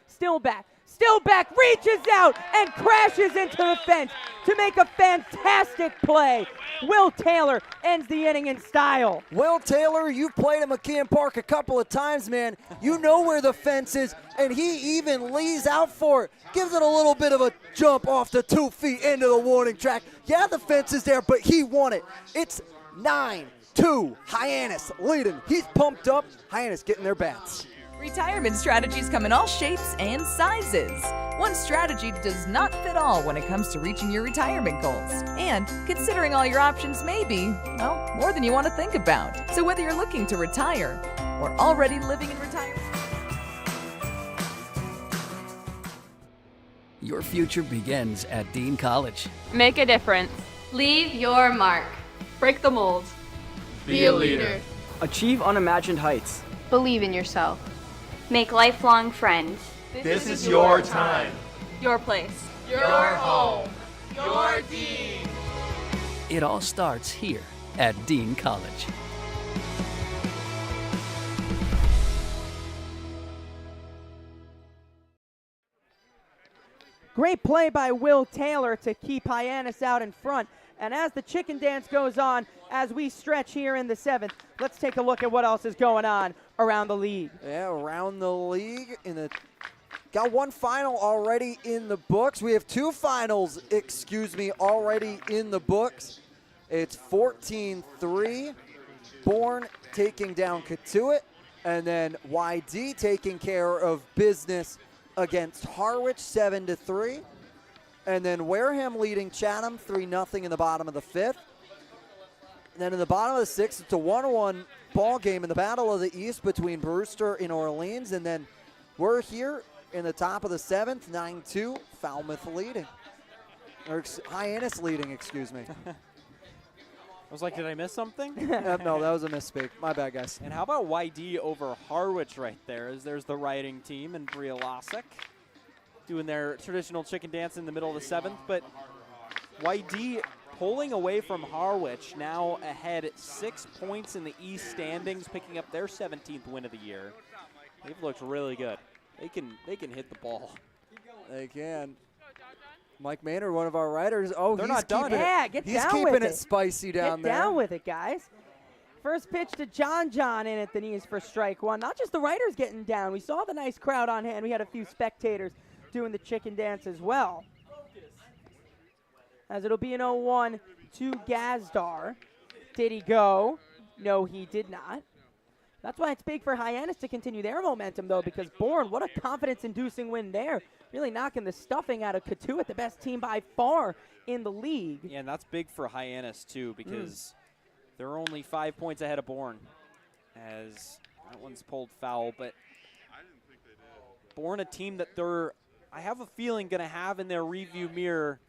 reaches out and crashes into the fence to make a fantastic play. Will Taylor ends the inning in style. Will Taylor, you've played at McKeon Park a couple of times, man. You know where the fence is, and he even leads out for it. Gives it a little bit of a jump off the 2 feet into the warning track. Yeah, the fence is there, but he won it. It's 9-2, Hyannis leading. He's pumped up. Hyannis getting their bats. Retirement strategies come in all shapes and sizes. One strategy does not fit all when it comes to reaching your retirement goals. And considering all your options may be, well, more than you want to think about. So whether you're looking to retire or already living in retirement, Your future begins at Dean College. Make a difference. Leave your mark. Break the mold. Be a leader. Achieve unimagined heights. Believe in yourself. Make lifelong friends. This is your time. Your place. Your home. Your Dean. It all starts here at Dean College. Great play by Will Taylor to keep Hyannis out in front. And as the chicken dance goes on, as we stretch here in the 7th, let's take a look at what else is going on around the league. Yeah, around the league. Got one final already in the books. We have 2 finals, already in the books. It's 14-3, Bourne taking down Katuitt, and then YD taking care of business against Harwich 7-3. And then Wareham leading Chatham 3-0 in the bottom of the 5th. And then in the bottom of the 6th, it's a 1-1 ball game in the Battle of the East between Brewster and Orleans. And then we're here in the top of the 7th, 9-2, Falmouth leading. Or Hyannis leading, excuse me. I was like, did I miss something? No, that was a misspeak. My bad, guys. And how about YD over Harwich right there, as there's the riding team and Bria Losick doing their traditional chicken dance in the middle of the 7th. But YD pulling away from Harwich, now ahead 6 points in the East standings, picking up their 17th win of the year. They've looked really good. They can hit the ball. They can. Mike Maynard, one of our writers. Oh, They're he's not done. Yeah, get He's down keeping with it spicy down there. Get down with it, guys. First pitch to John in at the knees for strike one. Not just the writers getting down. We saw the nice crowd on hand. We had a few spectators doing the chicken dance as well. As it'll be an 0-1 to Gazdar. Did he go? No, he did not. That's why it's big for Hyannis to continue their momentum, though, because Bourne, what a confidence-inducing win there. Really knocking the stuffing out of Katuitt, the best team by far in the league. Yeah, and that's big for Hyannis, too, because they're only 5 points ahead of Bourne, as that one's pulled foul. But Bourne, a team that I have a feeling, going to have in their review mirror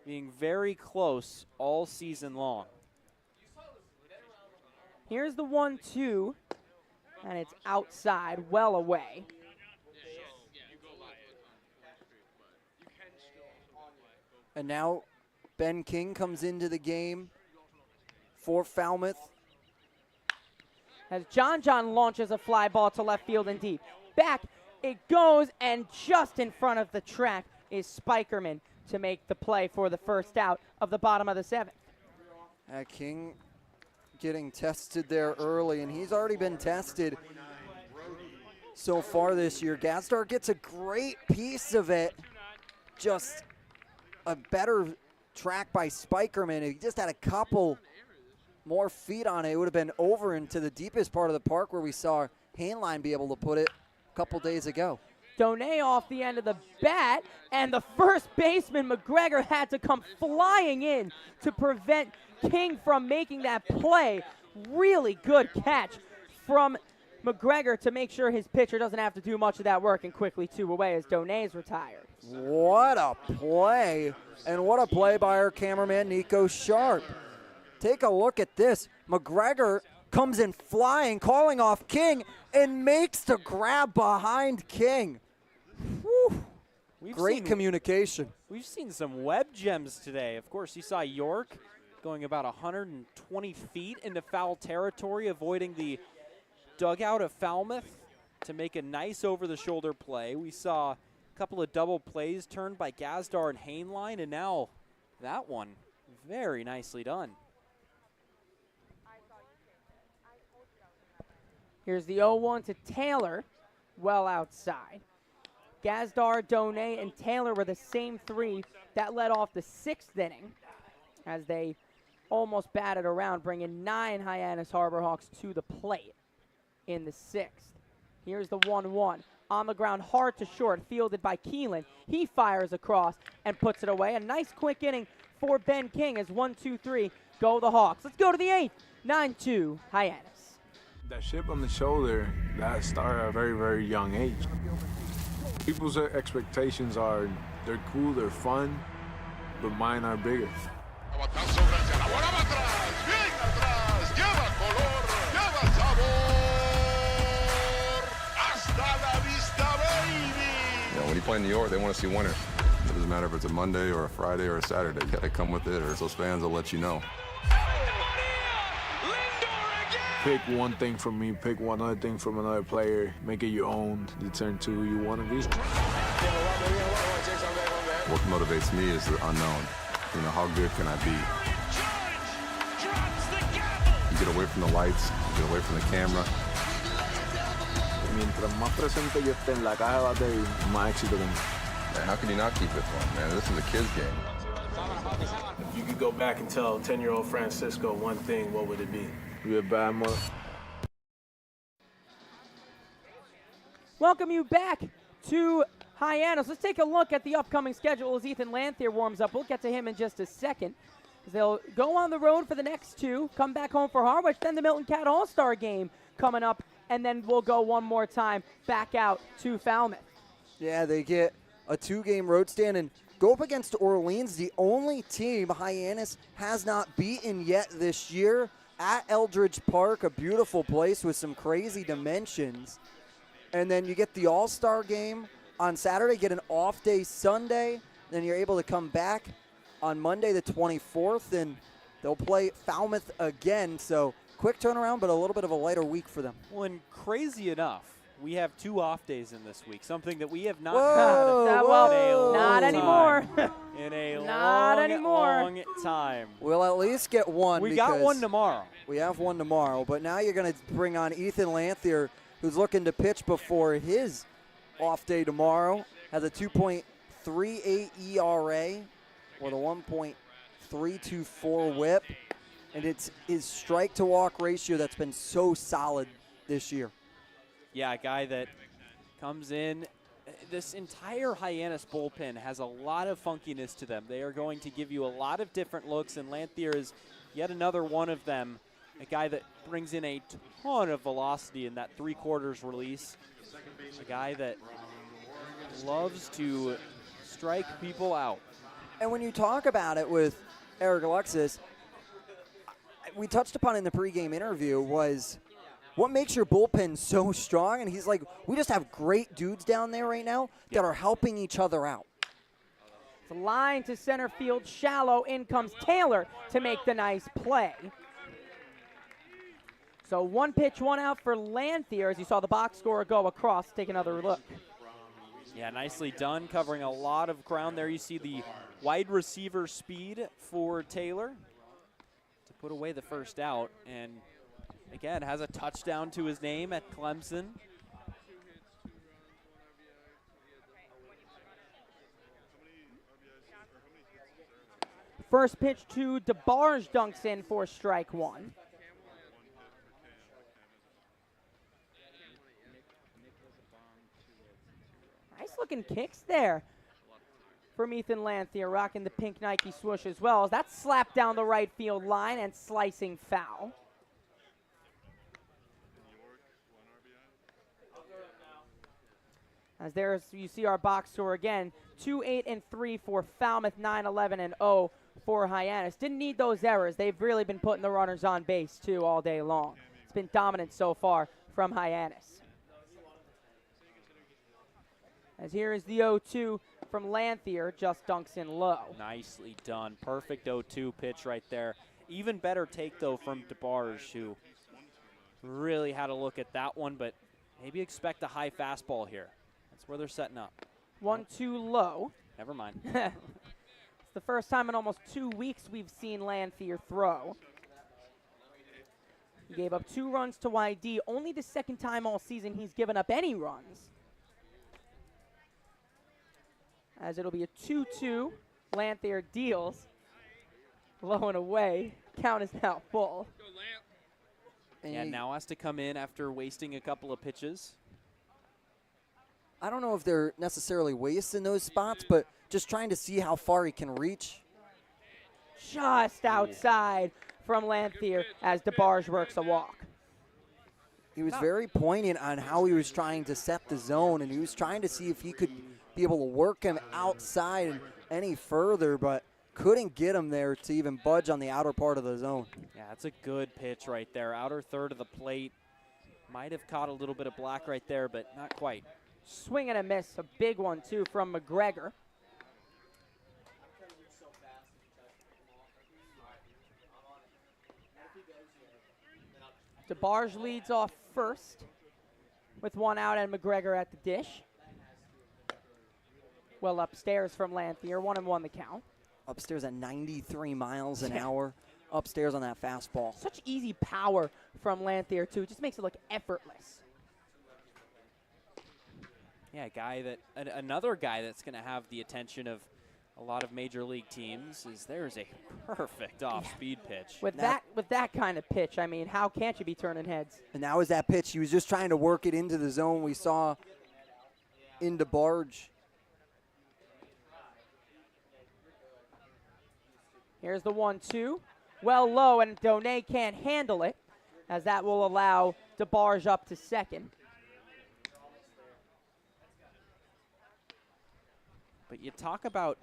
being very close all season long. Here's the 1-2, and it's outside, well away. And now Ben King comes into the game for Falmouth. As John launches a fly ball to left field and deep. Back it goes, and just in front of the track is Spikerman to make the play for the first out of the bottom of the seventh. King getting tested there early, and he's already been tested so far this year. Gazdar gets a great piece of it. Just a better track by Spikerman. If he just had a couple more feet on it, it would have been over into the deepest part of the park where we saw Hainline be able to put it a couple days ago. Donet off the end of the bat, and the first baseman, McGregor, had to come flying in to prevent King from making that play. Really good catch from McGregor to make sure his pitcher doesn't have to do much of that work, and quickly 2 away as Donet's retired. What a play, and what a play by our cameraman, Nico Sharp. Take a look at this. McGregor comes in flying, calling off King, and makes the grab behind King. Great communication. We've seen some web gems today. Of course, you saw York going about 120 feet into foul territory, avoiding the dugout of Falmouth to make a nice over-the-shoulder play. We saw a couple of double plays turned by Gazdar and Hainline, and now that one very nicely done. Here's the 0-1 to Taylor, well outside. Gazdar, Donet, and Taylor were the same 3 that led off the 6th inning as they almost batted around, bringing 9 Hyannis Harbor Hawks to the plate in the 6th. Here's the 1-1. On the ground, hard to short, fielded by Keelan. He fires across and puts it away. A nice quick inning for Ben King as 1-2-3 go the Hawks. Let's go to the 8th. 9-2 Hyannis. That chip on the shoulder, that started at a very, very young age. People's expectations are, they're cool, they're fun, but mine are bigger. When you play in New York, they want to see winners. It doesn't matter if it's a Monday or a Friday or a Saturday. You got to come with it, or those fans will let you know. Pick one thing from me, pick one other thing from another player, make it your own, determine to who you want to be. What motivates me is the unknown. You know, how good can I be? You get away from the lights, you get away from the camera. Mientras más presente yo esté en la caja de batería, más éxito tengo. Man, how can you not keep it fun, man? This is a kid's game. If you could go back and tell 10-year-old Francisco one thing, what would it be? Be a bad mother. Welcome you back to Hyannis. Let's take a look at the upcoming schedule as Ethan Lanthier warms up. We'll get to him in just a second. They'll go on the road for the next 2, come back home for Harwich, then the Milton Cat All-Star game coming up, and then we'll go one more time back out to Falmouth. Yeah, they get a 2-game road stand and go up against Orleans, the only team Hyannis has not beaten yet this year, at Eldridge Park, a beautiful place with some crazy dimensions. And then you get the All-Star game on Saturday, get an off day Sunday, then you're able to come back on Monday the 24th, and they'll play Falmouth again. So quick turnaround, but a little bit of a lighter week for them. Well, and crazy enough, we have 2 off days in this week, something that we have not Whoa, had whoa. in a long Not anymore. time. In a Not anymore. long time. We'll at least get one. We got one tomorrow. We have one tomorrow, but now you're going to bring on Ethan Lanthier, who's looking to pitch before his off day tomorrow. Has a 2.38 ERA with a 1.324 whip, and it's his strike-to-walk ratio that's been so solid this year. Yeah, a guy that comes in. This entire Hyannis bullpen has a lot of funkiness to them. They are going to give you a lot of different looks, and Lanthier is yet another one of them. A guy that brings in a ton of velocity in that 3/4 release. A guy that loves to strike people out. And when you talk about it with Eric Alexis, we touched upon in the pregame interview was what makes your bullpen so strong? And he's like, we just have great dudes down there right now that are helping each other out. It's a line to center field, shallow. In comes Taylor to make the nice play. So 1 pitch, 1 out for Lanthier as you saw the box score go across. Take another look. Yeah, nicely done, covering a lot of ground there. You see the wide receiver speed for Taylor to put away the first out. And again, has a touchdown to his name at Clemson. First pitch to DeBarge, dunks in for strike 1. Nice looking kicks there from Ethan Lanthier, rocking the pink Nike swoosh as well. That's slapped down the right field line and slicing foul. As there's, you see our box score again, 2-8-3 for Falmouth, 9-11-0 for Hyannis. Didn't need those errors. They've really been putting the runners on base too all day long. It's been dominant so far from Hyannis. As here is the 0-2 from Lanthier, just dunks in low. Nicely done. Perfect 0-2 pitch right there. Even better take, though, from DeBarge, who really had a look at that one, but maybe expect a high fastball here. That's where they're setting up. 1-2 low. Never mind. It's the first time in almost 2 weeks we've seen Lanthier throw. He gave up 2 runs to YD, only the second time all season he's given up any runs. As it'll be a 2-2. Lanthier deals. Low and away. Count is now full. And now has to come in after wasting a couple of pitches. I don't know if they're necessarily wasting those spots, but just trying to see how far he can reach. Just outside from Lanthier as DeBarge works a walk. He was very poignant on how he was trying to set the zone, and he was trying to see if he could be able to work him outside any further, but couldn't get him there to even budge on the outer part of the zone. Yeah, that's a good pitch right there. Outer third of the plate. Might have caught a little bit of black right there, but not quite. Swing and a miss. A big one, too, from McGregor. DeBarge leads off first with 1 out and McGregor at the dish. Well upstairs from Lanthier, 1-1 the count. Upstairs at 93 miles an hour. Upstairs on that fastball. Such easy power from Lanthier, too. It just makes it look effortless. Yeah, another guy that's going to have the attention of a lot of major league teams is there's a perfect off-speed pitch. With that kind of pitch, I mean, how can't you be turning heads? And that was that pitch. He was just trying to work it into the zone we saw in DeBarge. Here's the 1-2. Well low, and Donay can't handle it, as that will allow DeBarge up to second. But you talk about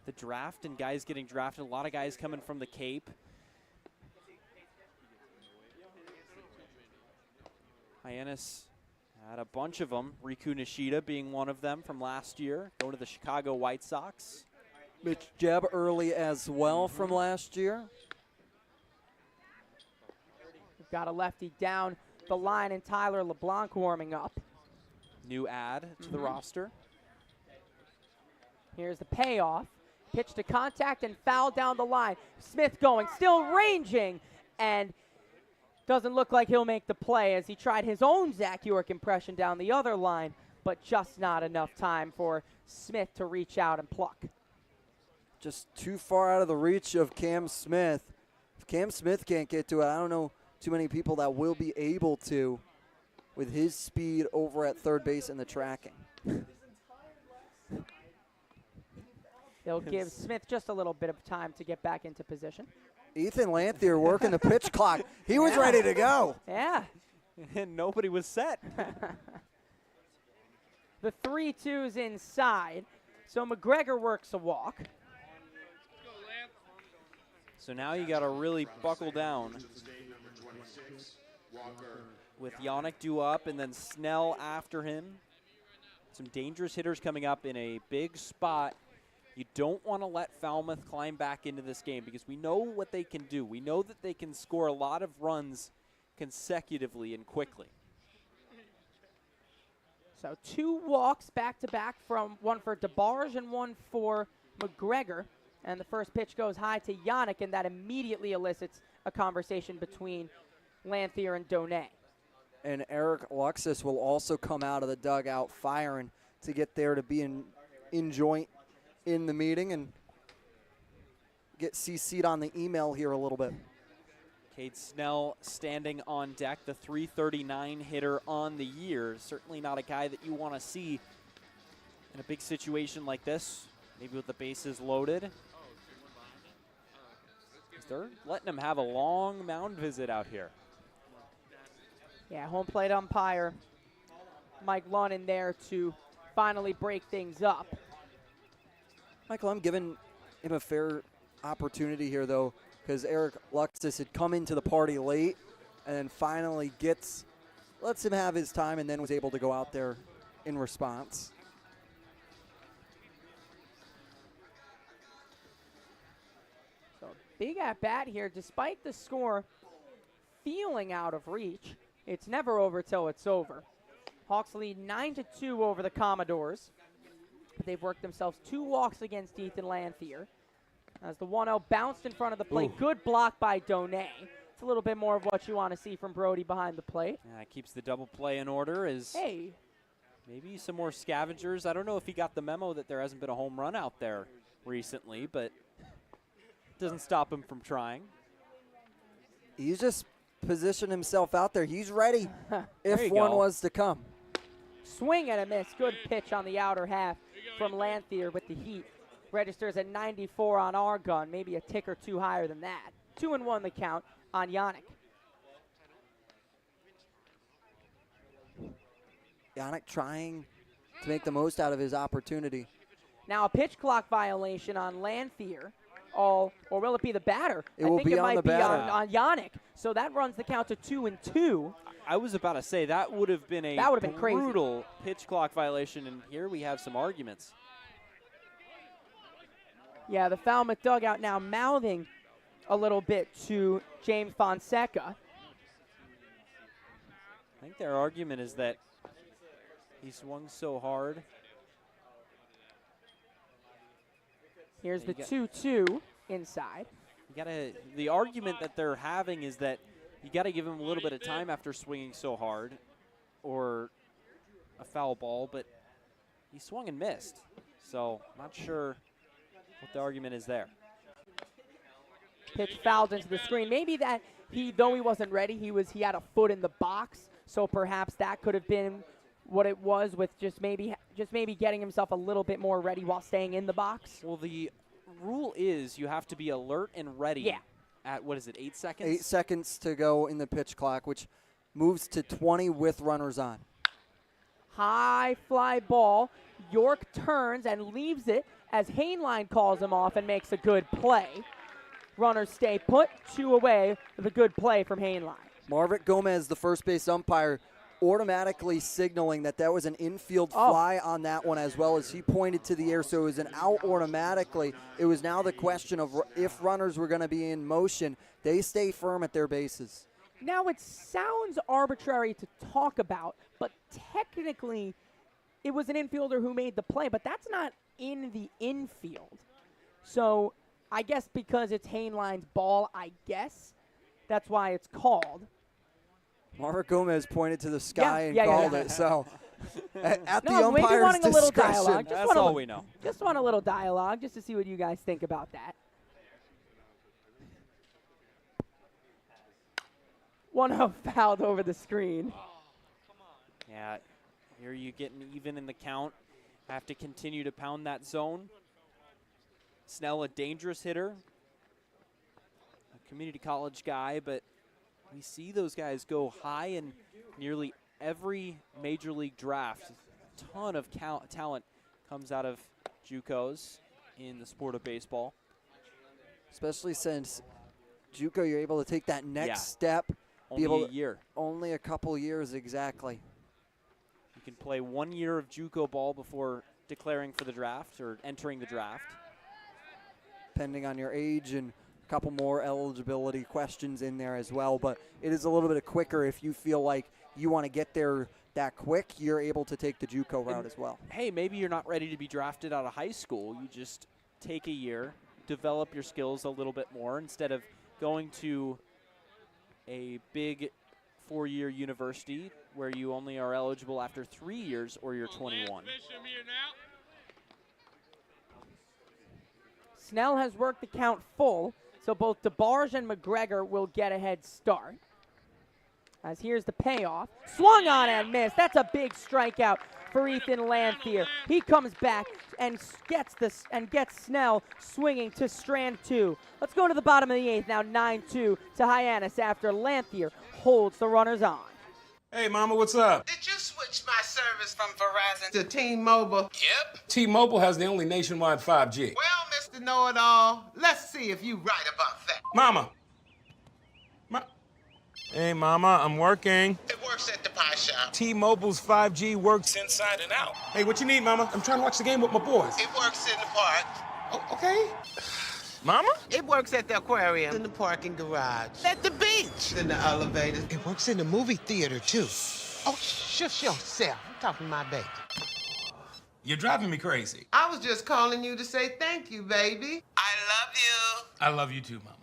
the draft and guys getting drafted. A lot of guys coming from the Cape. Hyannis had a bunch of them. Riku Nishida being one of them from last year, going to the Chicago White Sox. Mitch Jebb early as well from last year. We've got a lefty down the line and Tyler LeBlanc warming up. New add to the roster. Here's the payoff. Pitch to contact and foul down the line. Smith going, still ranging, and doesn't look like he'll make the play as he tried his own Zach York impression down the other line, but just not enough time for Smith to reach out and pluck. Just too far out of the reach of Cam Smith. If Cam Smith can't get to it, I don't know too many people that will be able to with his speed over at third base and the tracking. They'll give Smith just a little bit of time to get back into position. Ethan Lanthier working the pitch clock. He was ready to go. Yeah. And nobody was set. The 3-2's inside. So McGregor works a walk. So now you got to really buckle down with Yannick due up and then Snell after him. Some dangerous hitters coming up in a big spot. You don't want to let Falmouth climb back into this game because we know what they can do. We know that they can score a lot of runs consecutively and quickly. So 2 walks back-to-back, from one for DeBarge and one for McGregor. And the first pitch goes high to Yannick, and that immediately elicits a conversation between Lanthier and Donay. And Eric Luxus will also come out of the dugout firing to get there to be in joint in the meeting and get CC'd on the email here a little bit. Cade Snell standing on deck, the .339 hitter on the year. Certainly not a guy that you want to see in a big situation like this, maybe with the bases loaded. They're letting him have a long mound visit out here. Yeah, home plate umpire Mike Lunnan there to finally break things up. Michael, I'm giving him a fair opportunity here, though, because Eric Luxus had come into the party late and then finally lets him have his time and then was able to go out there in response. So big at bat here, despite the score feeling out of reach. It's never over till it's over. Hawks lead 9-2 over the Commodores. But they've worked themselves 2 walks against Ethan Lanthier. As the 1-0 bounced in front of the plate. Ooh. Good block by Donay. It's a little bit more of what you want to see from Brody behind the plate. Yeah, keeps the double play in order. Maybe some more scavengers. I don't know if he got the memo that there hasn't been a home run out there recently, but doesn't stop him from trying. He's just positioned himself out there. He's ready if one was to come. Swing and a miss. Good pitch on the outer half from Lanthier with the heat. Registers at 94 on our gun, maybe a tick or 2 higher than that. 2-1 the count on Yannick. Yannick trying to make the most out of his opportunity. Now a pitch clock violation on Lanthier. Or will it be the batter? It will be on the batter. On Yannick. So that runs the count to 2-2. I was about to say that would have been a brutal pitch clock violation, and here we have some arguments. Yeah, the Falmouth dugout now mouthing a little bit to James Fonseca. I think their argument is that he swung so hard. Here's the 2-2 inside. The argument that they're having is that you got to give him a little bit of time after swinging so hard, or a foul ball, but he swung and missed. So not sure what the argument is there. Pitch fouled into the screen. Maybe that though he wasn't ready, he had a foot in the box. So perhaps that could have been what it was, with just maybe getting himself a little bit more ready while staying in the box. Well, the rule is you have to be alert and ready. Yeah. At, 8 seconds? 8 seconds to go in the pitch clock, which moves to 20 with runners on. High fly ball. York turns and leaves it as Hainline calls him off and makes a good play. Runners stay put, 2 away with a good play from Hainline. Marvick Gomez, the first base umpire, automatically signaling that that was an infield fly on that one, as well as he pointed to the air, so it was an out automatically. It was now the question of if runners were going to be in motion, they stay firm at their bases. Now, it sounds arbitrary to talk about, but technically it was an infielder who made the play, but that's not in the infield. So I guess because it's Hainline's ball, I guess that's why it's called. Mark Gomez pointed to the sky and called it, so at the maybe umpire's wanting a little discretion. dialogue. That's all we know. Just want a little dialogue, just to see what you guys think about that. 1-0 fouled over the screen. Yeah, here you getting even in the count. Have to continue to pound that zone. Snell, a dangerous hitter. A community college guy, but we see those guys go high in nearly every major league draft. A ton of talent comes out of JUCOs in the sport of baseball. Especially since JUCO, you're able to take that next step. Only a year. Only a couple years, exactly. You can play 1 year of JUCO ball before declaring for the draft or entering the draft. Depending on your age, and a couple more eligibility questions in there as well. But it is a little bit quicker if you feel like you want to get there that quick. You're able to take the JUCO route as well. Hey, maybe you're not ready to be drafted out of high school. You just take a year, develop your skills a little bit more instead of going to a big 4-year university where you only are eligible after 3 years or you're 21. Snell has worked the count full, so both DeBarge and McGregor will get a head start. As here's the payoff. Swung on and missed. That's a big strikeout for Ethan Lanthier. He comes back and gets Snell swinging to strand 2. Let's go to the bottom of the 8th now, 9-2 to Hyannis after Lanthier holds the runners on. Hey, Mama, what's up? Did you switch my service from Verizon to T-Mobile? Yep. T-Mobile has the only nationwide 5G. Well, Mr. Know-It-All, let's see if you right about that. Mama. Hey, Mama, I'm working. It works at the pie shop. T-Mobile's 5G works inside and out. Hey, what you need, Mama? I'm trying to watch the game with my boys. It works in the park. Oh, okay. Mama? It works at the aquarium, in the parking garage, at the beach, in the elevator. It works in the movie theater, too. Oh, shush yourself. I'm talking to my baby. You're driving me crazy. I was just calling you to say thank you, baby. I love you. I love you too, Mama.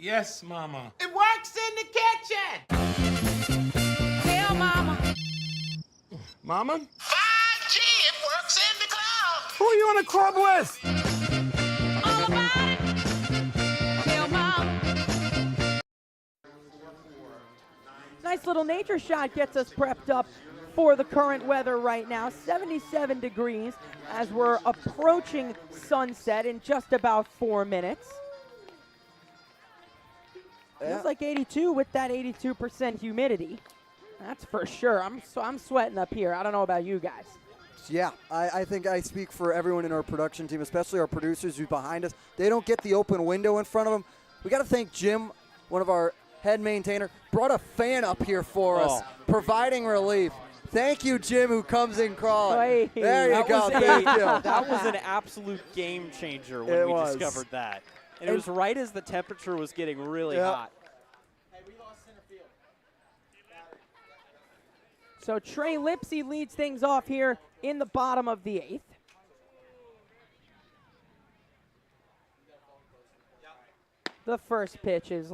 Yes, Mama. It works in the kitchen. Tell Mama. Mama? 5G, it works in the club. Who are you in a club with? All about it. Tell Mama. Nice little nature shot gets us prepped up for the current weather right now. 77 degrees as we're approaching sunset in just about 4 minutes. Feels like 82 with that 82% humidity. That's for sure. I'm sweating up here. I don't know about you guys. Yeah, I think I speak for everyone in our production team, especially our producers who's behind us. They don't get the open window in front of them. We got to thank Jim, one of our head maintainer, brought a fan up here for us, providing relief. Thank you, Jim, who comes in crawling. Hey, there you go. Thank you. That was an absolute game changer when we discovered that. And it was right as the temperature was getting really hot. So Trey Lipsy leads things off here in the bottom of the 8th. The first pitch is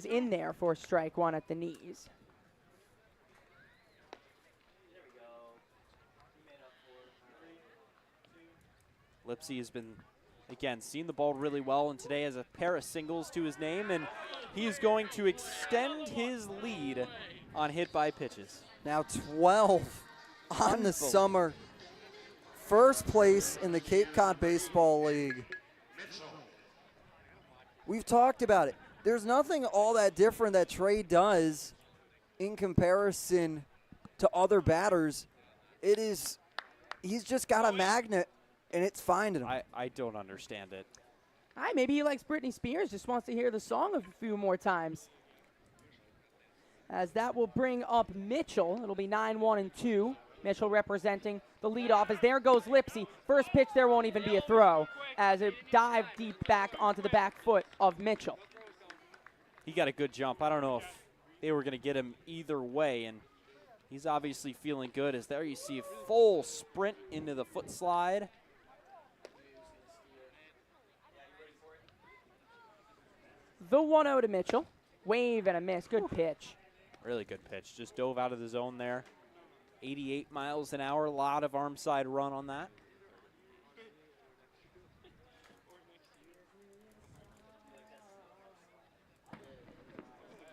in there for strike 1 at the knees. Lipsy has been, again, seen the ball really well, and today has a pair of singles to his name, and he is going to extend his lead on hit by pitches. Now 12 on the summer. First place in the Cape Cod Baseball League. We've talked about it. There's nothing all that different that Trey does in comparison to other batters. He's just got a magnet, and it's finding him. I don't understand it. Maybe he likes Britney Spears, just wants to hear the song a few more times. as that will bring up Mitchell. It'll be 9-1 and 2. Mitchell representing the leadoff as there goes Lipsy. First pitch there won't even be a throw as it dived deep back onto the back foot of Mitchell. He got a good jump. I don't know if they were going to get him either way, and he's obviously feeling good as there you see a full sprint into the foot slide. The 1-0 to Mitchell. Wave and a miss. Good pitch. Really good pitch. Just dove out of the zone there. 88 miles an hour. A lot of arm side run on that.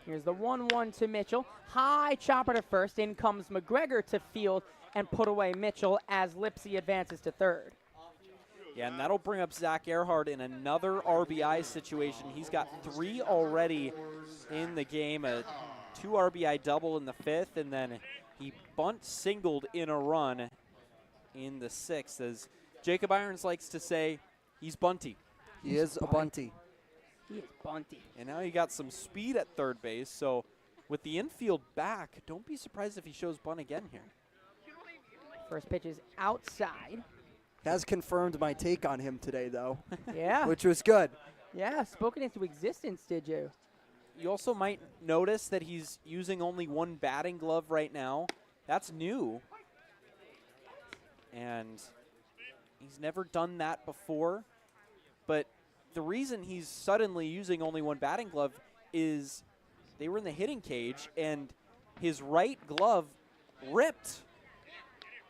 Here's the 1-1 to Mitchell. High chopper to first. In comes McGregor to field and put away Mitchell as Lipsy advances to third. Yeah, and that'll bring up Zach Earhart in another RBI situation. He's got 3 already in the game, a 2 RBI double in the 5th, and then he bunt singled in a run in the 6th. As Jacob Irons likes to say, he's bunty. He is a bunty. He is bunty. And now he got some speed at third base, so with the infield back, don't be surprised if he shows bunt again here. First pitch is outside. Has confirmed my take on him today, though. Yeah. Which was good. Yeah, spoken into existence, did you? You also might notice that he's using only 1 batting glove right now. That's new. And he's never done that before. But the reason he's suddenly using only 1 batting glove is they were in the hitting cage, and his right glove ripped.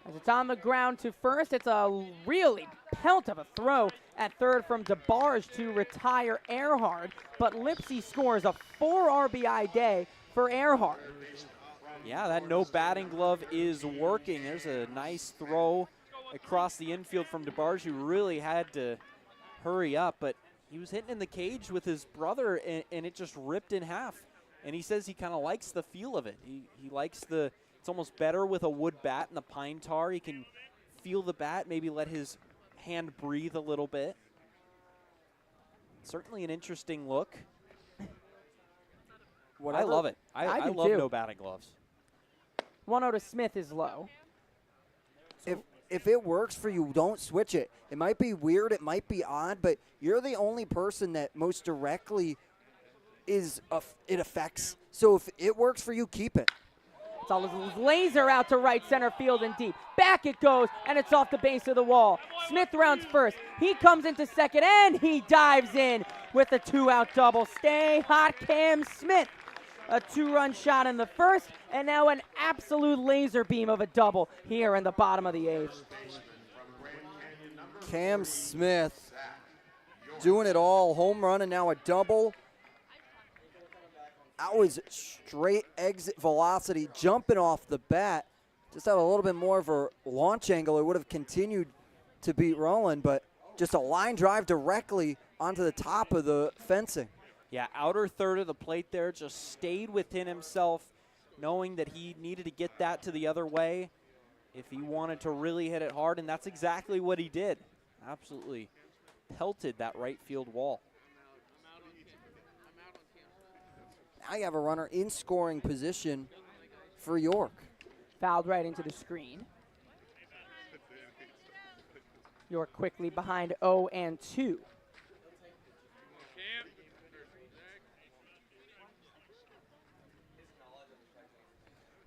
As it's on the ground to first, it's a really pelt of a throw at third from DeBarge to retire Earhart. But Lipsy scores a 4 RBI day for Earhart. Yeah, that no batting glove is working. There's a nice throw across the infield from DeBarge, who really had to hurry up. But he was hitting in the cage with his brother, and it just ripped in half. And he says he kind of likes the feel of it. He likes the... It's almost better with a wood bat and the pine tar. He can feel the bat, maybe let his hand breathe a little bit. Certainly an interesting look. I love it. I love no batting gloves. 1-0 to Smith is low. If it works for you, don't switch it. It might be weird, it might be odd, but you're the only person that most directly it affects. So if it works for you, keep it. It's all a laser out to right center field and deep. Back it goes, and it's off the base of the wall. Smith rounds first. He comes into second, and he dives in with a 2-out double. Stay hot, Cam Smith. A 2-run shot in the first, and now an absolute laser beam of a double here in the bottom of the 8th. Cam Smith doing it all. Home run and now a double. That was straight exit velocity, jumping off the bat. Just had a little bit more of a launch angle. It would have continued to beat Roland, but just a line drive directly onto the top of the fencing. Yeah, outer third of the plate there, just stayed within himself, knowing that he needed to get that to the other way if he wanted to really hit it hard, and that's exactly what he did. Absolutely pelted that right field wall. Now you have a runner in scoring position for York. Fouled right into the screen. York quickly behind 0-2.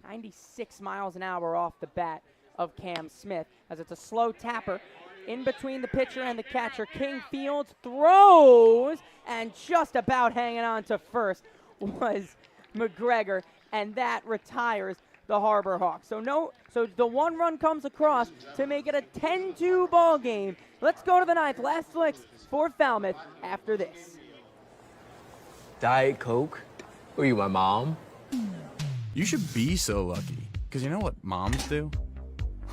.96 miles an hour off the bat of Cam Smith as it's a slow tapper in between the pitcher and the catcher. King Fields throws, and just about hanging on to first was McGregor, and that retires the Harbor Hawks. So the 1 run comes across to make it a 10-2 ball game. Let's go to the 9th. Last flicks for Falmouth after this. Diet Coke? Were you my mom? You should be so lucky, because you know what moms do?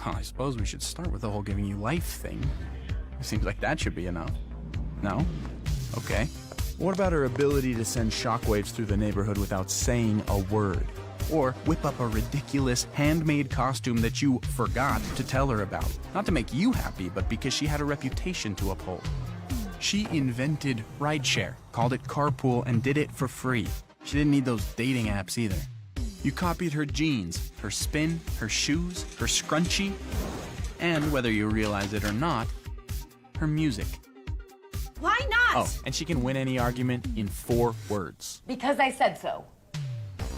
Well, I suppose we should start with the whole giving you life thing. It seems like that should be enough. No? Okay. What about her ability to send shockwaves through the neighborhood without saying a word? Or whip up a ridiculous handmade costume that you forgot to tell her about? Not to make you happy, but because she had a reputation to uphold. She invented rideshare, called it carpool, and did it for free. She didn't need those dating apps either. You copied her jeans, her spin, her shoes, her scrunchie, and whether you realize it or not, her music. Why not? Oh, and she can win any argument in 4 words. Because I said so.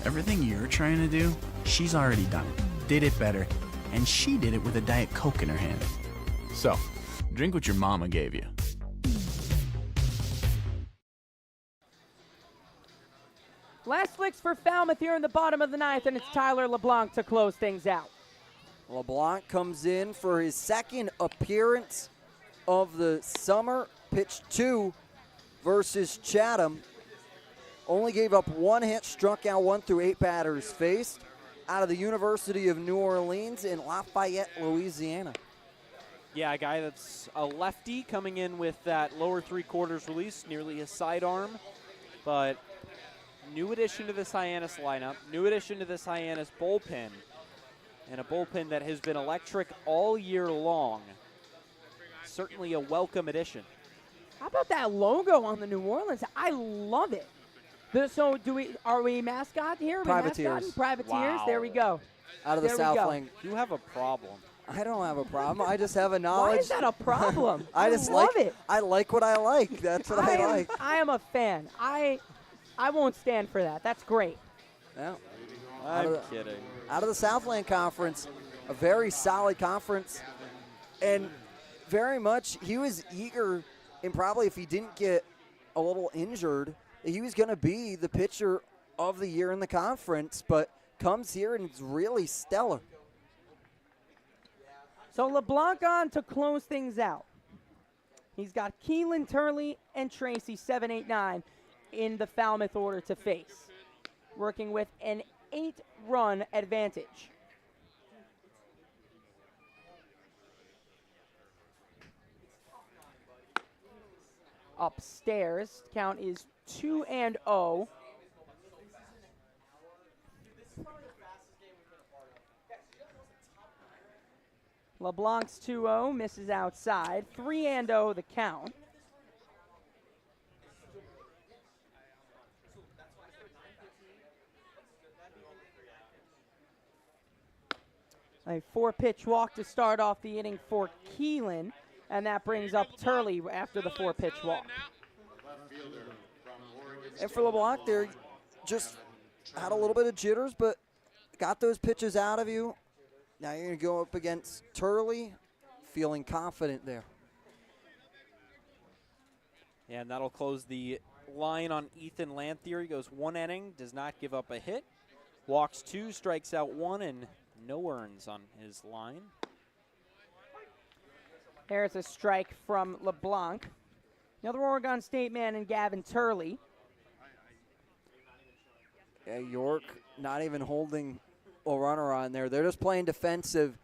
Everything you're trying to do, she's already done it, did it better, and she did it with a Diet Coke in her hand. So, drink what your mama gave you. Last flicks for Falmouth here in the bottom of the 9th, and it's Tyler LeBlanc to close things out. LeBlanc comes in for his second appearance of the summer. Pitch 2 versus Chatham. Only gave up 1 hit, struck out 1 through 8 batters faced. Out of the University of New Orleans in Lafayette, Louisiana. Yeah, a guy that's a lefty coming in with that lower 3/4 release, nearly a sidearm, but new addition to this Hyannis lineup, new addition to this Hyannis bullpen, and a bullpen that has been electric all year long. Certainly a welcome addition. How about that logo on the New Orleans? I love it. So are we mascot here? Privateers. Privateers, Wow. There we go. Out of the There we South go. Flank. You have a problem. I don't have a problem. I just have a knowledge. Why is that a problem? I just love like it. I like what I like. That's what I like. I am a fan. I won't stand for that. That's great. Yeah. I'm kidding. Out of the Southland Conference, a very solid conference, and very much he was eager, and probably if he didn't get a little injured, he was going to be the pitcher of the year in the conference, but comes here and it's really stellar. So LeBlanc on to close things out. He's got Keelan, Turley, and Tracy, 7, 8, 9 in the Falmouth order to face, working with an 8-run advantage. Upstairs, count is 2-0. LeBlanc's 2-0, misses outside. 3-0 the count. A 4-pitch walk to start off the inning for Keelan, and that brings up Turley after the 4-pitch walk. And for LeBlanc there, just had a little bit of jitters, but got those pitches out of you. Now you're going to go up against Turley, feeling confident there. Yeah, and that'll close the line on Ethan Lanthier. He goes 1 inning, does not give up a hit. Walks 2, strikes out 1, and no earns on his line. There's a strike from LeBlanc. Another Oregon State man in Gavin Turley. Yeah, York not even holding a runner on there. They're just playing defensive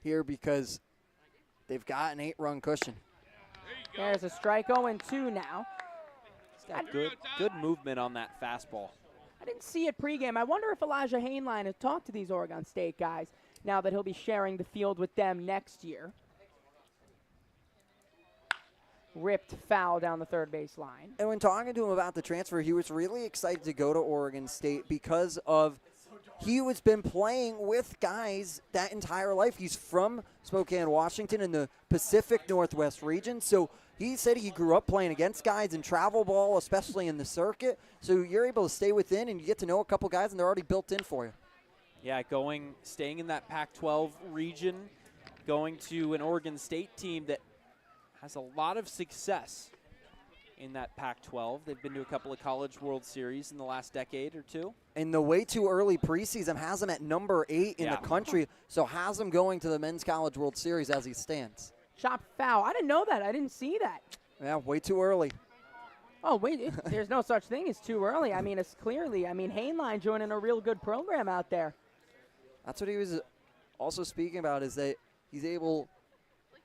here because they've got an 8-run cushion. There's a strike, 0-2 now. He's got good movement on that fastball. I didn't see it pregame. I wonder if Elijah Hainline has talked to these Oregon State guys now that he'll be sharing the field with them next year. Ripped foul down the third base line. And when talking to him about the transfer, he was really excited to go to Oregon State because of he was been playing with guys that entire life. He's from Spokane, Washington in the Pacific Northwest region. So he said he grew up playing against guys in travel ball, especially in the circuit. So you're able to stay within and you get to know a couple guys and they're already built in for you. Yeah, staying in that Pac-12 region, going to an Oregon State team that has a lot of success in that Pac-12. They've been to a couple of College World Series in the last decade or two. And the way too early preseason has him at number 8 in the country, so has him going to the Men's College World Series as he stands. Shot foul. I didn't know that. I didn't see that. Yeah, way too early. Oh, wait, there's no such thing as too early. I mean, it's clearly, Hainline joining a real good program out there. That's what he was also speaking about, is that he's able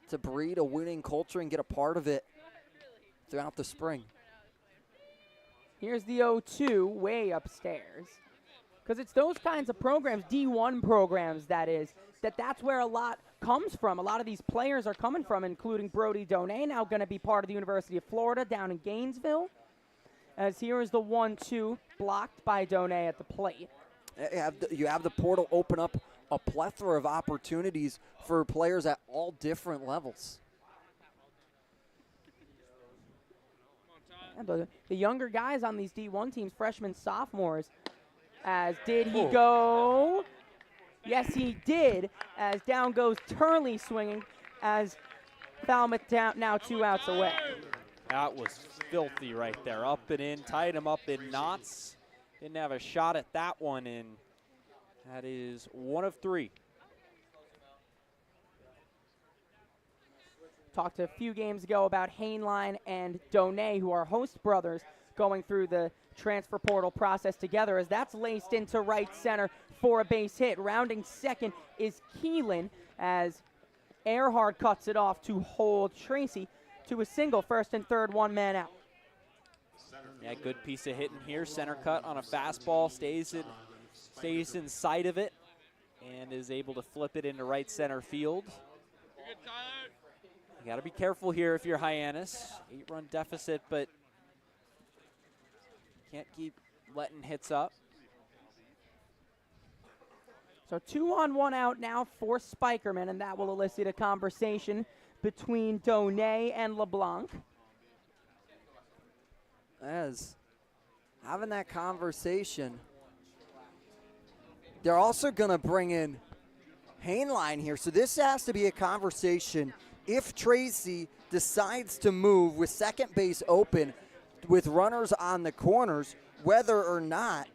to breed a winning culture and get a part of it throughout the spring. Here's the 0-2 way upstairs. Because it's those kinds of programs, D1 programs that is, that's where a lot comes from. A lot of these players are coming from, including Brody Donay, now going to be part of the University of Florida down in Gainesville. As here is the 1-2 blocked by Donay at the plate. You have the portal open up a plethora of opportunities for players at all different levels. Yeah, the younger guys on these D1 teams, freshmen, sophomores, as did he go? Yes, he did, as down goes Turley swinging, as Falmouth down, now 2 outs away. That was filthy right there. Up and in, tied him up in knots. Didn't have a shot at that one, and that is 1 of 3. Talked a few games ago about Hainline and Donay, who are host brothers, going through the transfer portal process together, as that's laced into right center for a base hit. Rounding second is Keelan, as Earhart cuts it off to hold Tracy to a single. First and third, 1 man out. Yeah, good piece of hitting here. Center cut on a fastball, stays in sight of it, and is able to flip it into right center field. You got to be careful here if you're Hyannis. 8-run deficit, but can't keep letting hits up. So 2 on 1 out now for Spikerman, and that will elicit a conversation between Donay and LeBlanc. As having that conversation, they're also going to bring in Hainline here. So this has to be a conversation if Tracy decides to move with second base open with runners on the corners, whether or not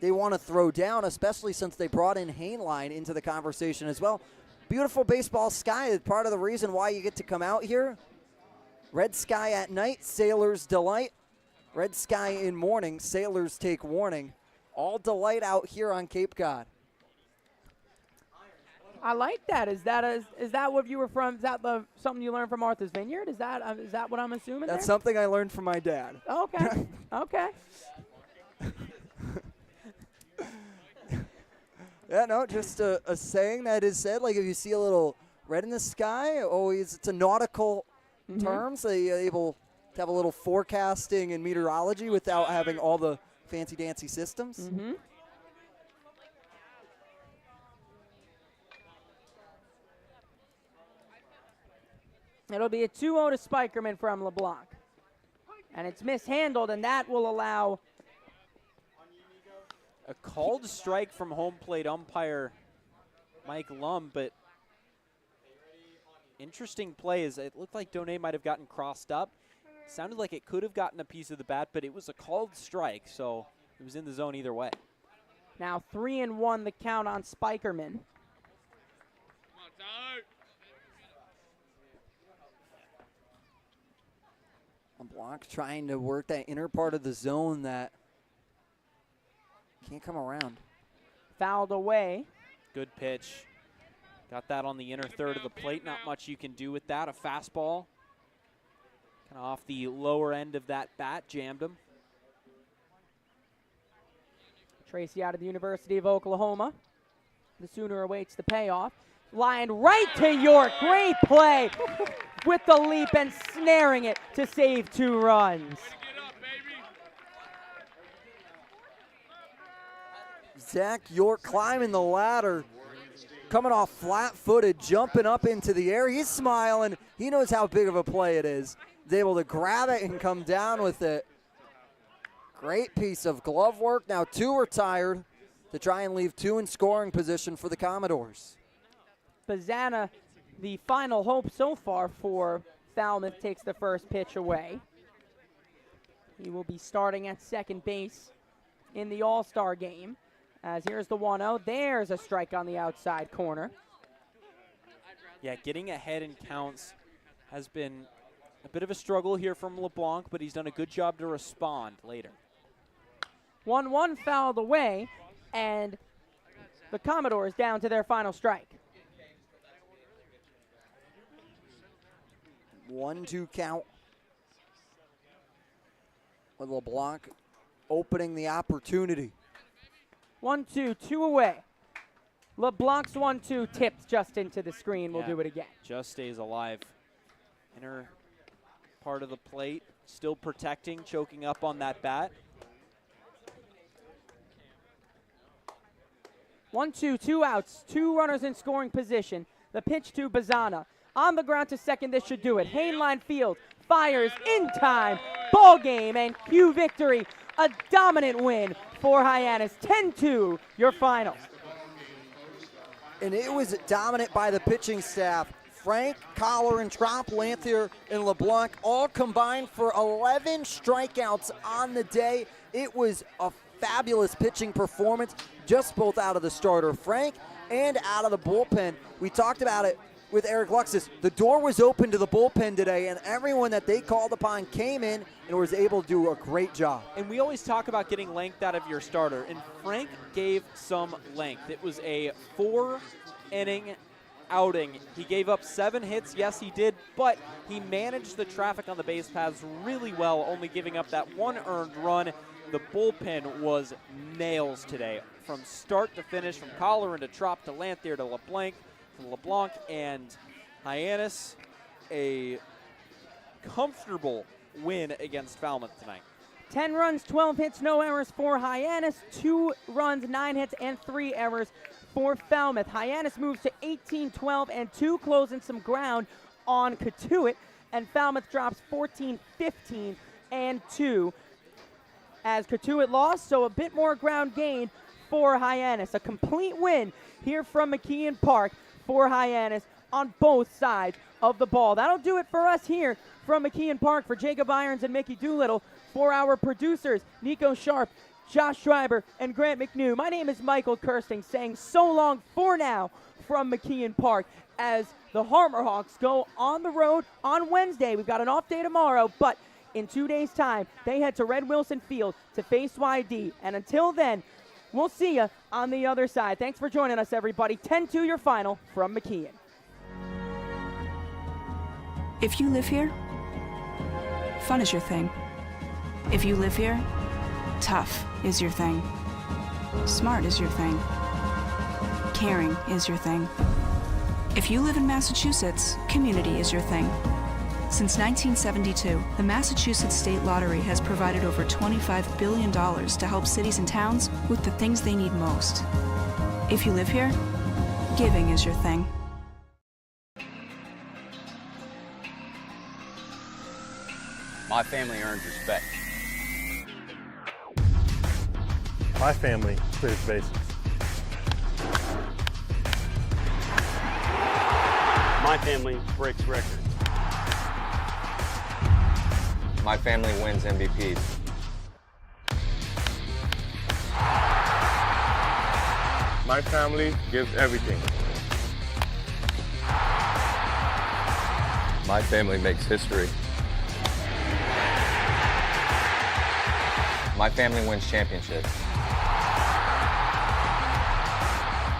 they want to throw down, especially since they brought in Hainline into the conversation as well. Beautiful baseball sky is part of the reason why you get to come out here. Red sky at night, sailors delight. Red sky in morning, sailors take warning. All delight out here on Cape Cod. I like that. Is that what you were from? Is that something you learned from Martha's Vineyard? Is that what I'm assuming? That's something I learned from my dad. Okay. Okay. Yeah, no, just a saying that is said. Like if you see a little red in the sky, always it's a nautical term, so you're able to have a little forecasting and meteorology without having all the fancy dancy systems. It'll be a 2-0 to Spikerman from LeBlanc. And it's mishandled, and that will allow a called strike from home plate umpire Mike Lum, but interesting play is it looked like Donay might have gotten crossed up. Sounded like it could have gotten a piece of the bat, but it was a called strike, so it was in the zone either way. now 3-1 the count on Spikerman. LeBlanc trying to work that inner part of the zone that can't come around. Fouled away. Good pitch. Got that on the inner third of the plate. Not much you can do with that. A fastball. Kind of off the lower end of that bat. Jammed him. Tracy out of the University of Oklahoma. The Sooner awaits the payoff. Lined right to York. Great play with the leap and snaring it to save 2 runs. Zach York climbing the ladder, coming off flat-footed, jumping up into the air. He's smiling. He knows how big of a play it is. He's able to grab it and come down with it. Great piece of glove work. Now 2 retired to try and leave 2 in scoring position for the Commodores. Bazana, the final hope so far for Falmouth, takes the first pitch away. He will be starting at second base in the All-Star game. As here's the 1-0. There's a strike on the outside corner. Yeah, getting ahead in counts has been a bit of a struggle here from LeBlanc, but he's done a good job to respond later. 1-1 fouled away, and the Commodores down to their final strike. 1-2 count with LeBlanc opening the opportunity. 1-2, 2 away. LeBlanc's 1-2 tips just into the screen. We'll do it again. Just stays alive. Inner part of the plate, still protecting, choking up on that bat. 1-2, 2 outs, 2 runners in scoring position. The pitch to Bazana. On the ground to second, this should do it. Hainline Field fires in time. Ball game and cue victory. A dominant win for Hyannis. 10-2, your final. And it was dominant by the pitching staff. Frank, Collar, and Trop, Lanthier, and LeBlanc all combined for 11 strikeouts on the day. It was a fabulous pitching performance, just both out of the starter, Frank, and out of the bullpen. We talked about it with Eric Luxus. The door was open to the bullpen today, and everyone that they called upon came in and was able to do a great job. And we always talk about getting length out of your starter, and Frank gave some length. It was a 4-inning outing. He gave up 7 hits, yes he did, but he managed the traffic on the base paths really well, only giving up that 1 earned run. The bullpen was nails today, from start to finish, from Collar into Trop to Lanthier to LeBlanc and Hyannis. A comfortable win against Falmouth tonight. 10 runs, 12 hits, no errors for Hyannis. 2 runs, 9 hits, and 3 errors for Falmouth. Hyannis moves to 18-12 and 2, closing some ground on Cotuit. And Falmouth drops 14-15 and 2 as Cotuit lost, so a bit more ground gained for Hyannis. A complete win here from McKeon Park for Hyannis on both sides of the ball. That'll do it for us here from McKeon Park. For Jacob Irons and Mickey Doolittle, for our producers, Nico Sharp, Josh Schreiber, and Grant McNew. My name is Michael Kirsting, saying so long for now from McKeon Park as the Harmer Hawks go on the road on Wednesday. We've got an off day tomorrow, but in 2 days' time, they head to Red Wilson Field to face YD. And until then, we'll see you on the other side. Thanks for joining us, everybody. 10-2 your final from McKeon. If you live here, fun is your thing. If you live here, tough is your thing. Smart is your thing. Caring is your thing. If you live in Massachusetts, community is your thing. Since 1972, the Massachusetts State Lottery has provided over $25 billion to help cities and towns with the things they need most. If you live here, giving is your thing. My family earns respect. My family clears bases. My family breaks records. My family wins MVPs. My family gives everything. My family makes history. My family wins championships.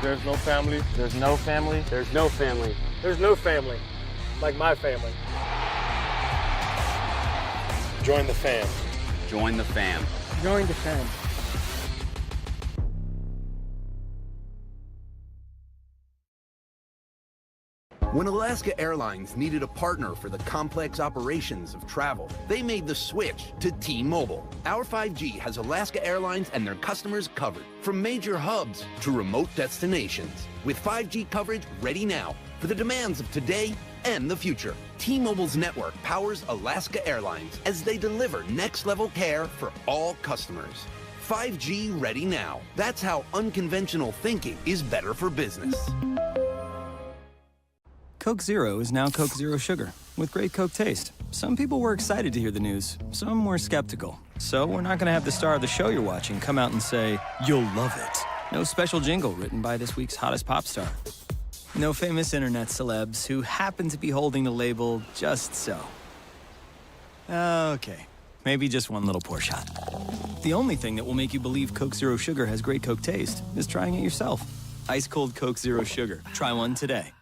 There's no family. There's no family. There's no family. There's no family like my family. Join the fam. Join the fam. Join the fam. When Alaska Airlines needed a partner for the complex operations of travel, they made the switch to T-Mobile. Our 5G has Alaska Airlines and their customers covered, from major hubs to remote destinations, with 5G coverage ready now for the demands of today and the future. T-Mobile's network powers Alaska Airlines as they deliver next-level care for all customers. 5G ready now. That's how unconventional thinking is better for business. Coke Zero is now Coke Zero Sugar, with great Coke taste. Some people were excited to hear the news, some were skeptical. So we're not going to have the star of the show you're watching come out and say, "You'll love it." No special jingle written by this week's hottest pop star. No famous internet celebs who happen to be holding the label just so. Okay, maybe just one little pour shot. The only thing that will make you believe Coke Zero Sugar has great Coke taste is trying it yourself. Ice cold Coke Zero Sugar. Try one today.